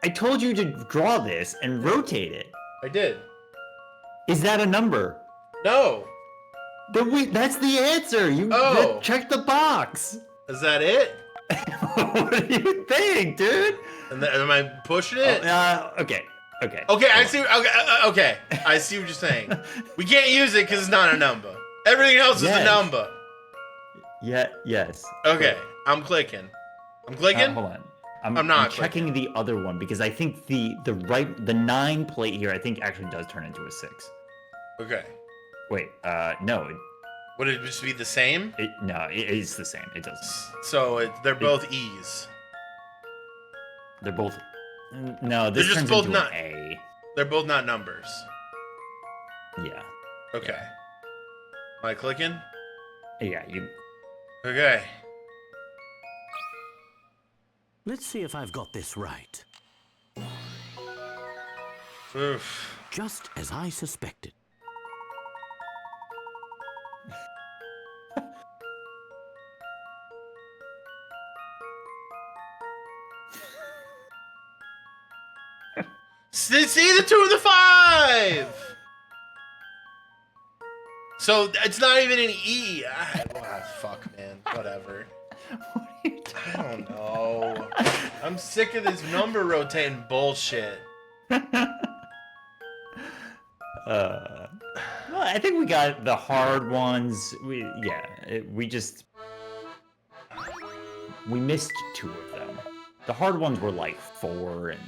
I told you to draw this and rotate it. I did. Is that a number? No. That's the answer. Oh. Check the box. Is that it? What do you think, dude? And am I pushing it? Okay. Okay, I see. Okay, I see what you're saying. We can't use it because it's not a number. Everything else is a Yes. number. Yeah. Yes. Okay, I'm clicking. I'm clicking. Hold on. I'm not I'm checking the other one because I think the 9 plate here I think actually does turn into a 6. Okay. Wait. No. Would it just be the same? No. It is the same. It doesn't. So they're both E's. They're both. No. This They're just turns both into not. an A. They're both not numbers. Yeah. Okay. Am I clicking? Yeah. You. Okay. Let's see if I've got this right. Oof. Just as I suspected. See the 2 and the 5. So it's not even an E. Fuck, man. Whatever. What are you I don't know. I'm sick of this number rotating bullshit. Well, I think we got the hard ones. We missed 2 of them. The hard ones were like 4, and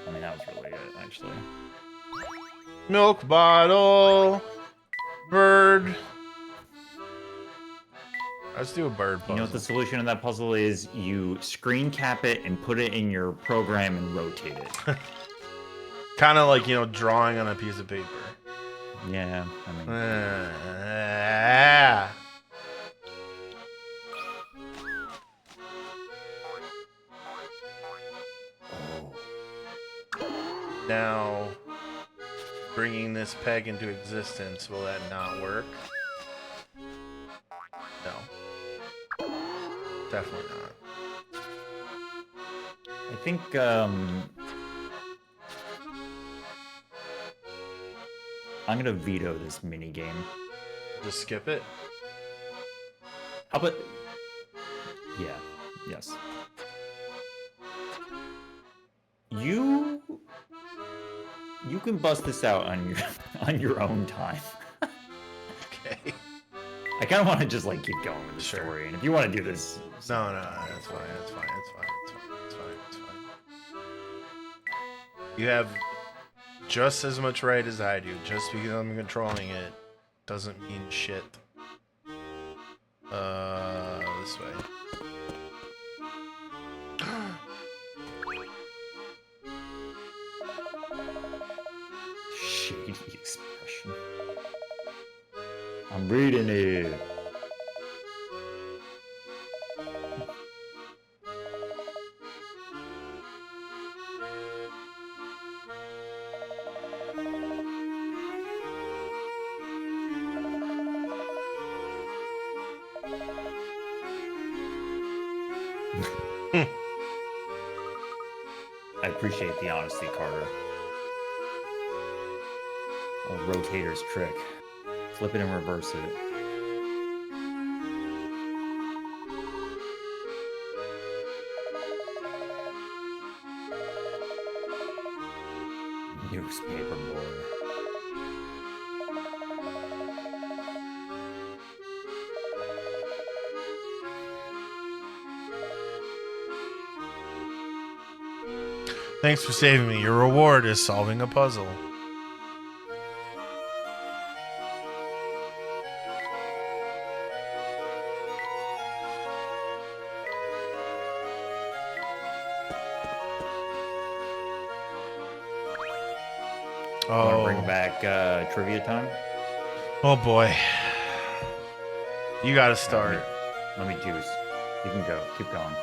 I mean that was really it, actually. Milk bottle. Bird. Let's do a bird puzzle. You know what the solution to that puzzle is? You screen cap it and put it in your program and rotate it. Kind of like, drawing on a piece of paper. Yeah, I mean. Now, bringing this peg into existence, will that not work? No. Definitely not. I think, I'm gonna veto this mini game. Just skip it? How about... Yeah, yes. You can bust this out on your own time. Okay. I kind of want to just like keep going with the story, and if you want to do this, No, that's fine. That's fine. You have just as much right as I do. Just because I'm controlling it doesn't mean shit. This way. shady expression. I'm reading it. I appreciate the honesty, Carter. Old rotator's trick. Flip it and reverse it. Newspaper boy. Thanks for saving me. Your reward is solving a puzzle. Want to bring back trivia time? Oh boy. You gotta start. Let me juice. You can go. Keep going.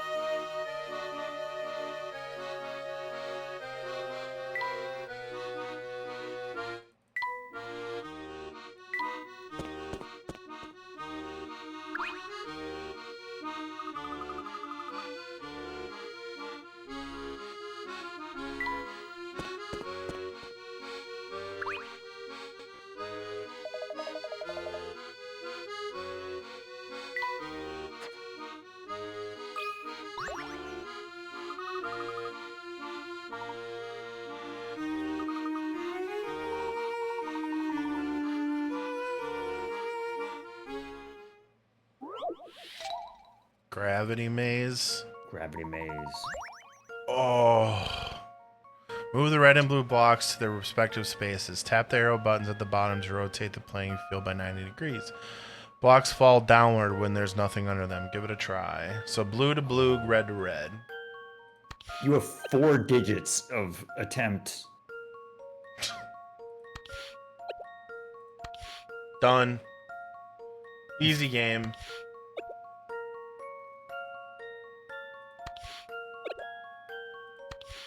Gravity maze. Gravity maze. Oh. Move the red and blue blocks to their respective spaces. Tap the arrow buttons at the bottom to rotate the playing field by 90 degrees. Blocks fall downward when there's nothing under them. Give it a try. So blue to blue, red to red. You have 4 digits of attempt. Done. Easy game.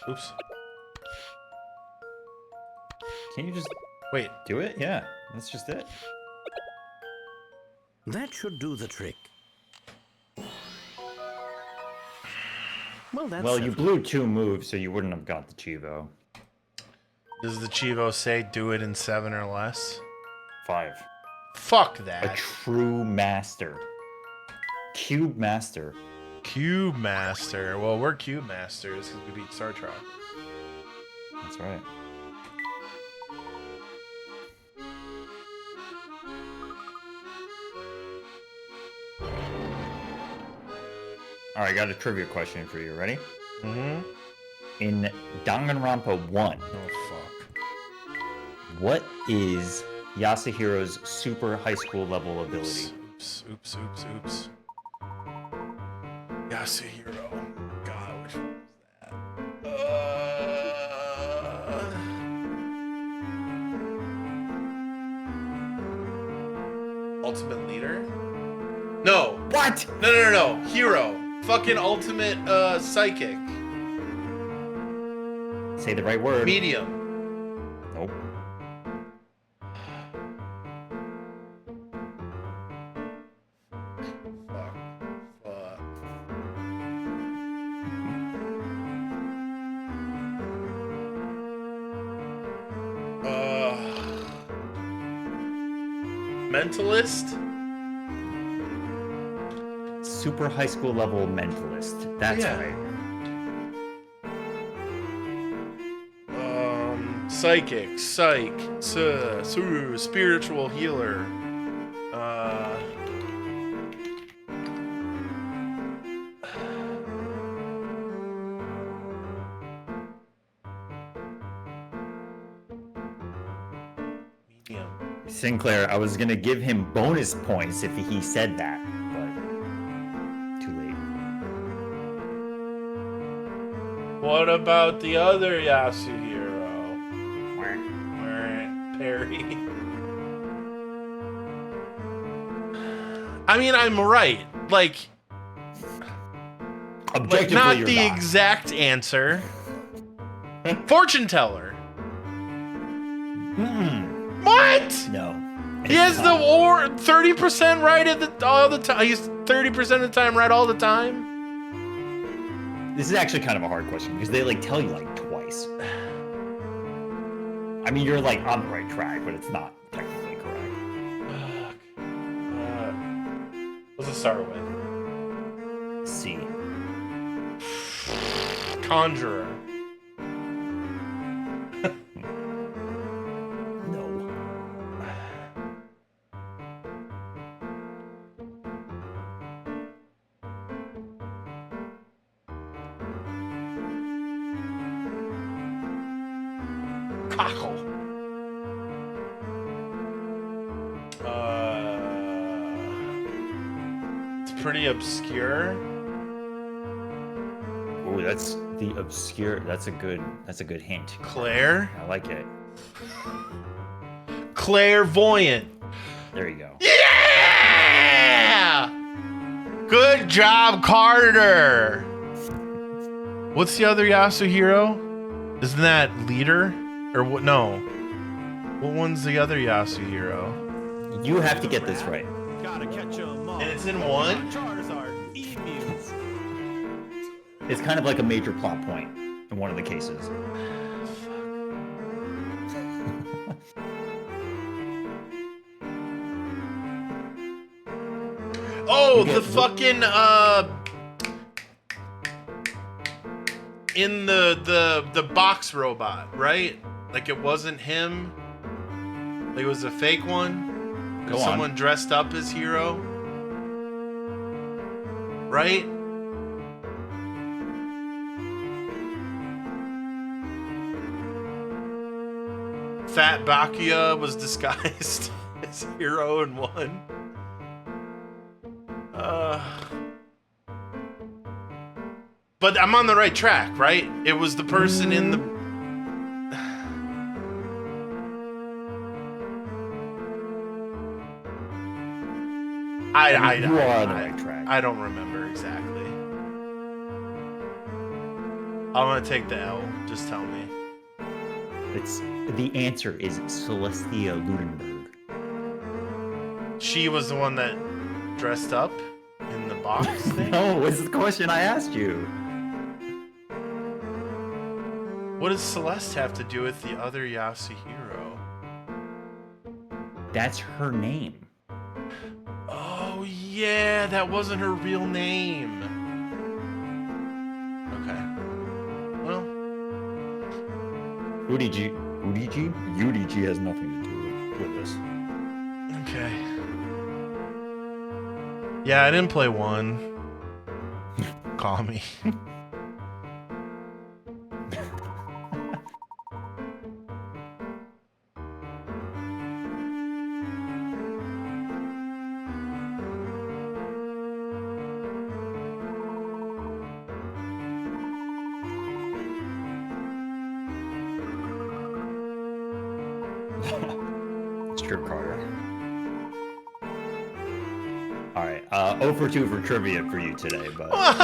Oops. Can you just Wait. do it? Yeah, that's just it. That should do the trick. Well, that's Well, you settled. blew 2 moves, so you wouldn't have got the Chivo. Does the Chivo say do it in 7 or less? 5. Fuck A that. true master. Cube master. Cube Master. Well, we're Cube Masters because we beat Star Trek. That's right. All right, I got a trivia question for you. Ready? Mm-hmm. In Danganronpa 1, Oh, fuck. what is Yasuhiro's super high school level ability? Oops. Yasuhiro. God, which one was that? Ultimate Leader? No. What? No. Hero. Fucking Ultimate Psychic. Say the right word. Medium. Nope. Fuck. Mentalist? Super high school level mentalist. That's Yeah. right. Psychic, spiritual healer. Medium. Sinclair, I was gonna give him bonus points if he said that, but too late. What about the other Yasuhiro? Perry. I mean, I'm right. Like Objectively, not you're the not. exact answer. Fortune teller. What? No. He has the 30% right all the time. He's 30% of the time right all the time. This is actually kind of a hard question because they like tell you like twice. 6. I mean, you're like on the right track, but it's not technically correct. What's it start with? C. Conjurer. No. Cockle. It's pretty obscure. Oh, that's the obscure. That's a good hint. Claire. I like it. Clairvoyant. There you go. Yeah! Good job, Carter. What's the other Yasuhiro? Isn't that leader? Or what? No. What one's the other Yasuhiro? You have to get this right. Gotta catch 'em all. And it's in one? Charizard, emus. It's kind of like a major plot point in one of the cases. Oh, You the get- fucking in the box robot, right? Like it wasn't him. Like it was a fake one. It was Go on. someone dressed up as Hero. Right? Fat Bakuya was disguised as Hero in one. But I'm on the right track, right? It was the person in the... You are on the right track. I don't remember exactly. I'm gonna take the L. Just tell me. It's the answer is Celestia Ludenberg. She was the one that dressed up in the box thing? No, it's the question I asked you. What does Celeste have to do with the other Yasuhiro? That's her name. Oh, yeah, that wasn't her real name. Okay. Well, UDG has nothing to do with this. okay. Yeah, I didn't play one. Call me. It's true, Carter. Alright, 0 for 2 for trivia for you today, but we're working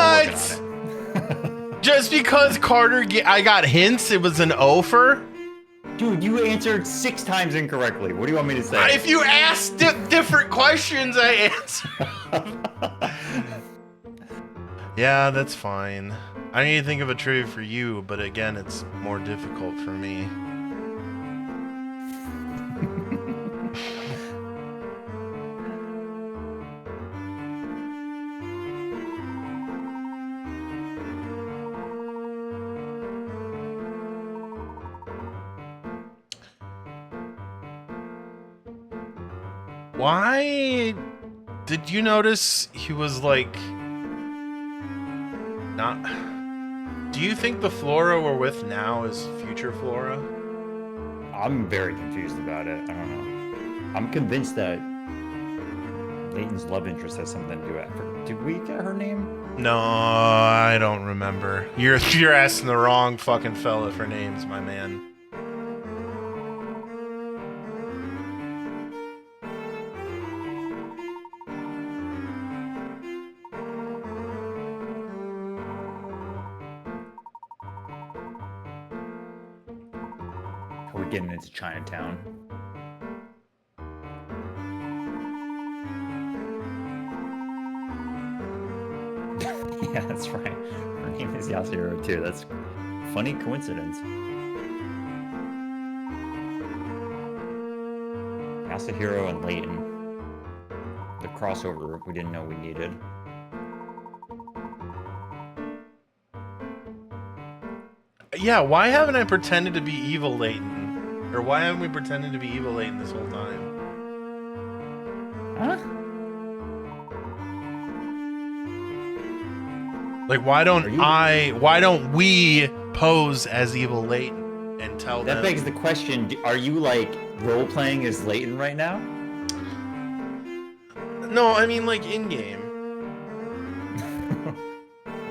on it. Just because Carter, I got hints, it was an offer? Dude, you answered 6 times incorrectly. What do you want me to say? If you asked different questions, I answer. Yeah, that's fine. I need to think of a trivia for you, but again, it's more difficult for me. Why did you notice he was like not? Do you think the Flora we're with now is future Flora? I'm very confused about it. I don't know. I'm convinced that Layton's love interest has something to do with it. Did we get her name? No, I don't remember. You're asking the wrong fucking fella for names, my man. Are we getting into Chinatown? Yeah, that's right. Her name is Yasuhiro too. That's funny coincidence. Masahiro and Layton. The crossover we didn't know we needed. Yeah, why haven't I pretended to be evil Layton? Or why haven't we pretended to be evil Layton this whole time? Huh? Like, why don't we pose as evil Layton and tell them? That begs the question, are you like role-playing as Layton right now? No, I mean like in-game.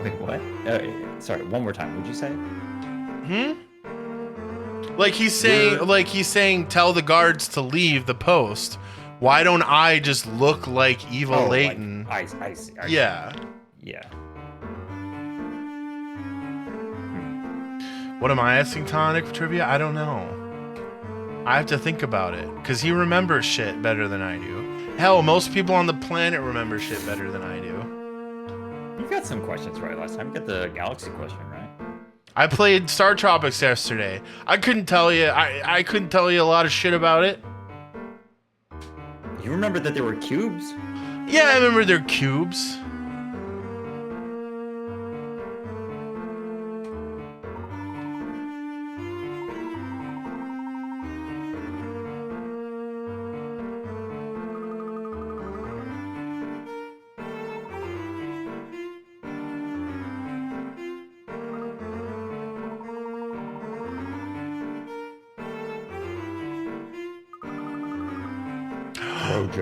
Wait, what? Sorry, one more time. What'd you say? Like he's saying, tell the guards to leave the post. Why don't I just look like evil Layton? Like, I see. Yeah. Yeah. What am I asking Tonic for trivia? I don't know. I have to think about it because he remembers shit better than I do. Hell, most people on the planet remember shit better than I do. You got some questions right last time. You got the galaxy question right. I played Star Tropics yesterday. I couldn't tell you. I couldn't tell you a lot of shit about it. You remember that there were cubes? Yeah, I remember they're cubes.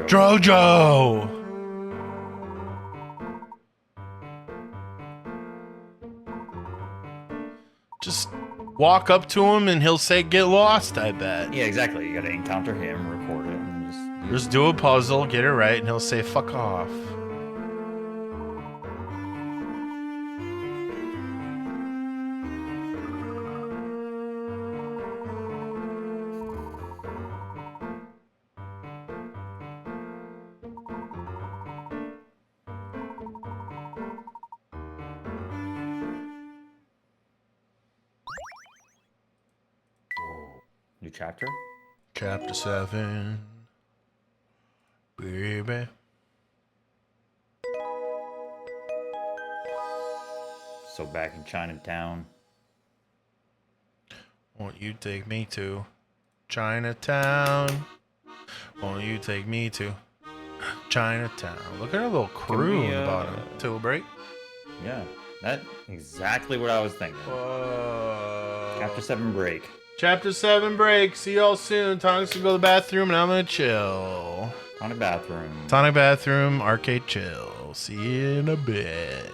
Drojo! Just walk up to him and he'll say, get lost, I bet. Yeah, exactly. You gotta encounter him, record it, and Just do a puzzle, get it right, and he'll say, fuck off. New chapter? Chapter 7. Baby. So back in Chinatown. Won't you take me to Chinatown? Won't you take me to Chinatown? Look at our little crew in the bottom. Tool break. Yeah, that's exactly what I was thinking. Whoa. Chapter 7 break. Chapter 7 break. See y'all soon. Tonic's gonna go to the bathroom and I'm gonna chill. Tonic bathroom. Tonic bathroom, arcade chill. See you in a bit.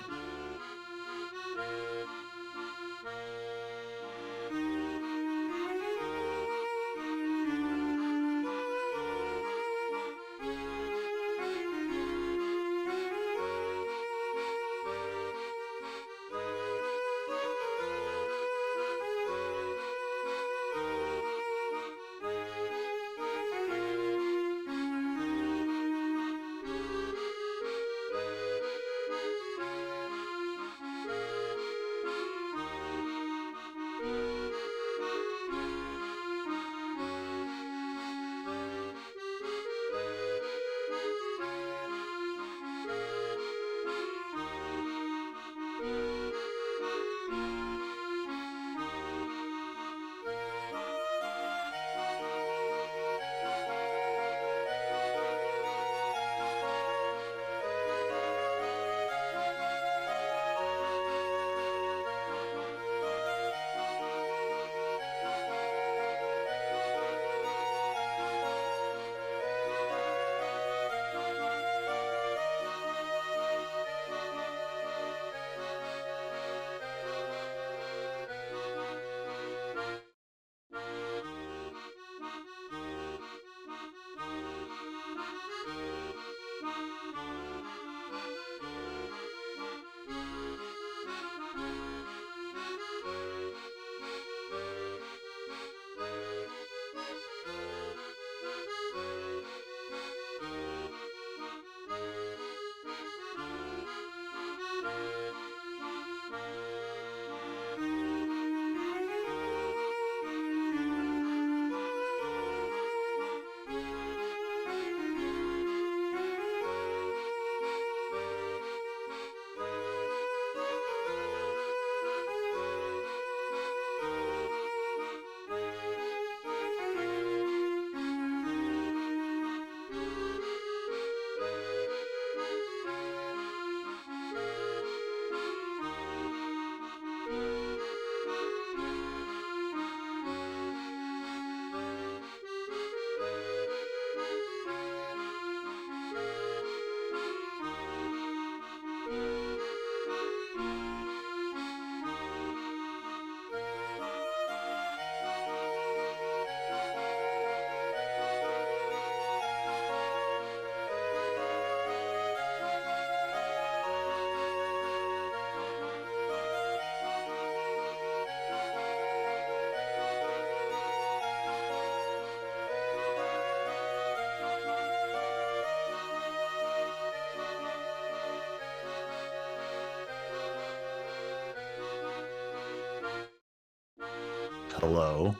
Hello.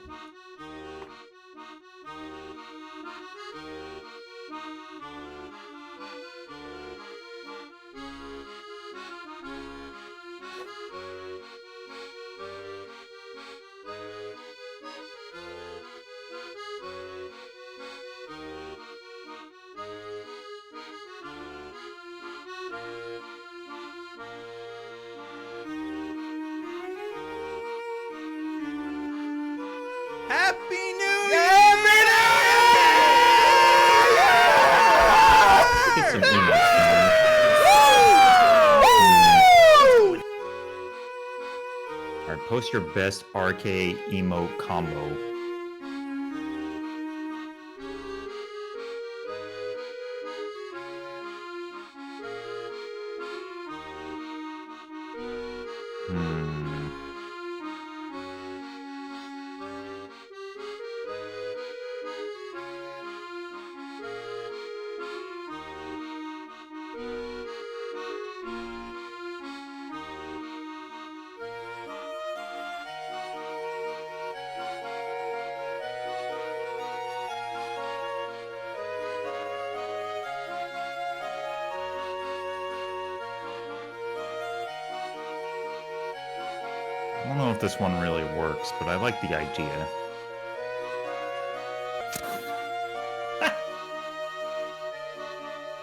Happy New Year! Get some emails. Alright, post your best RK emote combo. I don't know if this one really works, but I like the idea.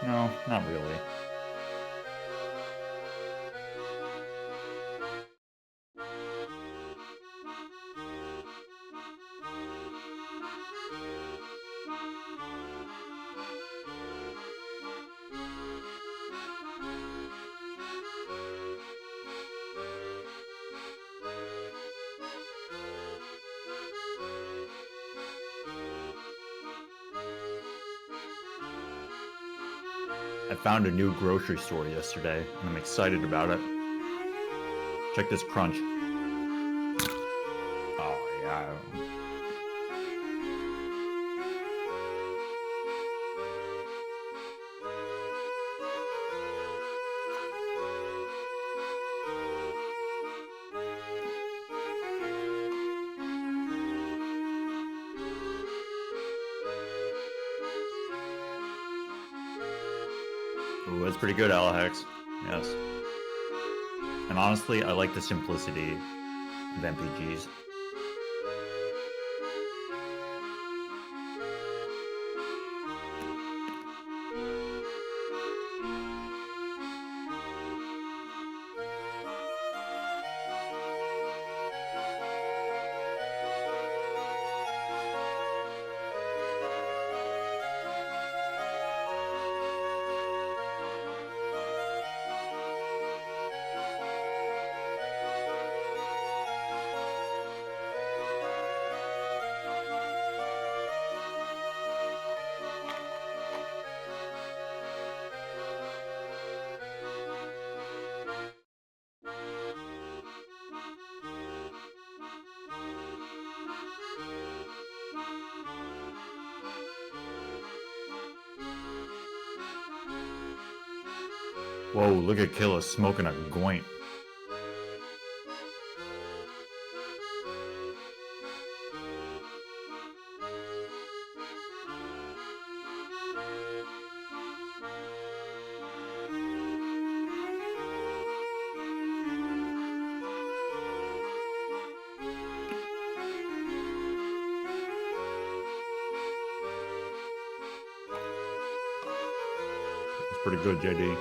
No, not really. I found a new grocery store yesterday, and I'm excited about it. Check this crunch. Oh, yeah. Ooh, that's pretty good, Alahex. Yes. And honestly, I like the simplicity of MPGs. Whoa, look at Killa smoking a goint. It's pretty good, JD.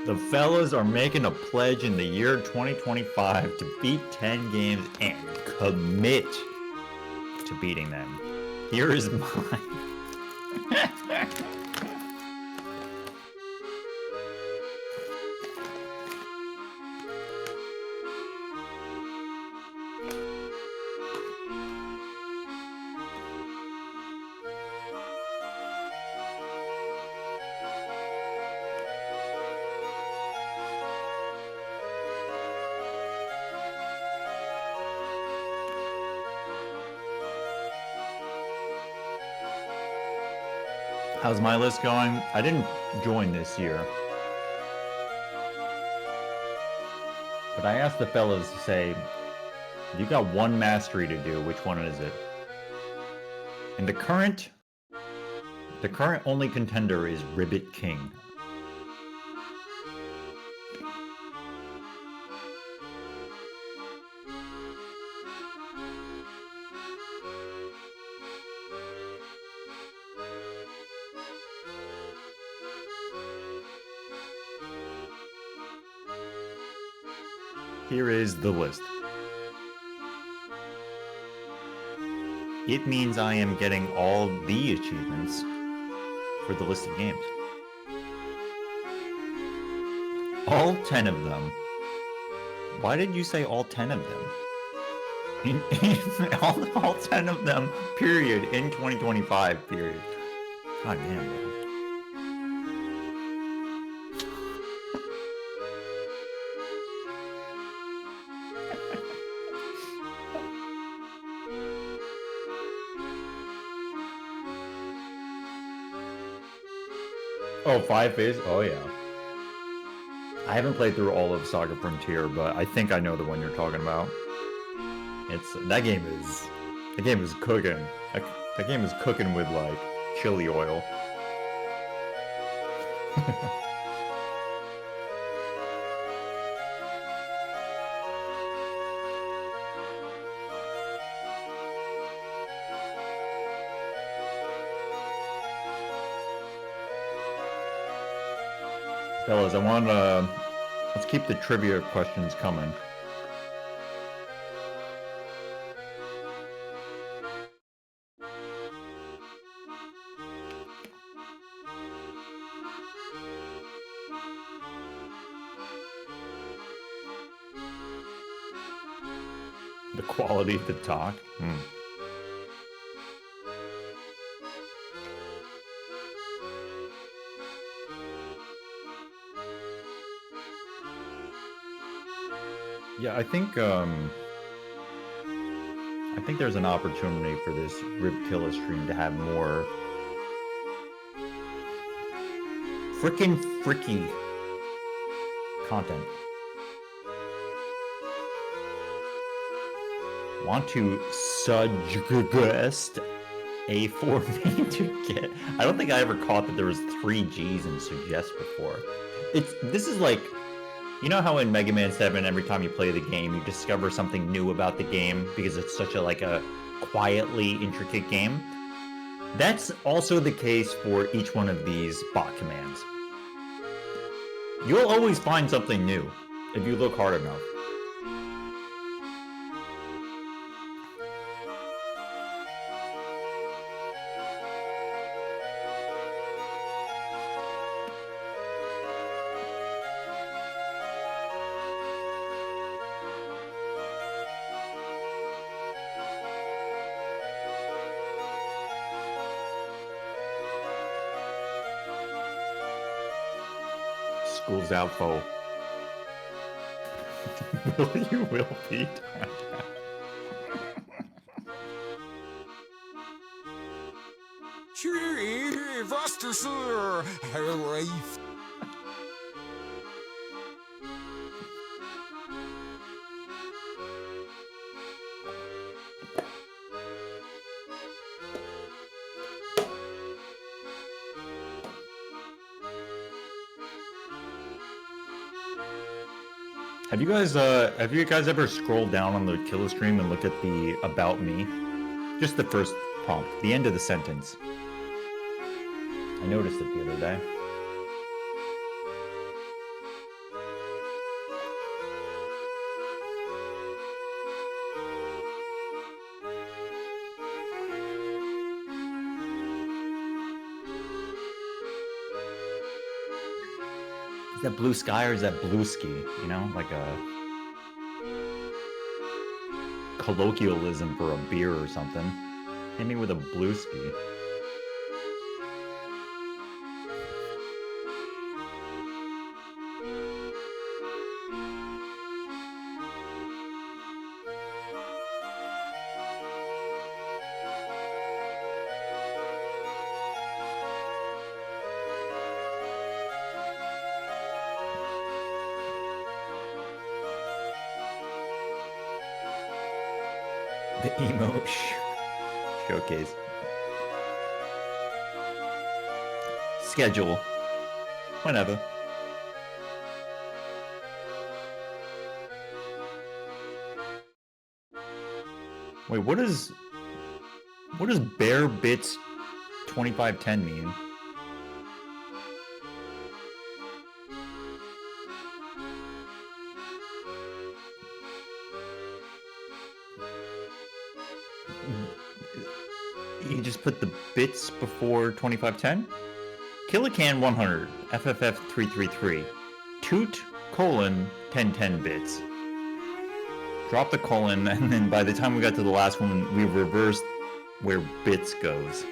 The fellas are making a pledge in the year 2025 to beat 10 games and commit to beating them. Here is mine. How's my list going? I didn't join this year. But I asked the fellas to say, you got one mastery to do, which one is it? And the current only contender is Ribbit King. Here is the list. It means I am getting all the achievements for the listed games. All 10 of them. Why did you say all 10 of them? All 10 of them, period, in 2025, period. God damn, bro. Oh, 5 phase? Oh, yeah. I haven't played through all of Saga Frontier, but I think I know the one you're talking about. That game is cooking. That game is cooking with, like, chili oil. Fellas, let's keep the trivia questions coming. The quality of the talk? Yeah, I think there's an opportunity for this Ribbedkilla stream to have more frickin' fricky content. Want to suggest a for me to get? I don't think I ever caught that there was 3 G's in suggest before. This is like, you know how in Mega Man 7, every time you play the game, you discover something new about the game because it's such a quietly intricate game? That's also the case for each one of these bot commands. You'll always find something new if you look hard enough. School's out, foe. You will be. Have you guys ever scrolled down on the Killa stream and look at the About Me? Just the first prompt, the end of the sentence. I noticed it the other day. Is that blue sky or is that blue ski? You know, like a colloquialism for a beer or something. Hit me with a blue ski. The emo showcase. Schedule. Whenever. Wait, what does Bear Bits 2510 mean? You just put the bits before 2510? Killacan 100, FFF 333, Toot, 1010 bits. Drop the colon, and then by the time we got to the last one, we reversed where bits goes.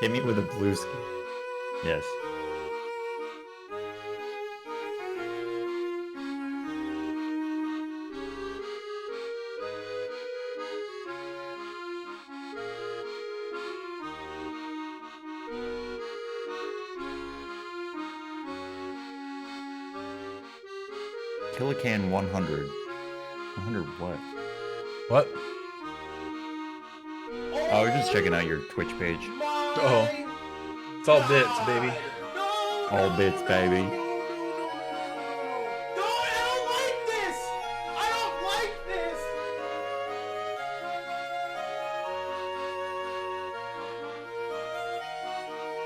Hit me with a blue skin. Yes. Killacan 100. 100 what? What? Oh, we're just checking out your Twitch page. Oh. It's all bits, baby. All bits, baby.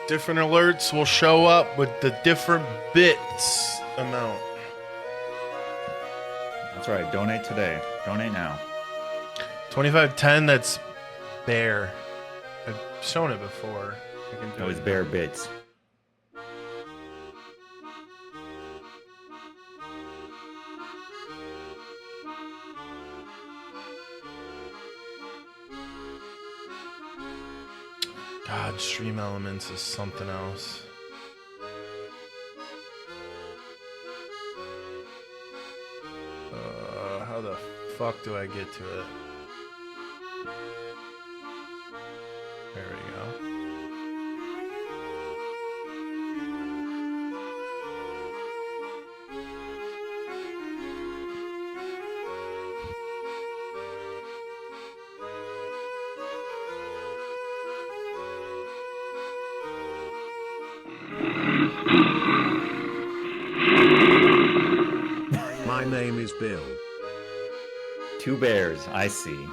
Different alerts will show up with the different bits amount. That's right. Donate today. Donate now. 2510, that's bear. I've shown it before. I can do That was it. Bear Bits. God, Stream Elements is something else. How the fuck do I get to it? There we go. My name is Bill. Two bears, I see.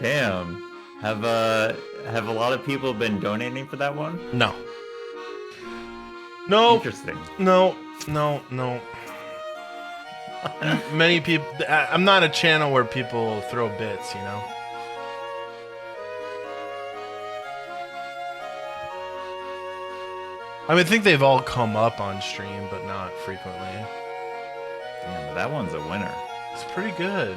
Damn. Have a lot of people been donating for that one? No. No. Interesting. No. Many people. I'm not a channel where people throw bits, you know. I mean, I think they've all come up on stream, but not frequently. Damn, but that one's a winner. It's pretty good.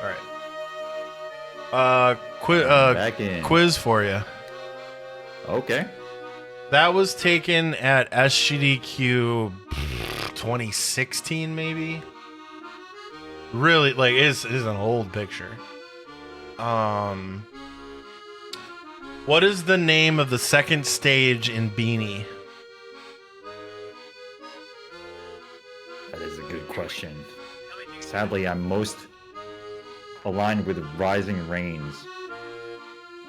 All right. Back in. Quiz for you. Okay. That was taken at SGDQ 2016, maybe. Really, like, it is an old picture. What is the name of the second stage in Beanie? That is a good question. Sadly, I'm most aligned with Rising Rains,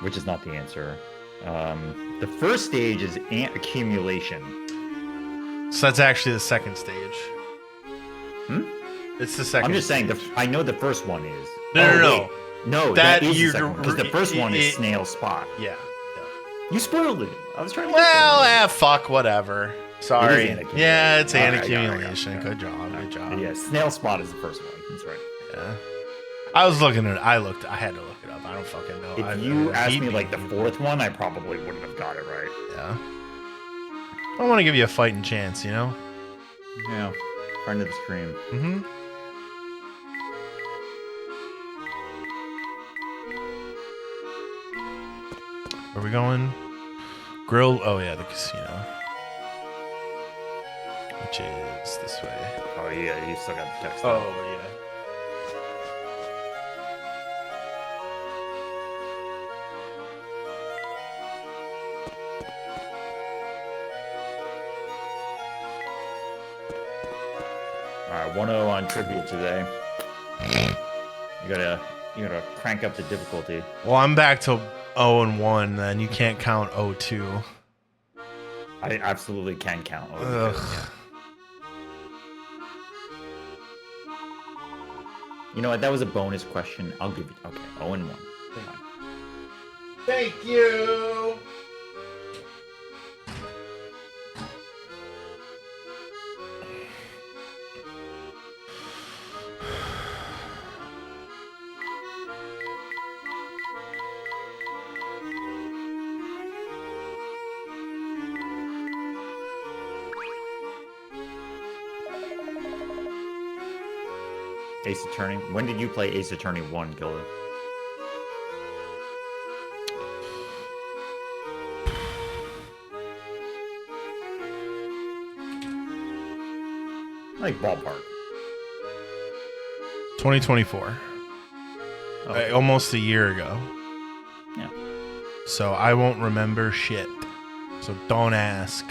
which is not the answer. The first stage is Ant Accumulation. So that's actually the second stage. It's the second. I'm just saying, stage. I know the first one is. No. Wait. No, That that is the you're- second one, because the first one is it- Snail Spot. Yeah. You spoiled it. I was trying to Well, fuck, whatever. Sorry. Ant Accumulation. Yeah, it's Ant All right, got it, Accumulation. got it. Good job. Good job. Yeah, Snail Spot is the first one. That's right. Yeah. I was looking at it. I had to look it up. I don't fucking know. If you asked me like the fourth one, I probably wouldn't have got it right. Yeah. I want to give you a fighting chance, you know? Yeah. Friend of the stream. Mm-hmm. Where are we going? Grill. Oh, yeah, the casino. which is this way. Oh yeah, you still got the text. Oh, yeah. All right, 1-0 on trivia today. You gotta crank up the difficulty. Well, I'm back to 0-1, then. You can't count 0-2. I absolutely can count. Ugh. You know what? That was a bonus question. I'll give you. Okay, 0-1. Thank you. Ace Attorney. When did you play Ace Attorney 1, Gilda? Like ballpark. 2024. Oh. Almost a year ago. Yeah. So I won't remember shit. So don't ask.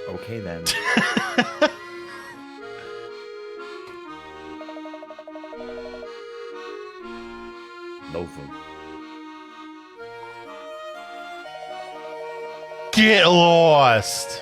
Okay then. Nova. Get lost.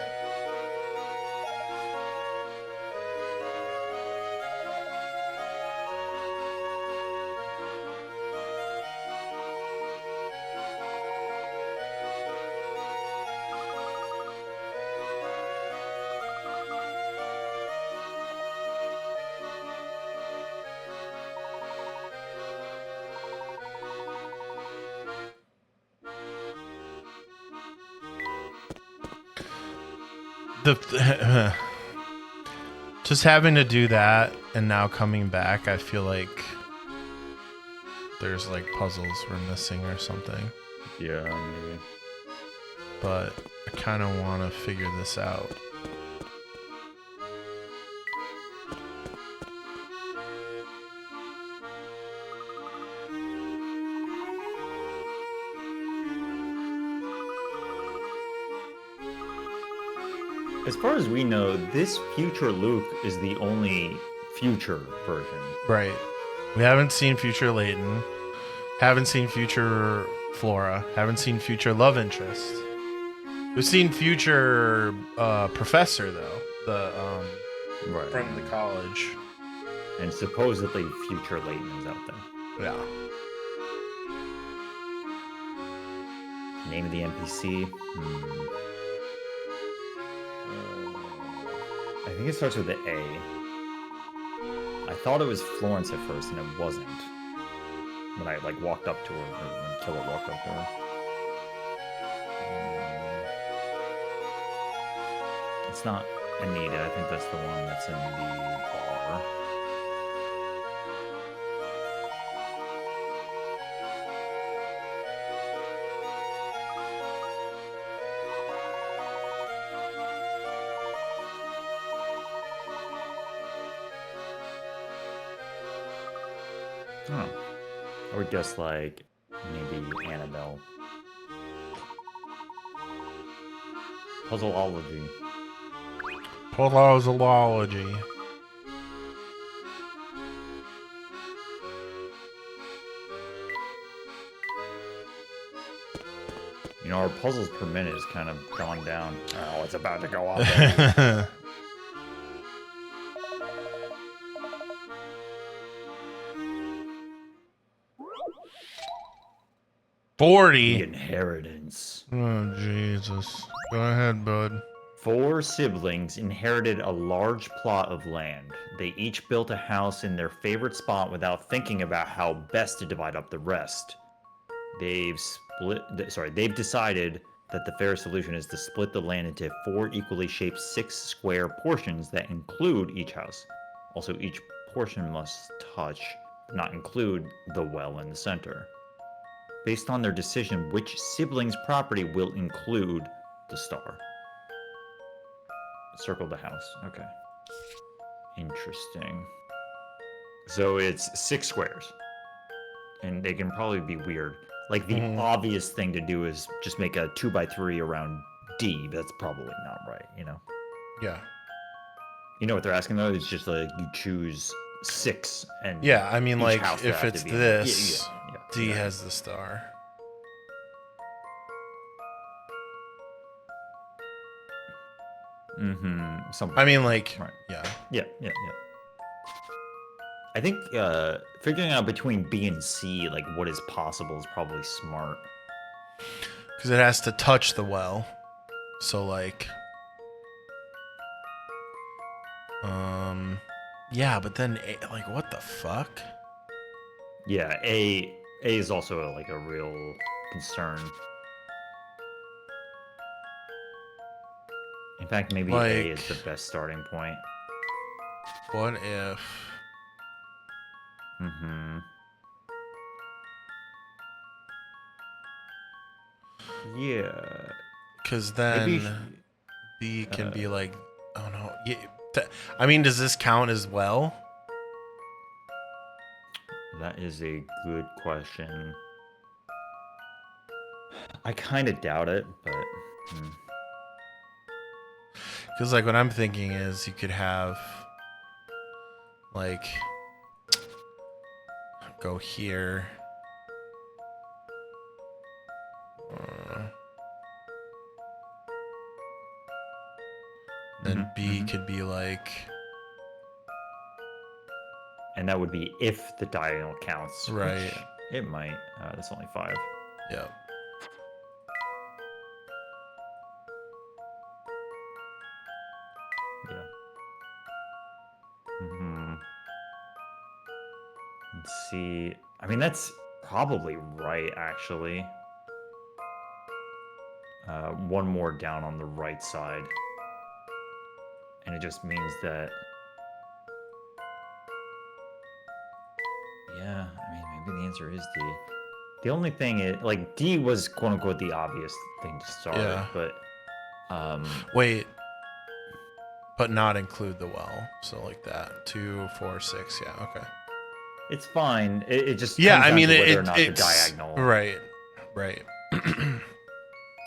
Just having to do that and now coming back, I feel like there's like puzzles we're missing or something. Yeah, maybe. But I kind of want to figure this out. As far as we know, this future Luke is the only future version. Right. We haven't seen future Layton. Haven't seen future Flora. Haven't seen future love interest. We've seen future professor though. The Right. from the college. And supposedly future Layton is out there. Yeah. Name of the NPC. I think it starts with the A. I thought it was Florence at first, and it wasn't. When I like walked up to her, or when Killer walked up to her. It's not Anita. I think that's the one that's in the bar. Oh. I would guess like maybe Annabelle. Puzzleology. Puzzleology. You know, our puzzles per minute has kind of gone down. Oh, it's about to go off. 40. The inheritance. Oh, Jesus. Go ahead, bud. 4 siblings inherited a large plot of land. They each built a house in their favorite spot without thinking about how best to divide up the rest. They've decided that the fair solution is to split the land into 4 equally shaped 6 square portions that include each house. Also, each portion must touch, but not include, the well in the center. Based on their decision, which sibling's property will include the star? circle the house. Okay. Interesting. So it's 6 squares. And they can probably be weird. Like, the obvious thing to do is just make a 2x3 around D. But that's probably not right, you know? Yeah. You know what they're asking, though? It's just like you choose 6 and Yeah, I mean, each like, house would if have to it's be in there. this, Yeah, D exactly. has the star. Something. I mean, like, Right. yeah. Yeah. I think figuring out between B and C, like what is possible, is probably smart. Because it has to touch the well. So, like... Yeah, but then, like, what the fuck? Yeah, A is also like a real concern. In fact, maybe Like, A is the best starting point. what if... Yeah. Because Maybe then B can be like... Oh, no. Yeah, I mean, does this count as well? that is a good question. I kind of doubt it, but Because, like, what I'm thinking is you could have... Like... Go here. Then B could be like... and that would be if the diagonal counts. Right. Which it might. That's only 5. Yeah. Yeah. Let's see. I mean, that's probably right, actually. One more down on the right side. And it just means that... Yeah, I mean, maybe the answer is D. The only thing is, like, D was quote-unquote the obvious thing to start, Yeah. but... Wait. But not include the well. So like that. 2, 4, 6. Yeah, okay. It's fine. It just Yeah, comes I down mean, to whether or it's... not the diagonal... Right. Right.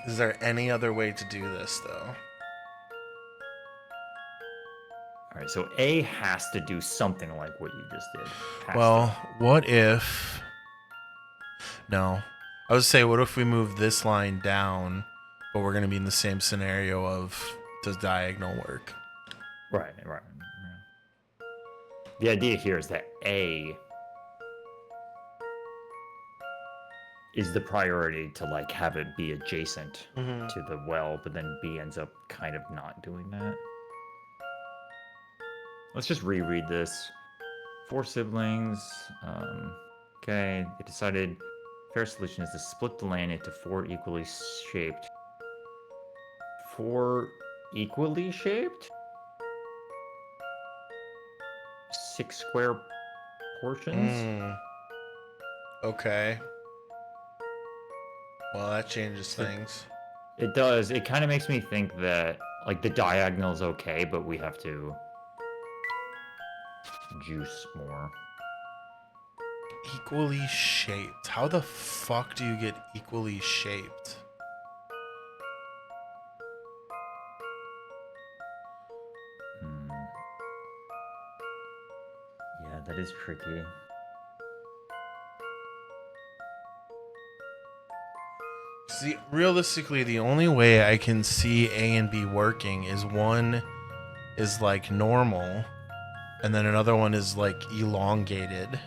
Is there any other way to do this, though? All right, so A has to do something like what you just did. Has Well, what if... No. I would say, what if we move this line down, but we're going to be in the same scenario of does diagonal work? Right. The idea here is that A is the priority to like have it be adjacent to the well, but then B ends up kind of not doing that. Let's just reread this. 4 siblings. Okay, they decided fair solution is to split the land into 4 equally shaped. 4 equally shaped? 6 square portions? Okay. Well, that changes things. It does. It kind of makes me think that like the diagonal is okay, but we have to juice more. Equally shaped. How the fuck do you get equally shaped? Yeah, that is tricky. See, realistically, the only way I can see A and B working is one is like normal, and then another one is like elongated.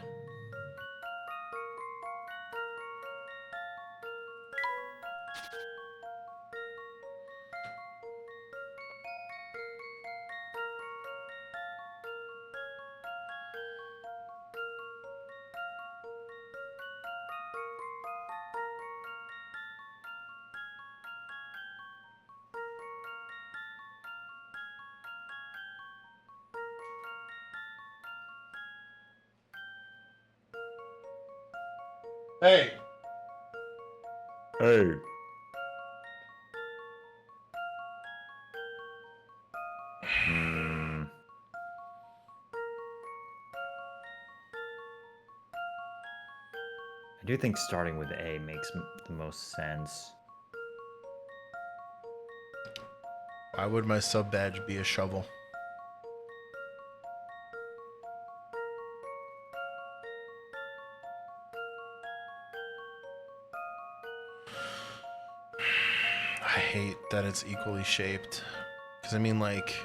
Hey. Hey. Hmm. I do think starting with A makes the most sense. Why would my sub badge be a shovel? I hate that it's equally shaped. Because, I mean, like,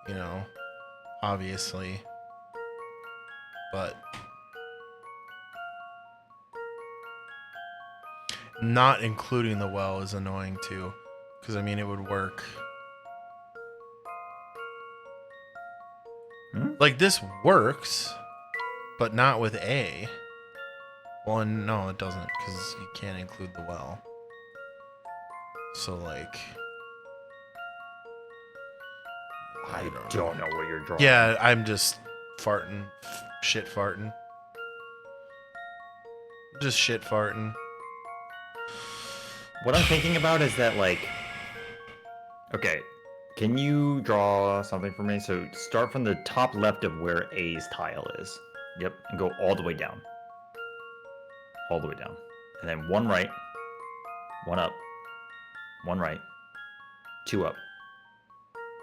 you know, obviously. But not including the well is annoying, too. Because, I mean, it would work. Like, this works, but not with A. Well, no, it doesn't, because you can't include the well. So, like... I don't know what you're drawing. Yeah, I'm just farting. Shit farting. Just shit farting. What I'm thinking about is that, like... Okay, can you draw something for me? So start from the top left of where A's tile is. Yep, and go all the way down. All the way down. And then one right, one up, one right, two up,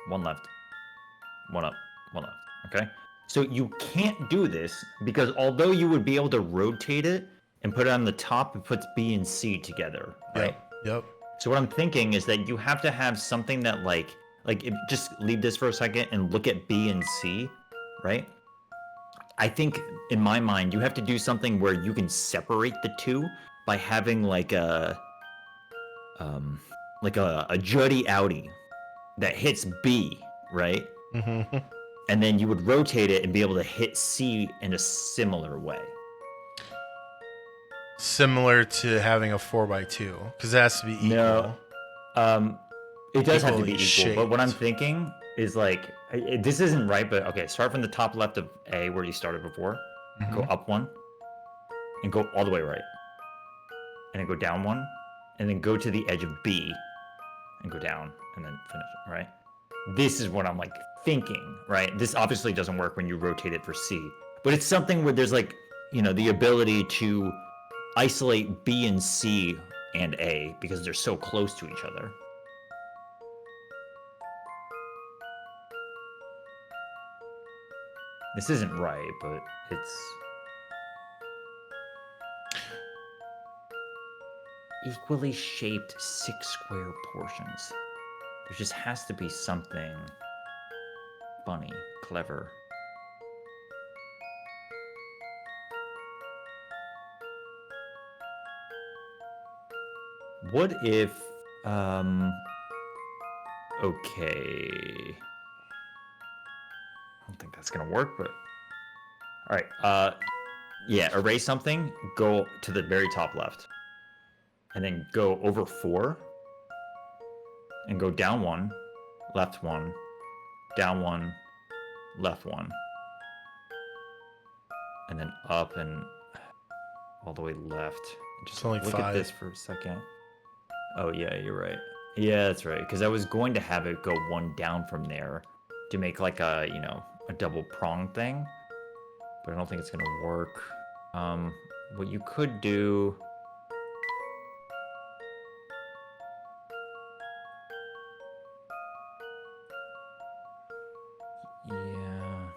one left, one up, one left. Okay? So you can't do this because although you would be able to rotate it and put it on the top, it puts B and C together, right? Yep. So what I'm thinking is that you have to have something that just leave this for a second and look at B and C, right? I think in my mind you have to do something where you can separate the two by having like a Juddy Audi that hits B, right? Mm-hmm. And then you would rotate it and be able to hit C in a similar way. Similar to having a 4x2, because it has to be equal. No, it does have to be Equally equal. But what I'm shaped. thinking is like this isn't right, but okay, start from the top left of A where you started before, go up one, and go all the way right, and then go down one, and then go to the edge of B, and go down, and then finish it, right? This is what I'm like thinking, right? This obviously doesn't work when you rotate it for C, but it's something where there's like, you know, the ability to isolate B and C and A because they're so close to each other. This isn't right, but it's equally shaped 6 square portions. There just has to be something funny, clever. What if, okay. I don't think that's gonna work, but all right. Yeah, erase something. Go to the very top left, and then go over 4, and go down 1, left 1, down 1, left 1, and then up and all the way left. Just It's only look 5. at this for a second. Oh yeah, you're right. Yeah, that's right. Because I was going to have it go 1 down from there to make like a, you know, a double prong thing, but I don't think it's gonna work. What you could do. Yeah.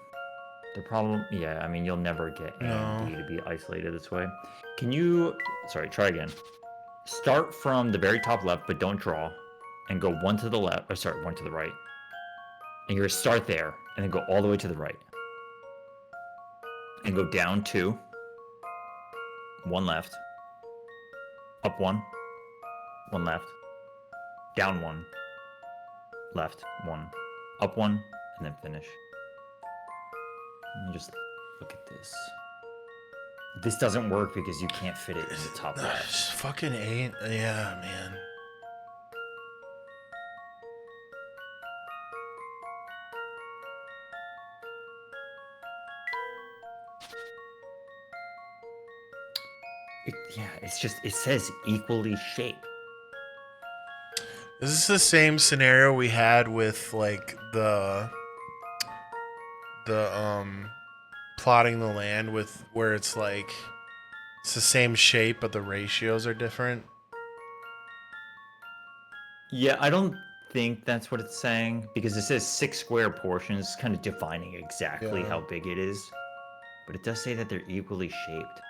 The problem, yeah, I mean, you'll never get A and D to be isolated this way. Can you, sorry, try again. Start from the very top left, but don't draw, and go 1 to the left, or sorry, 1 to the right. And you're gonna start there, and then go all the way to the right. And go down 2, 1 left, up 1, 1 left, down 1, left 1, up 1, and then finish. And just look at this. This doesn't work because you can't fit it in the top left. Just fucking ain't. Yeah, man. Yeah, it's just, it says equally shaped. Is this the same scenario we had with like the plotting the land with where it's like it's the same shape but the ratios are different? Yeah, I don't think that's what it's saying because it says 6 square portions, kind of defining exactly Yeah. how big it is. But it does say that they're equally shaped.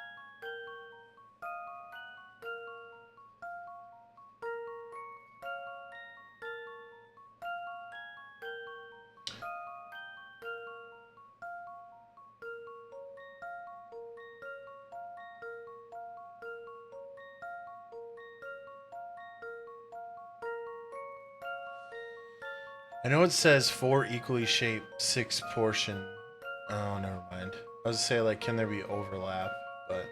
I know it says 4 equally shaped 6 portion. Oh, never mind. I was gonna say like can there be overlap, but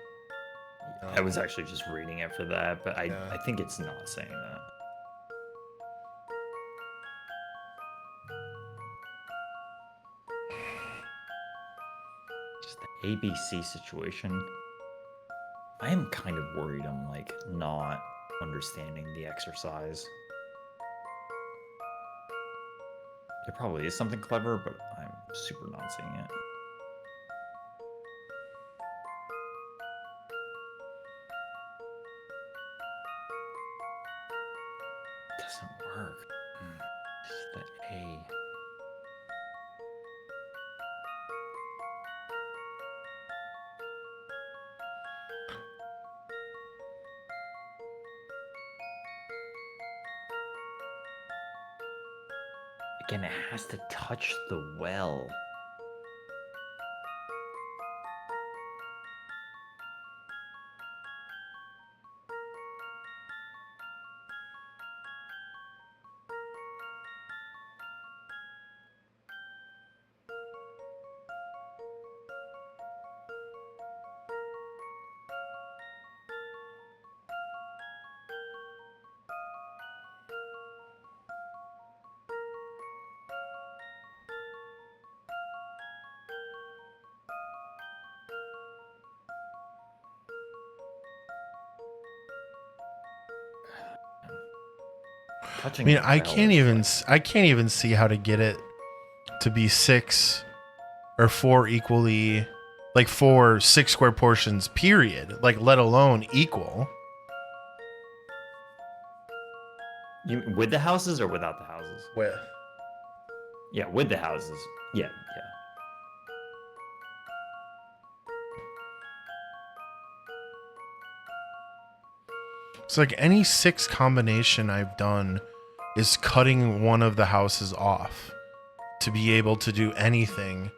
no. I was actually just reading it for that, but Yeah. I think it's not saying that. Just the ABC situation. I am kind of worried I'm like not understanding the exercise. There probably is something clever, but I'm super not seeing it. Doesn't work. Just the A. Again, it has to touch the well. I mean, I can't even see how to get it to be 6 or 4 equally like 4 6 square portions period, like let alone equal. You with the houses or without the houses? With Yeah, with the houses. Yeah. it's like any 6 combination I've done is cutting one of the houses off to be able to do anything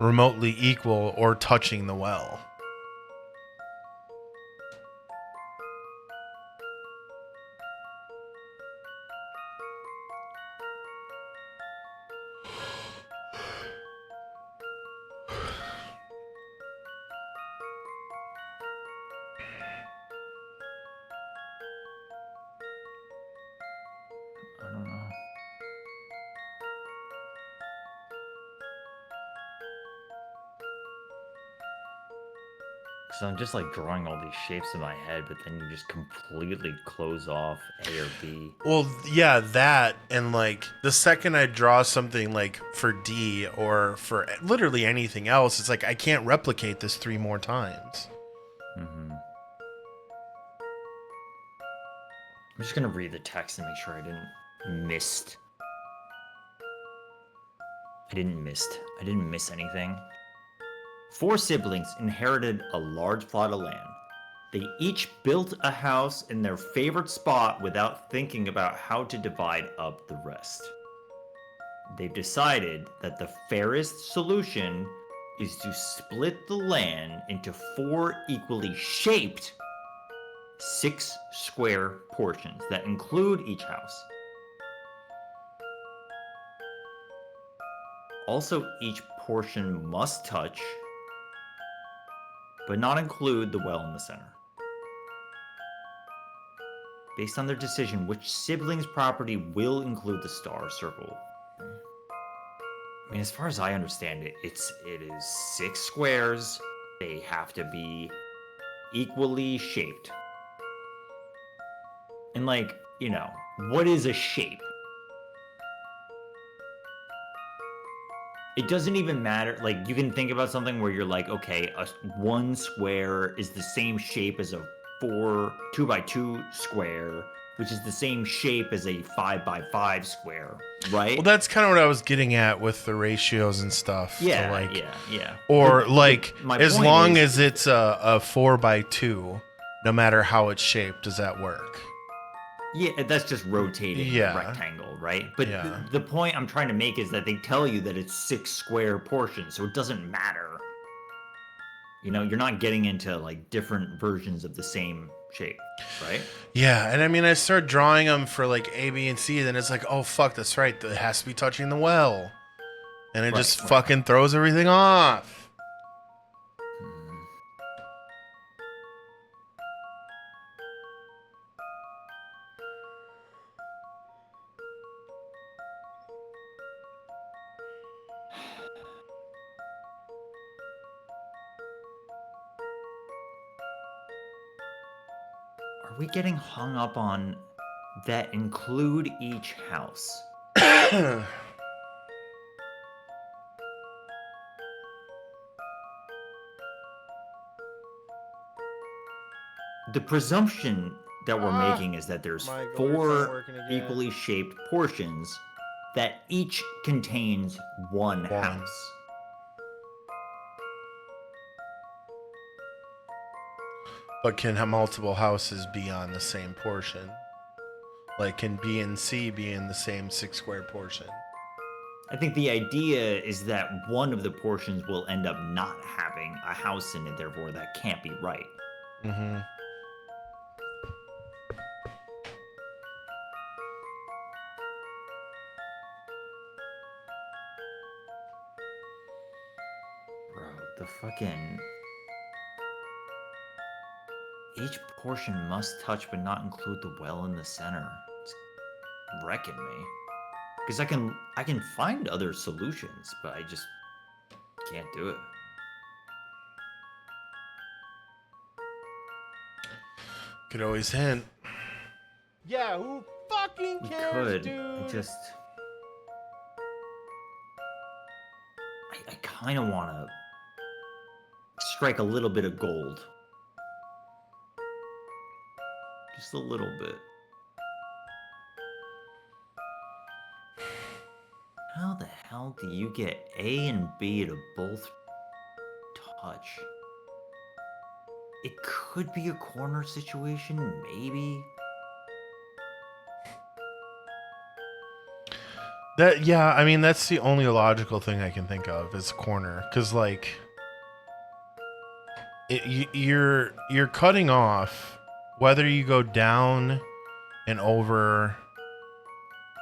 remotely equal or touching the well. I don't know. So I'm just like drawing all these shapes in my head, but then you just completely close off A or B. Well, yeah, that and like the second I draw something like for D or for literally anything else, it's like I can't replicate this 3 more times. I'm just gonna read the text and make sure I didn't miss anything. 4 siblings inherited a large plot of land. They each built a house in their favorite spot without thinking about how to divide up the rest. They've decided that the fairest solution is to split the land into 4 equally shaped 6 square portions that include each house. Also, each portion must touch, but not include the well in the center. Based on their decision, which sibling's property will include the star circle? I mean, as far as I understand it, it is 6 squares. They have to be equally shaped. And like, what is a shape? It doesn't even matter. Like, you can think about something where you're like, okay, one square is the same shape as a 2x2 square, which is the same shape as a 5x5 square, right? Well, that's kind of what I was getting at with the ratios and stuff. Yeah, to like, yeah. Or But my as point long is, as it's a 4x2, no matter how it's shaped, does that work? yeah, that's just rotating the Yeah. rectangle, right? But Yeah. the point I'm trying to make is that they tell you that it's 6 square portions, so it doesn't matter. You know, you're not getting into like different versions of the same shape, right? Yeah, and I mean, I start drawing them for like A, B, and C, then it's like, oh fuck, that's right, it has to be touching the well, and it just fucking throws everything off. Are we getting hung up on that include each house? The presumption that we're making is that there's my gourds not 4 working again. equally shaped portions that each contains one house. But can multiple houses be on the same portion? Like, can B and C be in the same 6 square portion? I think the idea is that one of the portions will end up not having a house in it, therefore that can't be right. Mm-hmm. Bro, the fucking... Each portion must touch but not include the well in the center. It's wrecking me. Because I can find other solutions, but I just can't do it. Could always hint. Yeah, who fucking We cares, could. dude? I kind of want to strike a little bit of gold. Just a little bit. How the hell do you get A and B to both touch? It could be a corner situation, maybe. Yeah, I mean, that's the only logical thing I can think of is corner, because like you're cutting off whether you go down and over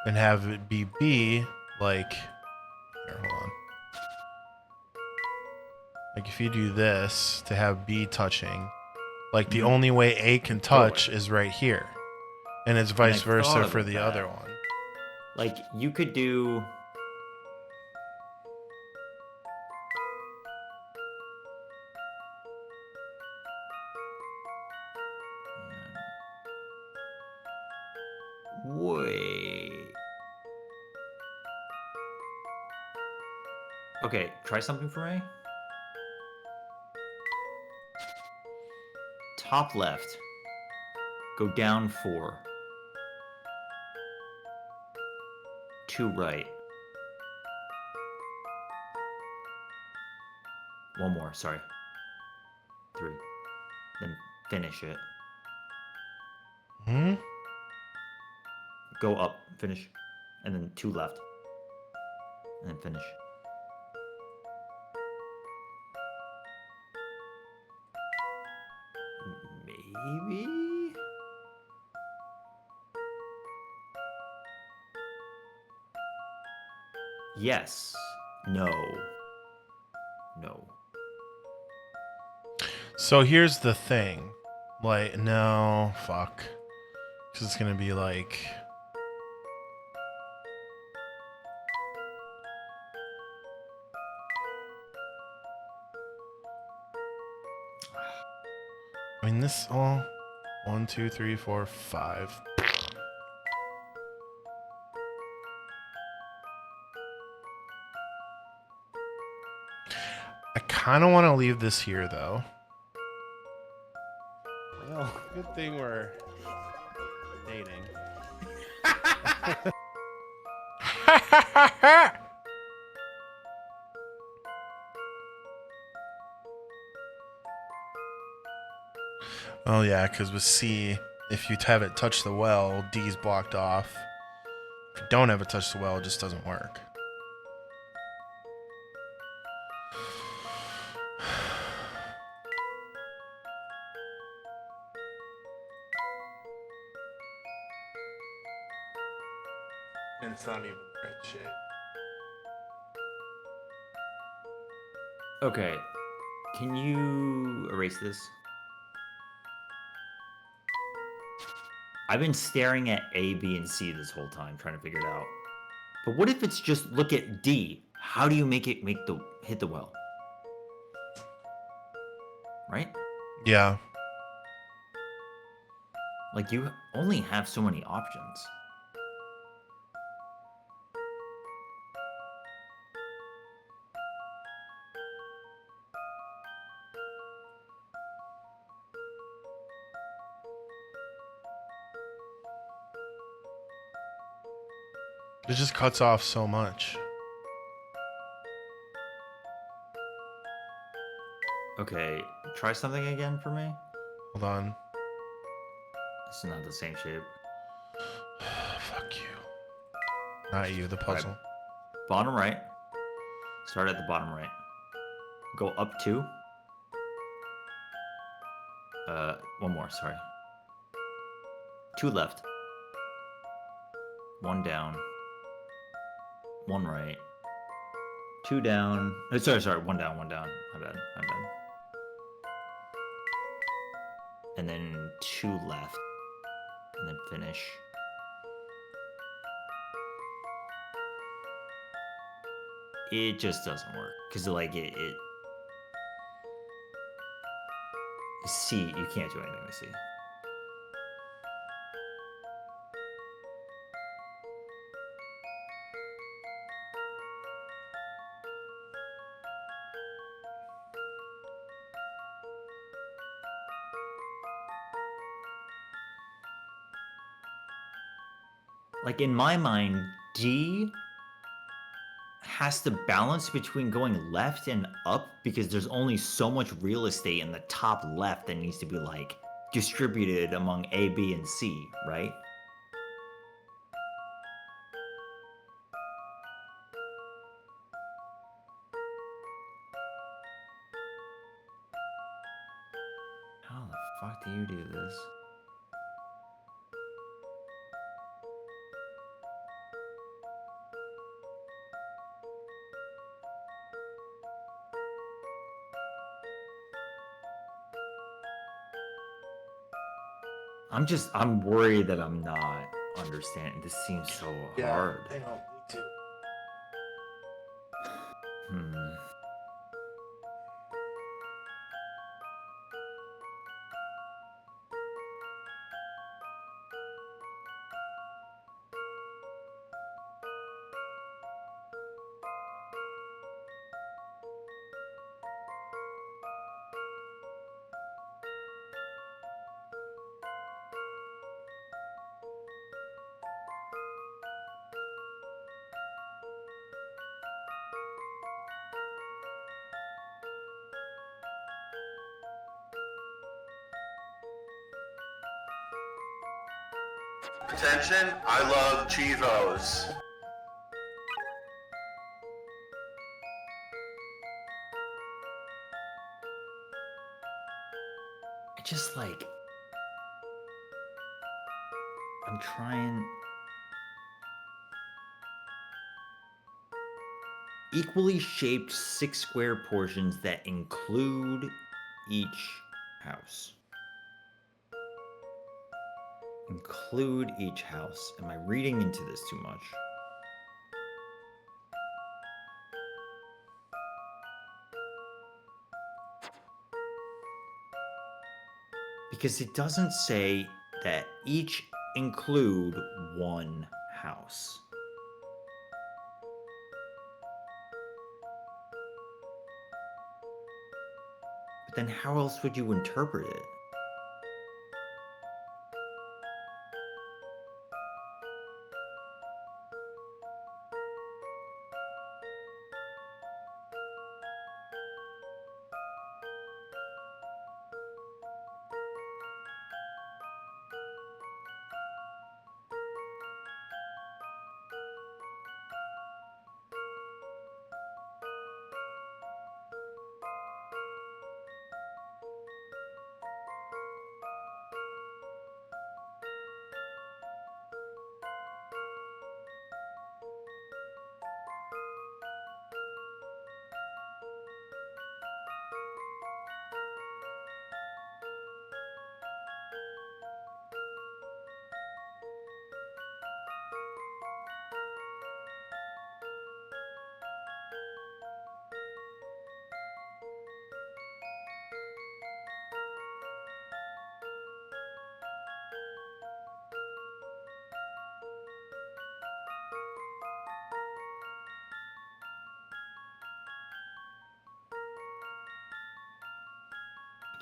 and have it be B, like here, hold on. Like if you do this to have B touching, like the only way A can touch is right here, and it's vice versa for the other one. Like, you could do... Wait. Okay, try something for me. Top left. Go down 4. 2 right. 1 more, sorry. 3. Then finish it. Hmm? Go up, finish. And then 2 left. And then finish. Maybe? Yes. No. No. So here's the thing. Like, no, fuck. Because it's going to be like... I mean, this all... 1, 2, 3, 4, 5. I kind of want to leave this here, though. Well, good thing we're dating. Oh, yeah, because with C, if you have it touch the well, D's blocked off. If you don't have it touch the well, it just doesn't work. And it's not even the right shit. Okay. Can you erase this? I've been staring at A, B, and C this whole time, trying to figure it out. But what if it's just look at D? How do you make it hit the well? Right? Yeah. Like you only have so many options. It just cuts off so much. Okay, try something again for me. Hold on. It's not the same shape. Fuck you. Not you, the puzzle. Bottom right. Start at the bottom right. Go up 2. One more, sorry. 2 left. 1 down. 1 right. 2 down. Sorry, 1 down, 1 down. My bad. And then 2 left. And then finish. It just doesn't work. Because, like, it... C, you can't do anything with C. Like, in my mind, D has to balance between going left and up because there's only so much real estate in the top left that needs to be, like, distributed among A, B, and C, right? How the fuck do you do this? I'm worried that I'm not understanding. This seems so hard. I know, me too. Attention, I love Chivos. I just, like... I'm trying... Equally shaped 6 square portions that include each house. Include each house. Am I reading into this too much? Because it doesn't say that each include 1 house. But then how else would you interpret it?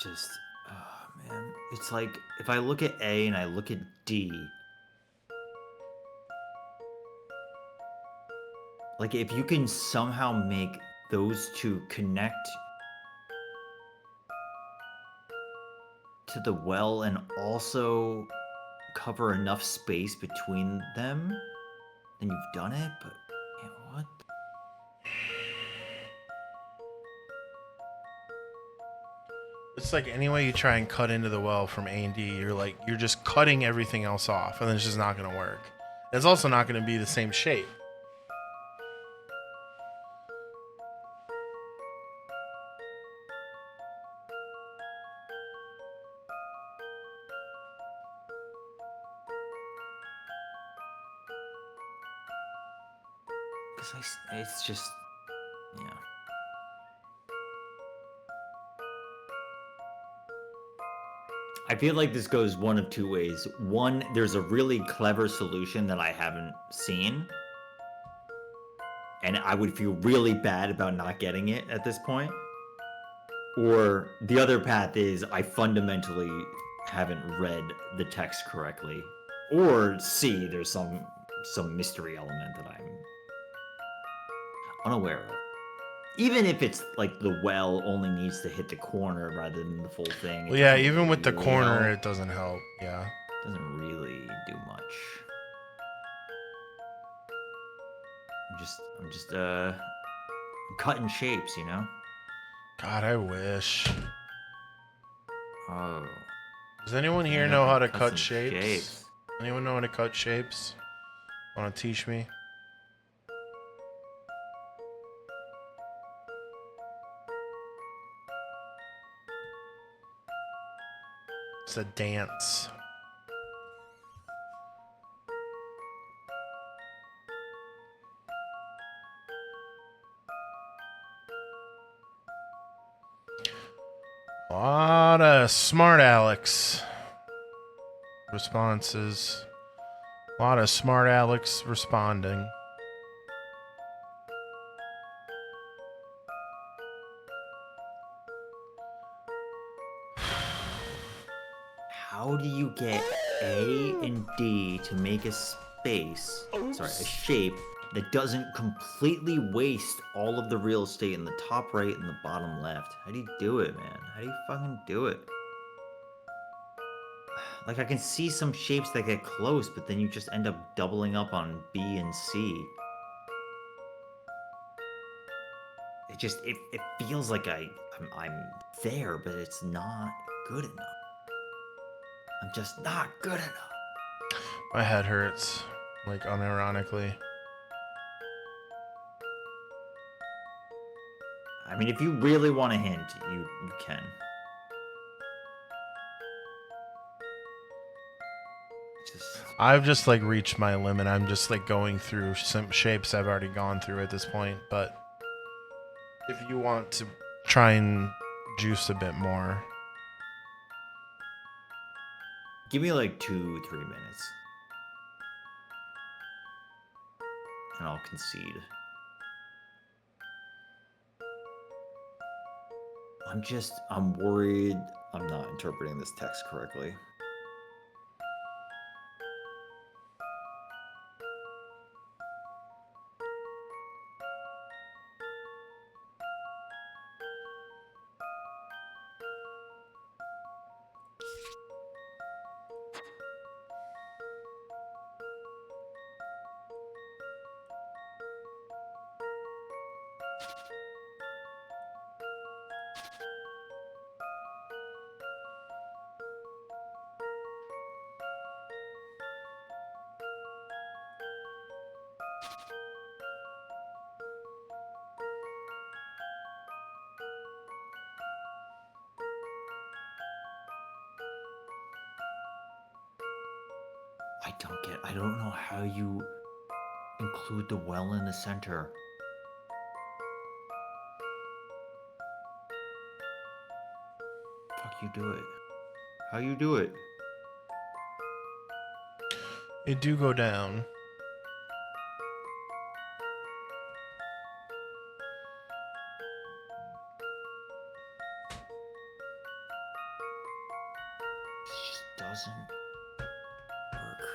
Just, oh man. It's like, if I look at A and I look at D, like if you can somehow make those two connect to the well and also cover enough space between them, then you've done it, but man, what? It's like any way you try and cut into the well from A and D, you're just cutting everything else off, and then it's just not going to work. It's also not going to be the same shape. It's just, yeah. I feel like this goes one of two ways. One, there's a really clever solution that I haven't seen, and I would feel really bad about not getting it at this point. Or the other path is I fundamentally haven't read the text correctly. Or C, there's some mystery element that I'm unaware of. Even if it's like the well only needs to hit the corner rather than the full thing. Well, yeah, even with the really corner, help. it doesn't help. Yeah. Doesn't really do much. I'm just cutting shapes, you know? God, I wish. Oh. Does anyone I here have know to how to cut cut some shapes? Anyone know how to cut shapes? Want to teach me? It's a dance. A lot of smart Alex responses. A lot of smart Alex responding. How do you get A and D to make a space, sorry, a shape that doesn't completely waste all of the real estate in the top right and the bottom left? How do you do it, man? How do you fucking do it? Like, I can see some shapes that get close, but then you just end up doubling up on B and C. It feels like I'm there, but it's not good enough. I'm just not good enough. My head hurts, like unironically. I mean, if you really want a hint, you can. I've just like reached my limit. I'm just like going through some shapes I've already gone through at this point. But if you want to try and juice a bit more, Give me like 2-3 minutes. And I'll concede. I'm worried I'm not interpreting this text correctly. I don't know how you include the well in the center. Fuck you do it. How you do it? It do go down. This just doesn't work.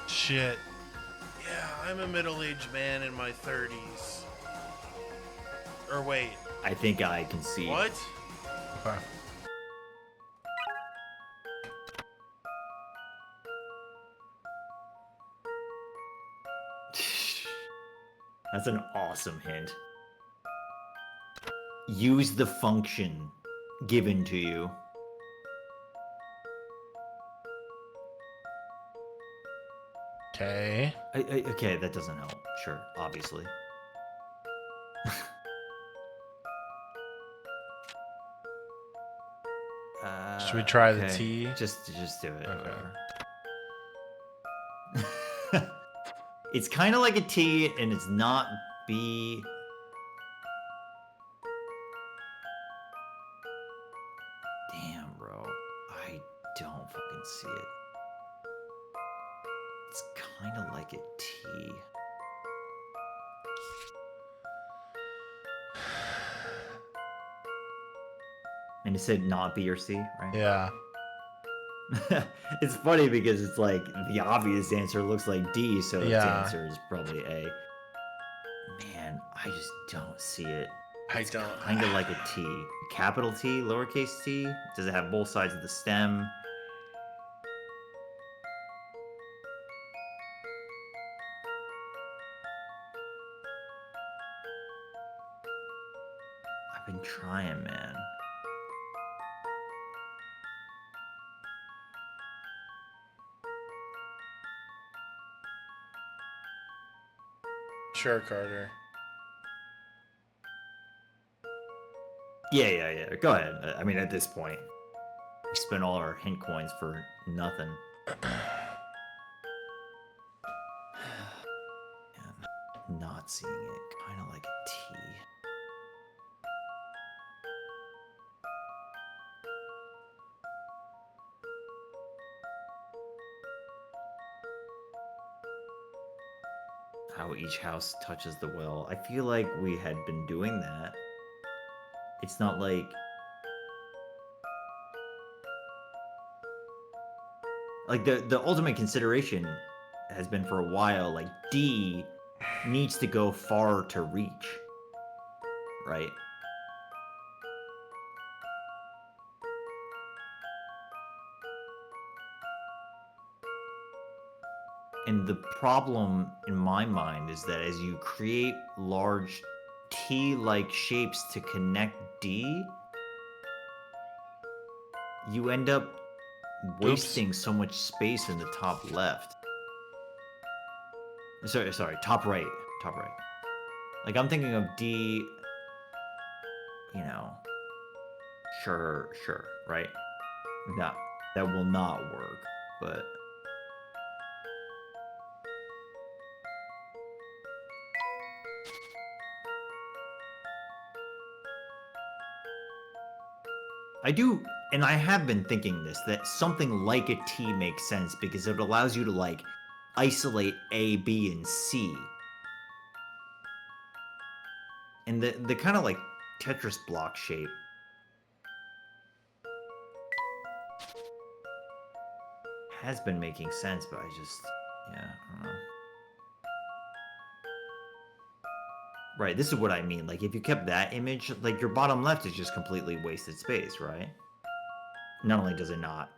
Shit. Yeah, I'm a middle-aged man in my 30s. Or wait, I think I can see. what? Okay. That's an awesome hint. Use the function given to you. Okay. Okay, that doesn't help. Sure, obviously. Should we try the okay. T? Just do it. Okay. Whatever. It's kind of like a T, and it's not B. Damn, bro. I don't fucking see it. It's kind of like a T. And it said not B or C, right? Yeah. It's funny because it's like the obvious answer looks like D, so its Yeah. answer is probably A. Man, I just don't see it. I don't. Kind of like a T. Capital T, lowercase t? Does it have both sides of the stem? I've been trying, man. Sure, Carter. Yeah. Go ahead. I mean, at this point, we spent all our hint coins for nothing. Man, not seeing it. Kind of like a T. How each house touches the well. I feel like we had been doing that. It's not like... Like, the ultimate consideration has been for a while, like, D needs to go far to reach. Right? And the problem in my mind is that as you create large T-like shapes to connect D, you end up wasting so much space in the top left. Sorry, top right. Top right. Like, I'm thinking of D, you know, sure, right? No, that will not work, but... I do, and I have been thinking this, that something like a T makes sense because it allows you to, like, isolate A, B, and C. And the kind of, like, Tetris block shape. Has been making sense, but I just, yeah, I don't know. Right, this is what I mean. Like, if you kept that image, like, your bottom left is just completely wasted space, right? Not only does it not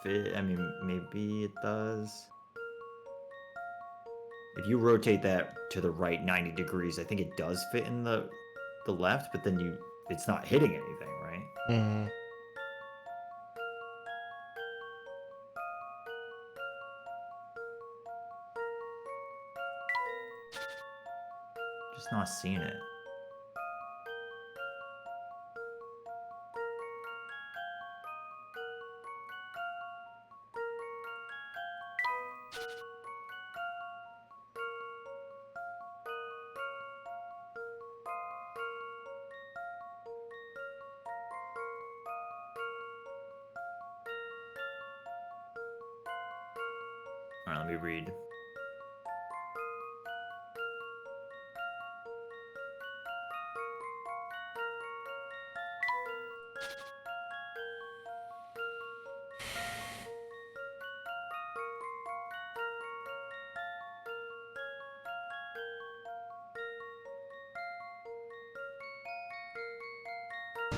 fit, I mean, maybe it does. If you rotate that to the right 90 degrees, I think it does fit in the left, but then it's not hitting anything, right? Mm-hmm. Just not seeing it. All right, let me read.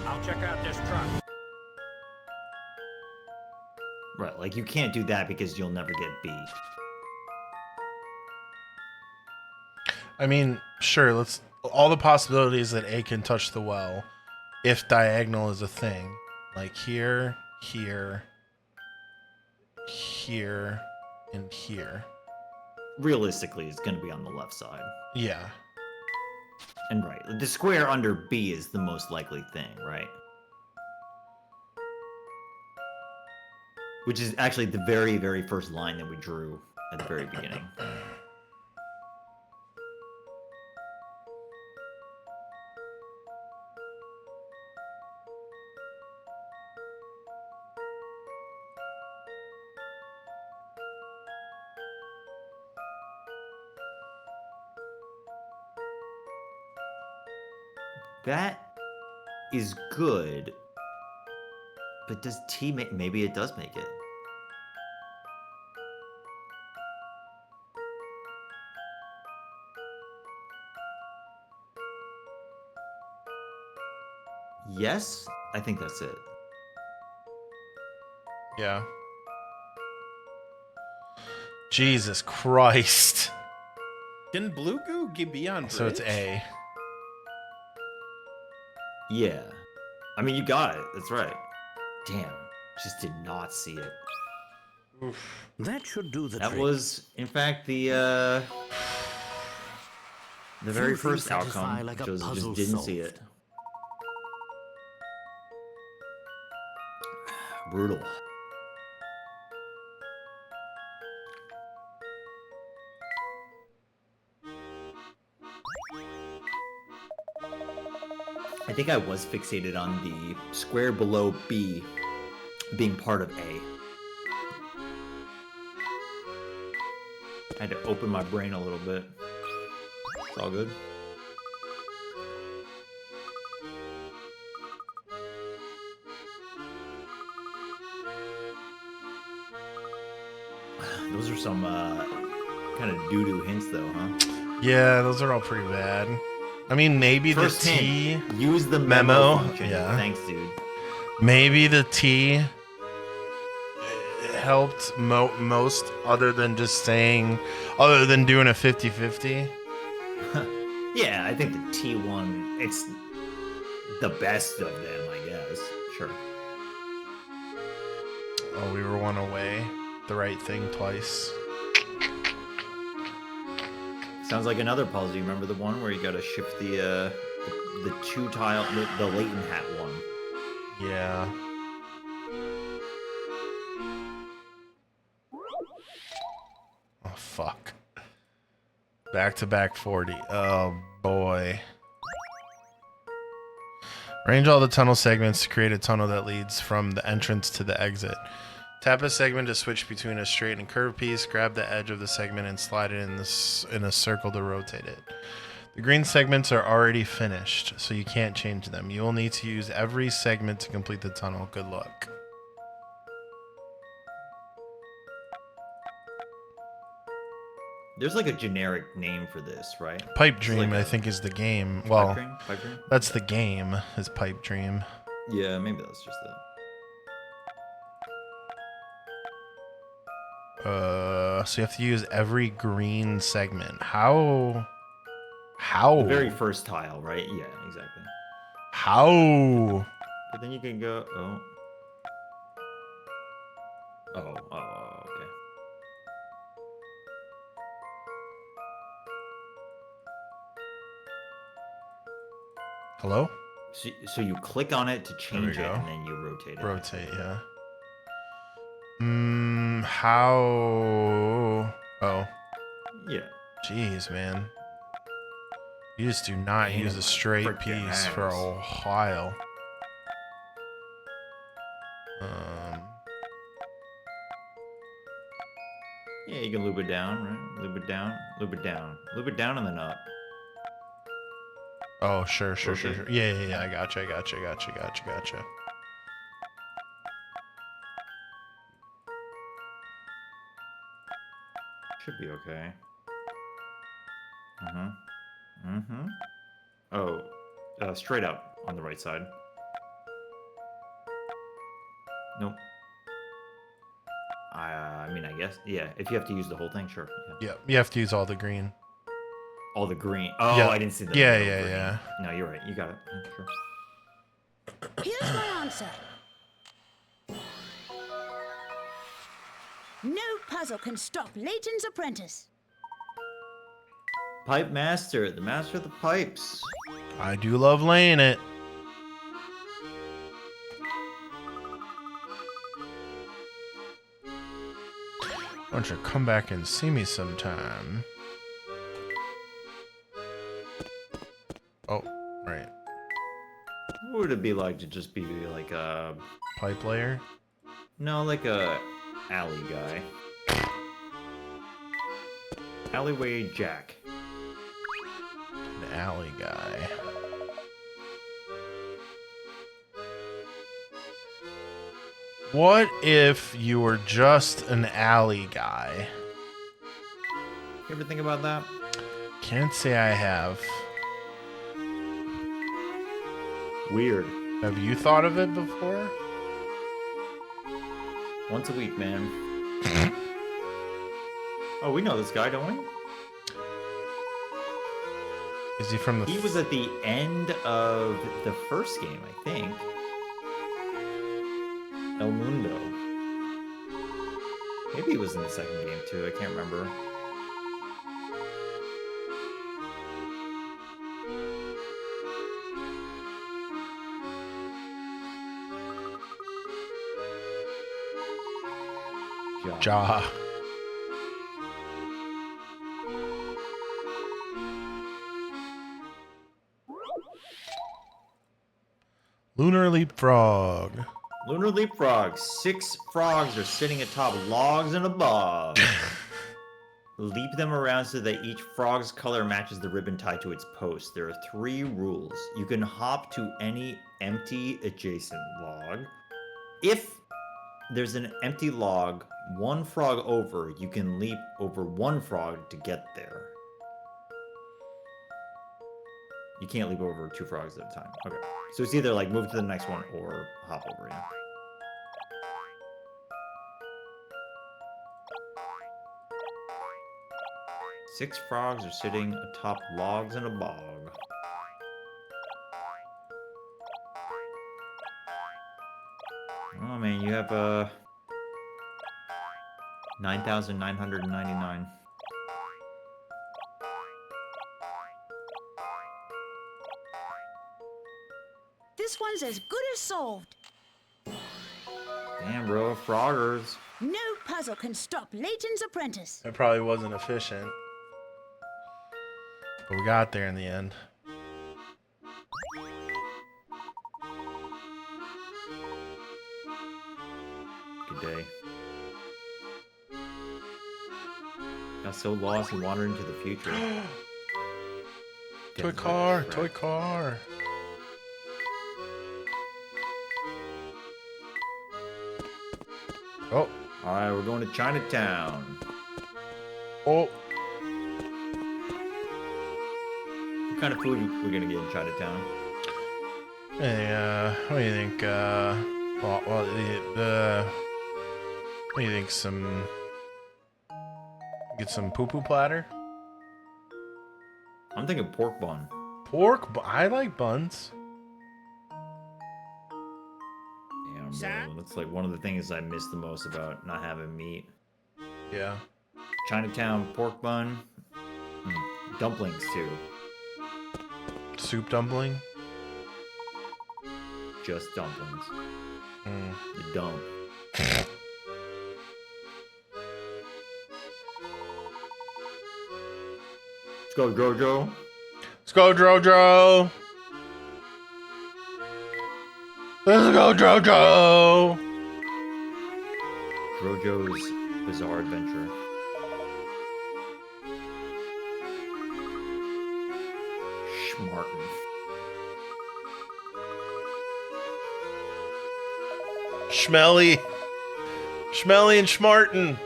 I'll check out this truck. Right, like, you can't do that because you'll never get B. I mean, sure, let's all the possibilities that A can touch the well if diagonal is a thing. Like here, here, here, and here. Realistically, it's going to be on the left side. Yeah. And right, the square under B is the most likely thing, right? Which is actually the very, very first line that we drew at the very beginning. That is good, but does T make? Maybe it does make it. Yes, I think that's it. Yeah. Jesus Christ. Can blue goo be on bridge? So it's A. Yeah. I mean, you got it. That's right. Damn. Just did not see it. Oof. That should do the That trick. was, in fact, the very Few first things satisfy outcome. like a Joseph puzzle just didn't see solved. it. Brutal. I think I was fixated on the square below B being part of A. I had to open my brain a little bit. It's all good. Those are some kind of doo-doo hints, though, huh? Yeah, those are all pretty bad. I mean, maybe First the T hint, use the memo, function. yeah. Thanks, dude. Maybe the T helped most other than just saying, other than doing a 50-50. Yeah, I think the T1, it's the best of them, I guess. Sure. Oh, we were one away. The right thing twice. Sounds like another puzzle. You remember the one where you gotta shift the two tile, the Layton hat one? Yeah. Oh, fuck. Back-to-back 40. Oh, boy. Arrange all the tunnel segments to create a tunnel that leads from the entrance to the exit. Tap a segment to switch between a straight and curved piece. Grab the edge of the segment and slide it in a circle to rotate it. The green segments are already finished, so you can't change them. You will need to use every segment to complete the tunnel. Good luck. There's like a generic name for this, right? Pipe Dream, like I think, is the game. Well, Pipe Dream? that's the game, is Pipe Dream. Yeah, maybe that's just it. So you have to use every green segment. How? How? The very first tile, right? Yeah, exactly. How? But then you can go. Oh, okay. Hello? So you click on it to change it, go. and then you rotate it. Rotate, yeah. How? Oh. Yeah. Jeez, man. You just do not Pain use in a the straight frickin' piece for a ass. while. Yeah, you can loop it down, right? Loop it down, loop it down, loop it down, and then up. Oh, sure. Okay. Yeah. I gotcha. Should be okay. Oh, straight up on the right side. Nope. I mean, I guess. Yeah, if you have to use the whole thing, sure. Yeah. Yeah, you have to use all the green. All the green. Oh, Yeah. I didn't see the Yeah, middle yeah, green. yeah. No, you're right. You got it. Yeah, sure. Here's my answer. No puzzle can stop Layton's apprentice. Pipe master, the master of the pipes. I do love laying it. Why don't you come back and see me sometime? Oh, right. What would it be like to just be like a... Pipe layer? No, like a alley guy. Alleyway Jack. An alley guy. What if you were just an alley guy? You ever think about that? Can't say I have. Weird. Have you thought of it before? Once a week, man. Oh, we know this guy, don't we? Is he from the... He was at the end of the first game, I think. El Mundo. Maybe he was in the second game too, I can't remember. Ja. Lunar Leapfrog. Lunar Leapfrog. 6 frogs are sitting atop logs in a bog. Leap them around so that each frog's color matches the ribbon tied to its post. There are 3 rules. You can hop to any empty adjacent log. If there's an empty log 1 frog over, you can leap over 1 frog to get there. You can't leap over 2 frogs at a time. Okay. So it's either like move to the next one or hop over, yeah. Six frogs are sitting atop logs in a bog. Oh man, you have 9,999. This one's as good as solved. Damn, bro, froggers. No puzzle can stop Layton's apprentice. It probably wasn't efficient. But we got there in the end. big day. Got so lost and wandered into the future. Toy car, toy car. Oh. Alright, we're going to Chinatown. Oh. What kind of food are we gonna get in Chinatown? Hey, what do you think? What do you think? Get some poo-poo platter? I'm thinking pork bun. I like buns. Yeah, bro. That's like one of the things I miss the most about not having meat. Yeah. Chinatown pork bun. Dumplings too. Soup dumpling? Just dumplings. The dump. Let's go, Jojo. Let's go, Jojo. Let's go, Jojo. Jojo's Bizarre Adventure. Schmartin. Schmelly. Schmelly and Schmartin.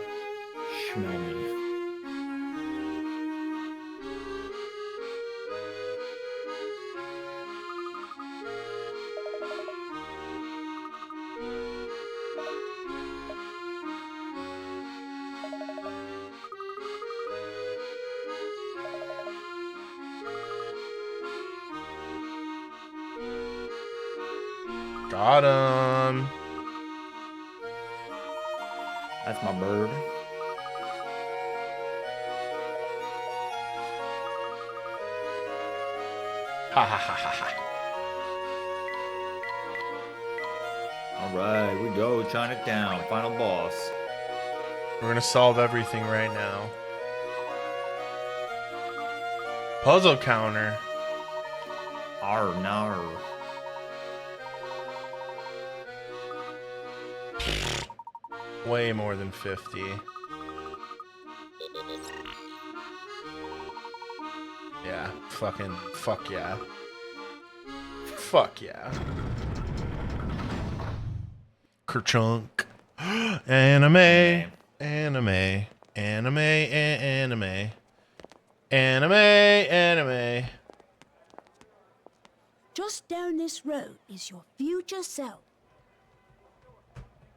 Schmelly. Got him. That's my bird. Ha ha ha ha ha. Alright, we go. Chinatown. Final boss. We're gonna solve everything right now. Puzzle counter. Arr, nar. Way more than 50. Yeah, fuck yeah. Fuck yeah. Kerchunk. Anime. Anime. Anime. Anime. Anime. Anime. Just down this road is your future self.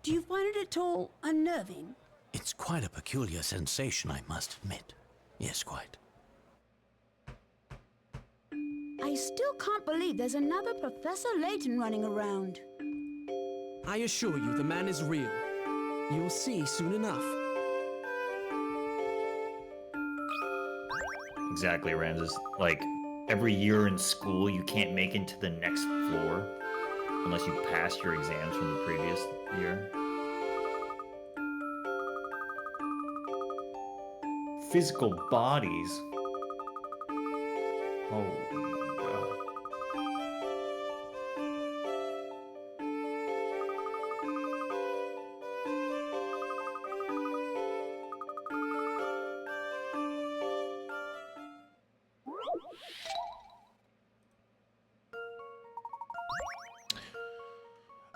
Do you find it at all unnerving? It's quite a peculiar sensation, I must admit. Yes, quite. I still can't believe there's another Professor Layton running around. I assure you, the man is real. You'll see soon enough. Exactly, Ramses. Like, every year in school, you can't make it to the next floor unless you pass your exams from the previous year. Physical bodies. Oh, God.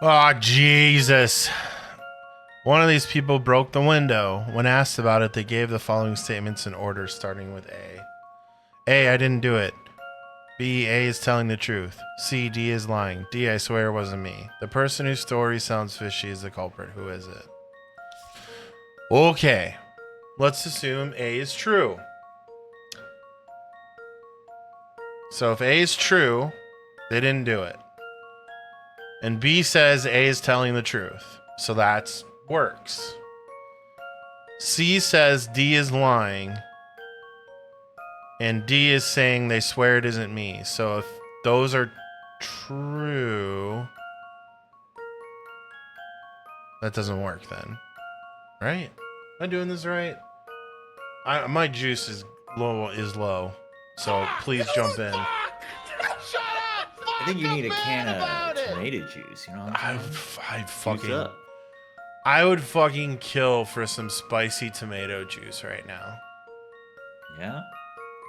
Oh, Jesus. One of these people broke the window. When asked about it, they gave the following statements in order, starting with A. A, I didn't do it. B, A is telling the truth. C, D is lying. D, I swear it wasn't me. The person whose story sounds fishy is the culprit. Who is it? Okay. Let's assume A is true. So if A is true, they didn't do it. And B says A is telling the truth. So that works. C says D is lying. And D is saying they swear it isn't me. So if those are true, that doesn't work then. Right? Am I doing this right? My juice is low. So please jump in. I think you need a can of tomato juice, you know what I'm saying? I fucking... I would fucking kill for some spicy tomato juice right now. Yeah.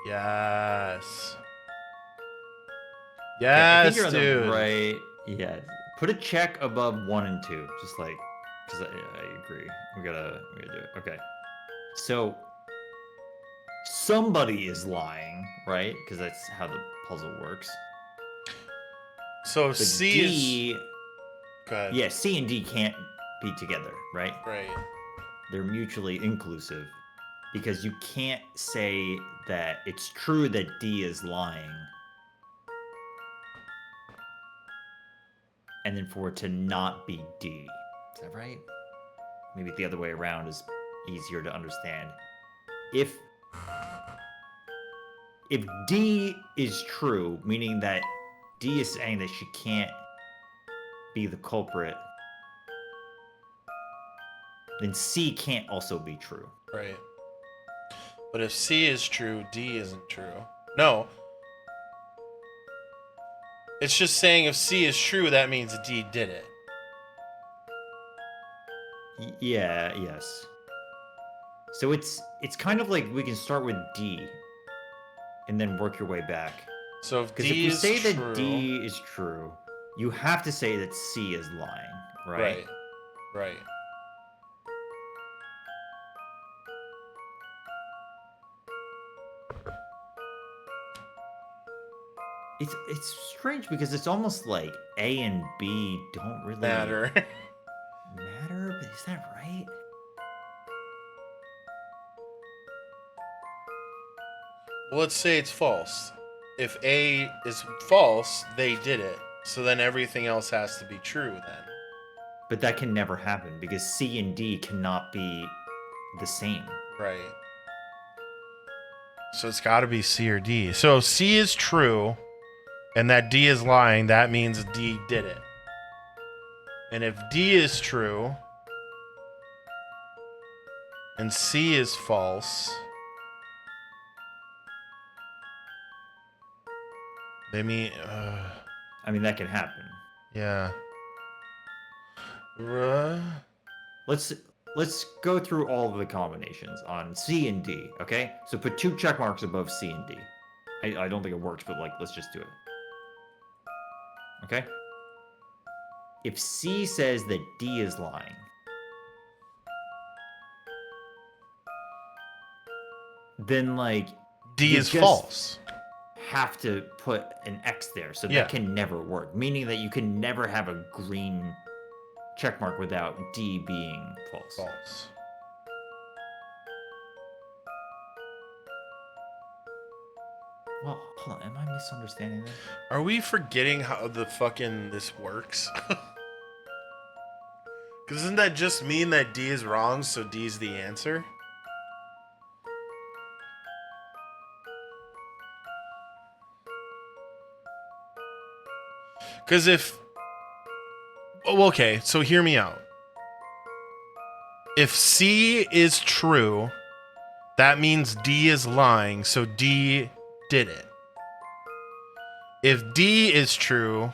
Yes. Okay, I think Yes, you're on dude. the right. Yeah. Put a check above 1 and 2, just like, because I agree. We gotta do it. Okay. So somebody is lying, right? Because that's how the puzzle works. So But C D, is. Go ahead. yeah, C and D can't be together, right? Right. They're mutually inclusive because you can't say that it's true that D is lying and then for it to not be D. Is that right? Maybe the other way around is easier to understand. If D is true, meaning that D is saying that she can't be the culprit, then C can't also be true. Right. But if C is true, D isn't true. No. It's just saying if C is true, that means D did it. Yeah, yes. So it's kind of like we can start with D and then work your way back. So if Because if D we is say true, that D is true, you have to say that C is lying, right? Right. It's strange because it's almost like A and B don't really Matter. matter, but is that right? Well, let's say it's false. If A is false, they did it. So then everything else has to be true then. But that can never happen because C and D cannot be the same. Right. So it's got to be C or D. So if C is true and that D is lying, that means D did it. And if D is true and C is false, they mean, I mean, that can happen. yeah. Let's go through all of the combinations on C and D, okay? So put 2 check marks above C and D. I don't think it works, but like, let's just do it. Okay? If C says that D is lying, then like D you is just false. have to put an X there, so Yeah. that can never work. Meaning that you can never have a green check mark without D being false. False. Well, hold on, am I misunderstanding this? Are we forgetting how the fucking this works? Because doesn't that just mean that D is wrong, so D is the answer? Because if... Oh, okay, so hear me out. If C is true, that means D is lying, so D did it. If D is true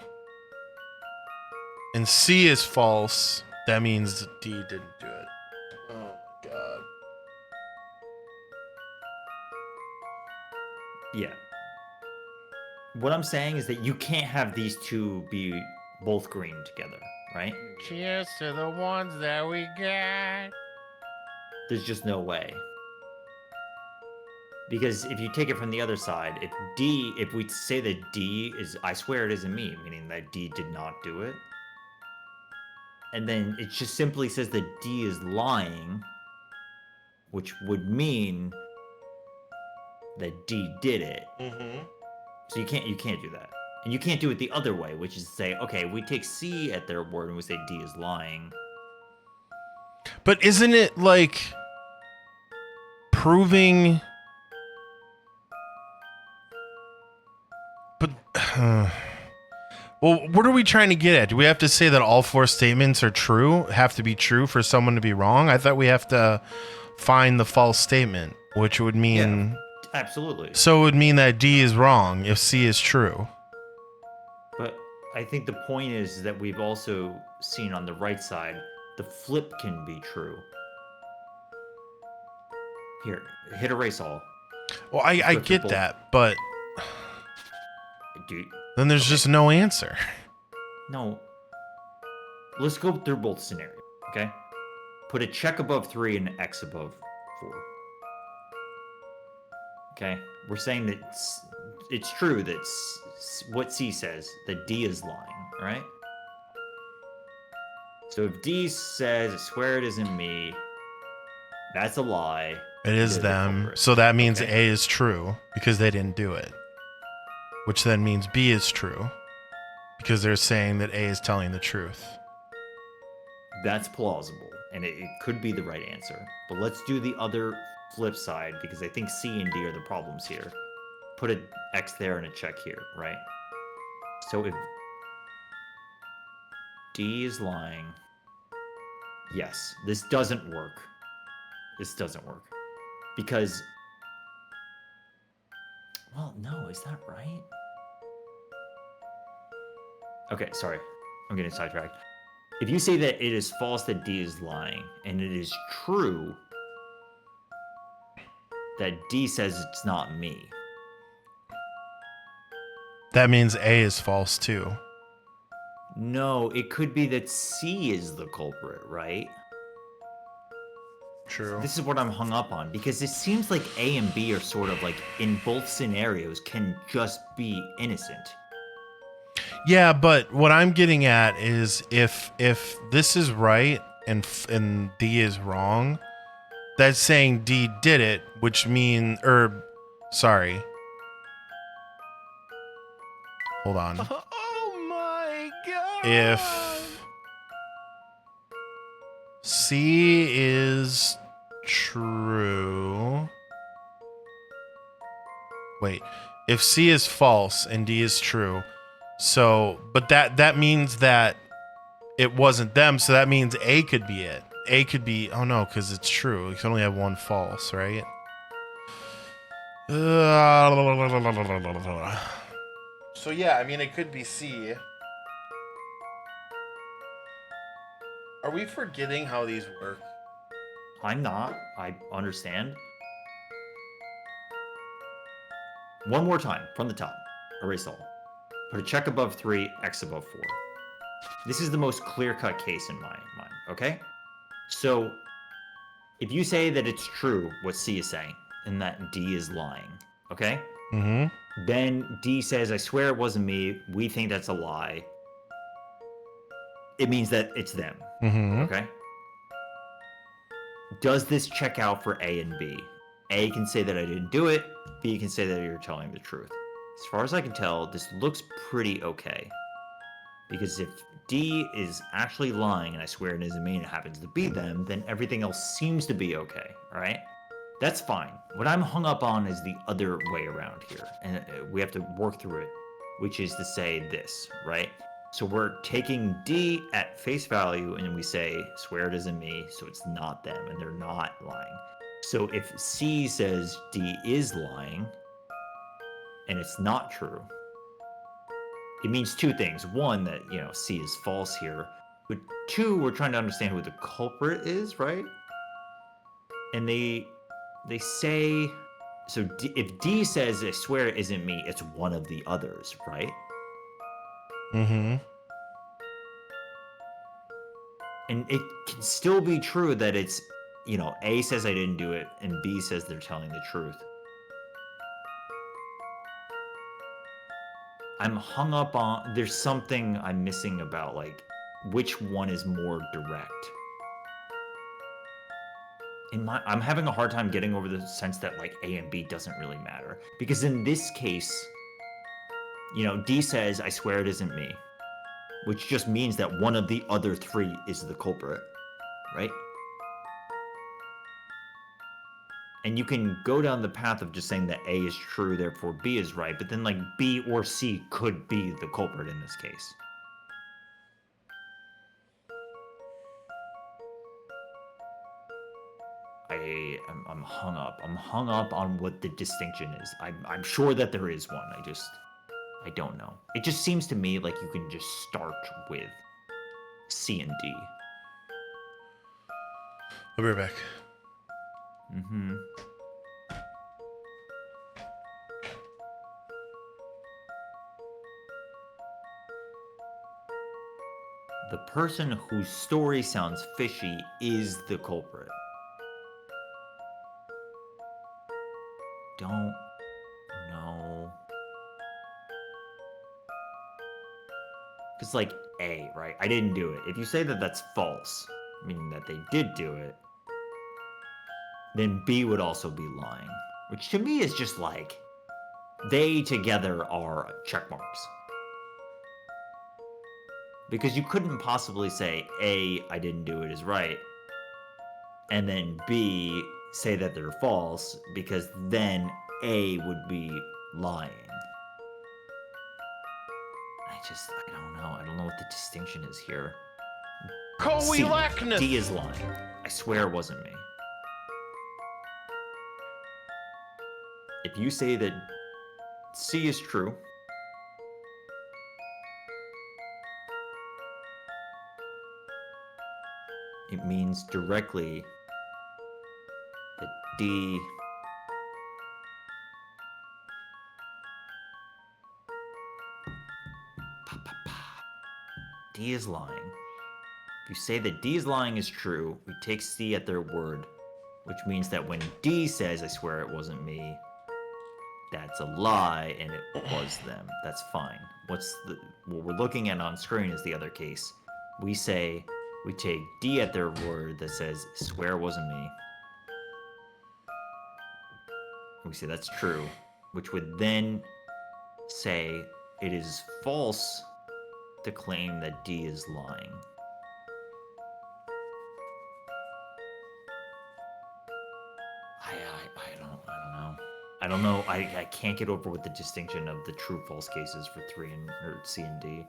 and C is false, that means D didn't do it. Oh my god. Yeah. What I'm saying is that you can't have these two be both green together, right? Cheers to the ones that we got. There's just no way. Because if you take it from the other side, if we say that D is, I swear it isn't me, meaning that D did not do it, and then it just simply says that D is lying, which would mean that D did it. Mm-hmm. So you can't do that. And you can't do it the other way, which is to say, okay, we take C at their word and we say D is lying. But isn't it like proving... But... well, what are we trying to get at? Do we have to say that all 4 statements are true, have to be true for someone to be wrong? I thought we have to find the false statement, which would mean... Yeah, absolutely. So it would mean that D is wrong if C is true. But I think the point is that we've also seen on the right side the flip can be true. Here, hit erase all. Well, I Go through get both. that, but Dude, then there's just no answer. no. Let's go through both scenarios, okay? Put a check above 3 and an X above 4. Okay? We're saying that it's true that what C says, that D is lying, alright? So if D says, I swear it isn't me, that's a lie. It is They're the them. culprit. So that means Okay. A is true because they didn't do it. Which then means B is true because they're saying that A is telling the truth. That's plausible, and it could be the right answer. But let's do the other flip side, because I think C and D are the problems here. Put an X there and a check here, right? So if D is lying, yes, this doesn't work. This doesn't work. Because, well, no, is that right? Okay, sorry. I'm getting sidetracked. If you say that it is false that D is lying, and it is true that D says it's not me, That means A is false too. no, it could be that C is the culprit, right? True. This is what I'm hung up on, because it seems like A and B are sort of like, in both scenarios, can just be innocent. Yeah, but what I'm getting at is if this is right and D is wrong, that's saying D did it, which mean sorry. Hold on. Oh my god! If C is true. Wait. If C is false and D is true. So, but that means that it wasn't them, so that means A could be it. A could be, oh no, because it's true. You can only have one false, right? So yeah, I mean, it could be C. Are we forgetting how these work? I'm not. I understand. One more time, from the top. Erase all. Put a check above 3, X above 4. This is the most clear-cut case in my mind, okay? So, if you say that it's true what C is saying, and that D is lying, okay? Mm-hmm. Then D says, I swear it wasn't me, we think that's a lie. It means that it's them, Mm-hmm. okay? Does this check out for A and B? A can say that I didn't do it, B can say that you're telling the truth. As far as I can tell, this looks pretty okay. Because if D is actually lying, and I swear it isn't me, and it happens to be them, then everything else seems to be okay, alright? That's fine. What I'm hung up on is the other way around here, and we have to work through it, which is to say this, right? So we're taking D at face value, and we say, swear it isn't me, so it's not them, and they're not lying. So if C says D is lying, and it's not true, it means two things. One, that, C is false here. But two, we're trying to understand who the culprit is, right? And they say, so if D says, I swear it isn't me, it's one of the others, right? Mm-hmm. And it can still be true that it's, A says I didn't do it, and B says they're telling the truth. I'm hung up on, there's something I'm missing about, like, which one is more direct. I'm having a hard time getting over the sense that, like, A and B doesn't really matter. Because in this case, D says, I swear it isn't me. Which just means that one of the other three is the culprit, right? And you can go down the path of just saying that A is true, therefore B is right, but then, like, B or C could be the culprit in this case. I'm hung up. I'm hung up on what the distinction is. I'm sure that there is one. I don't know. It just seems to me like you can just start with C and D. I'll be right back. Mm-hmm. The person whose story sounds fishy is the culprit. Don't know. Because, like, A, right? I didn't do it. If you say that that's false, meaning that they did do it, then B would also be lying. Which to me is just like, they together are check marks. Because you couldn't possibly say A, I didn't do it is right, and then B, say that they're false, because then A would be lying. I don't know. I don't know what the distinction is here. C, Coelacnus. D is lying. I swear it wasn't me. If you say that C is true, it means directly that D is lying. If you say that D is lying is true, we take C at their word, which means that when D says, I swear it wasn't me, that's a lie and it was them. That's fine. What we're looking at on screen is the other case. We take D at their word that says, swear it wasn't me. We say that's true, which would then say it is false to claim that D is lying. I don't know. I can't get over with the distinction of the true-false cases for C and D.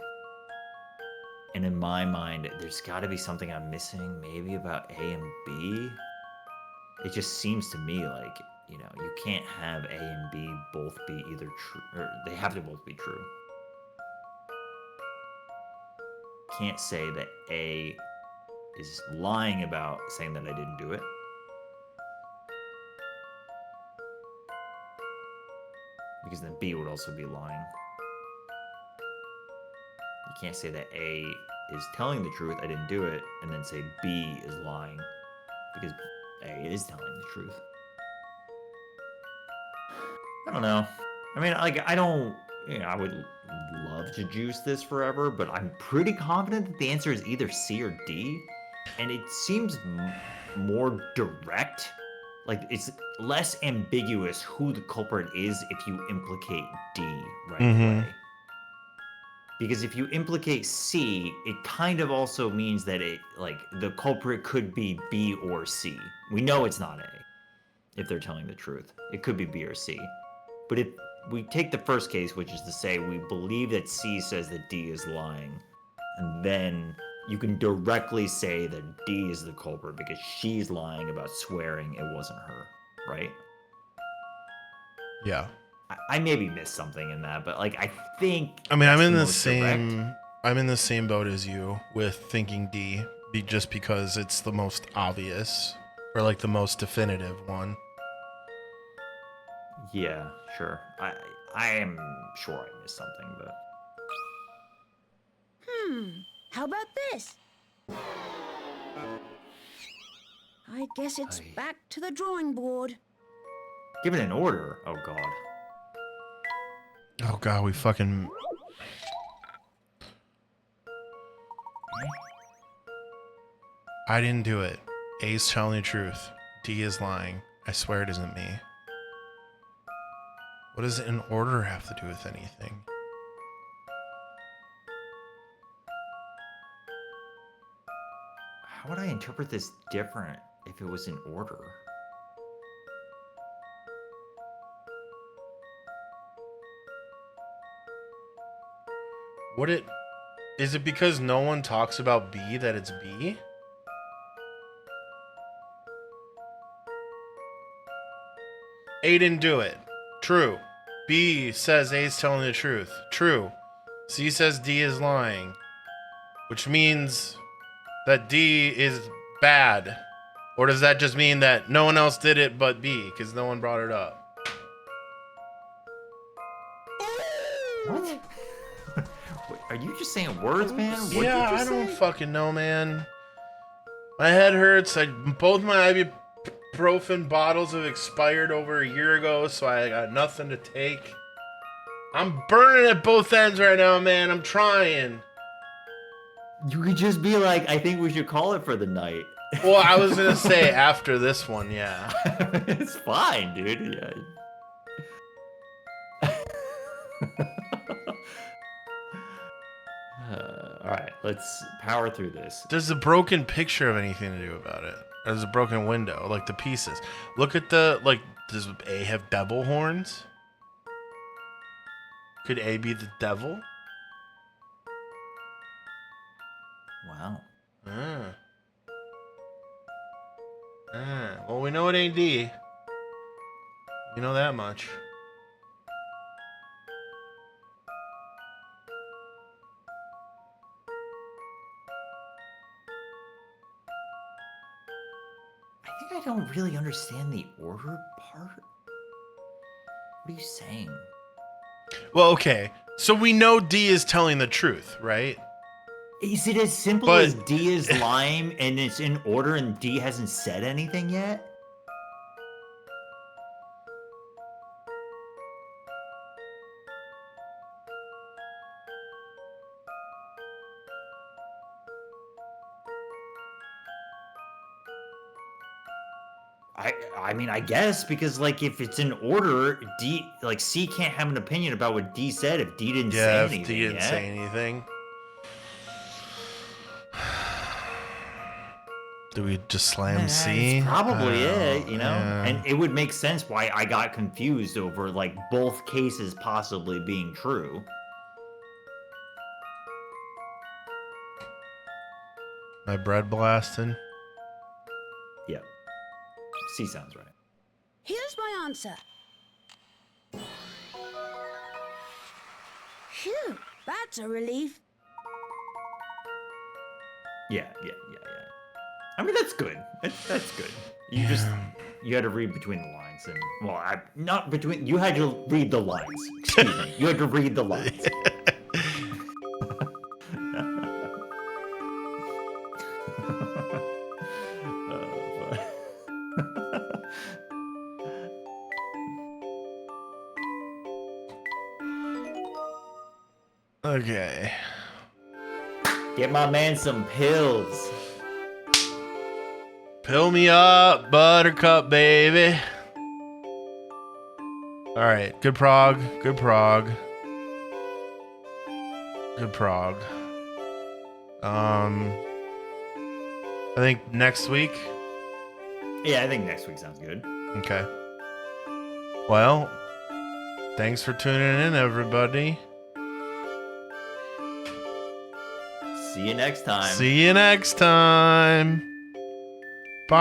And in my mind, there's got to be something I'm missing, maybe about A and B. It just seems to me like, you can't have A and B both be either true, or they have to both be true. Can't say that A is lying about saying that I didn't do it. Because then B would also be lying. You can't say that A is telling the truth, I didn't do it, and then say B is lying. Because A is telling the truth. I don't know. I mean, like, I would love to juice this forever, but I'm pretty confident that the answer is either C or D. And it seems more direct. Like, it's less ambiguous who the culprit is if you implicate D right away. Because if you implicate C, it kind of also means that the culprit could be B or C. We know it's not A, if they're telling the truth. It could be B or C. But if we take the first case, which is to say we believe that C says that D is lying, and then you can directly say that D is the culprit because she's lying about swearing it wasn't her, right? Yeah. I maybe missed something in that, but I think. I mean, I'm in the most direct. same. I'm in the same boat as you with thinking D, just because it's the most obvious or like the most definitive one. Yeah, sure. I am sure I missed something, but. How about this? I guess it's back to the drawing board. Give it an order. Oh God. Oh god, we fucking. I didn't do it. A's telling the truth. D is lying. I swear it isn't me. What does an order have to do with anything? How would I interpret this different if it was in order? Is it because no one talks about B that it's B? A didn't do it. True. B says A's telling the truth. True. C says D is lying. Which means that D is bad. Or does that just mean that no one else did it but B, because no one brought it up? What? Wait, are you just saying words, man? What Yeah, did you I don't say? fucking know, man. My head hurts. Both my ibuprofen bottles have expired over a year ago, so I got nothing to take. I'm burning at both ends right now, man. I'm trying. You could just be like, I think we should call it for the night. Well, I was gonna say after this one, yeah. It's fine, dude. Yeah. All right, let's power through this. Does the broken picture have anything to do about it? Or does a broken window, like the pieces? Look at the, like, does A have devil horns? Could A be the devil? Wow. Well, we know it ain't D. We know that much. I think I don't really understand the order part. What are you saying? Well, okay. So we know D is telling the truth, right? Is it as simple But- as D is lying and it's in order and D hasn't said anything yet? I mean, I guess, because, like, if it's in order, D, like, C can't have an opinion about what D said if D didn't say Yeah, if anything D didn't yet. say anything. Do we just slam C? It's probably Oh, it, you know? yeah. And it would make sense why I got confused over, like, both cases possibly being true. My bread blasting. Yeah. C sounds right. Here's my answer. Phew, that's a relief. Yeah. I mean, that's good. That's good. You just, you had to read between the lines. And, well, not between, you had to read the lines. Excuse me. You had to read the lines. Okay. Get my man some pills. Fill me up, buttercup, baby. All right. Good prog. Good prog. Good prog. I think next week. Yeah, I think next week sounds good. Okay. Well, thanks for tuning in, everybody. See you next time. See you next time. Bye.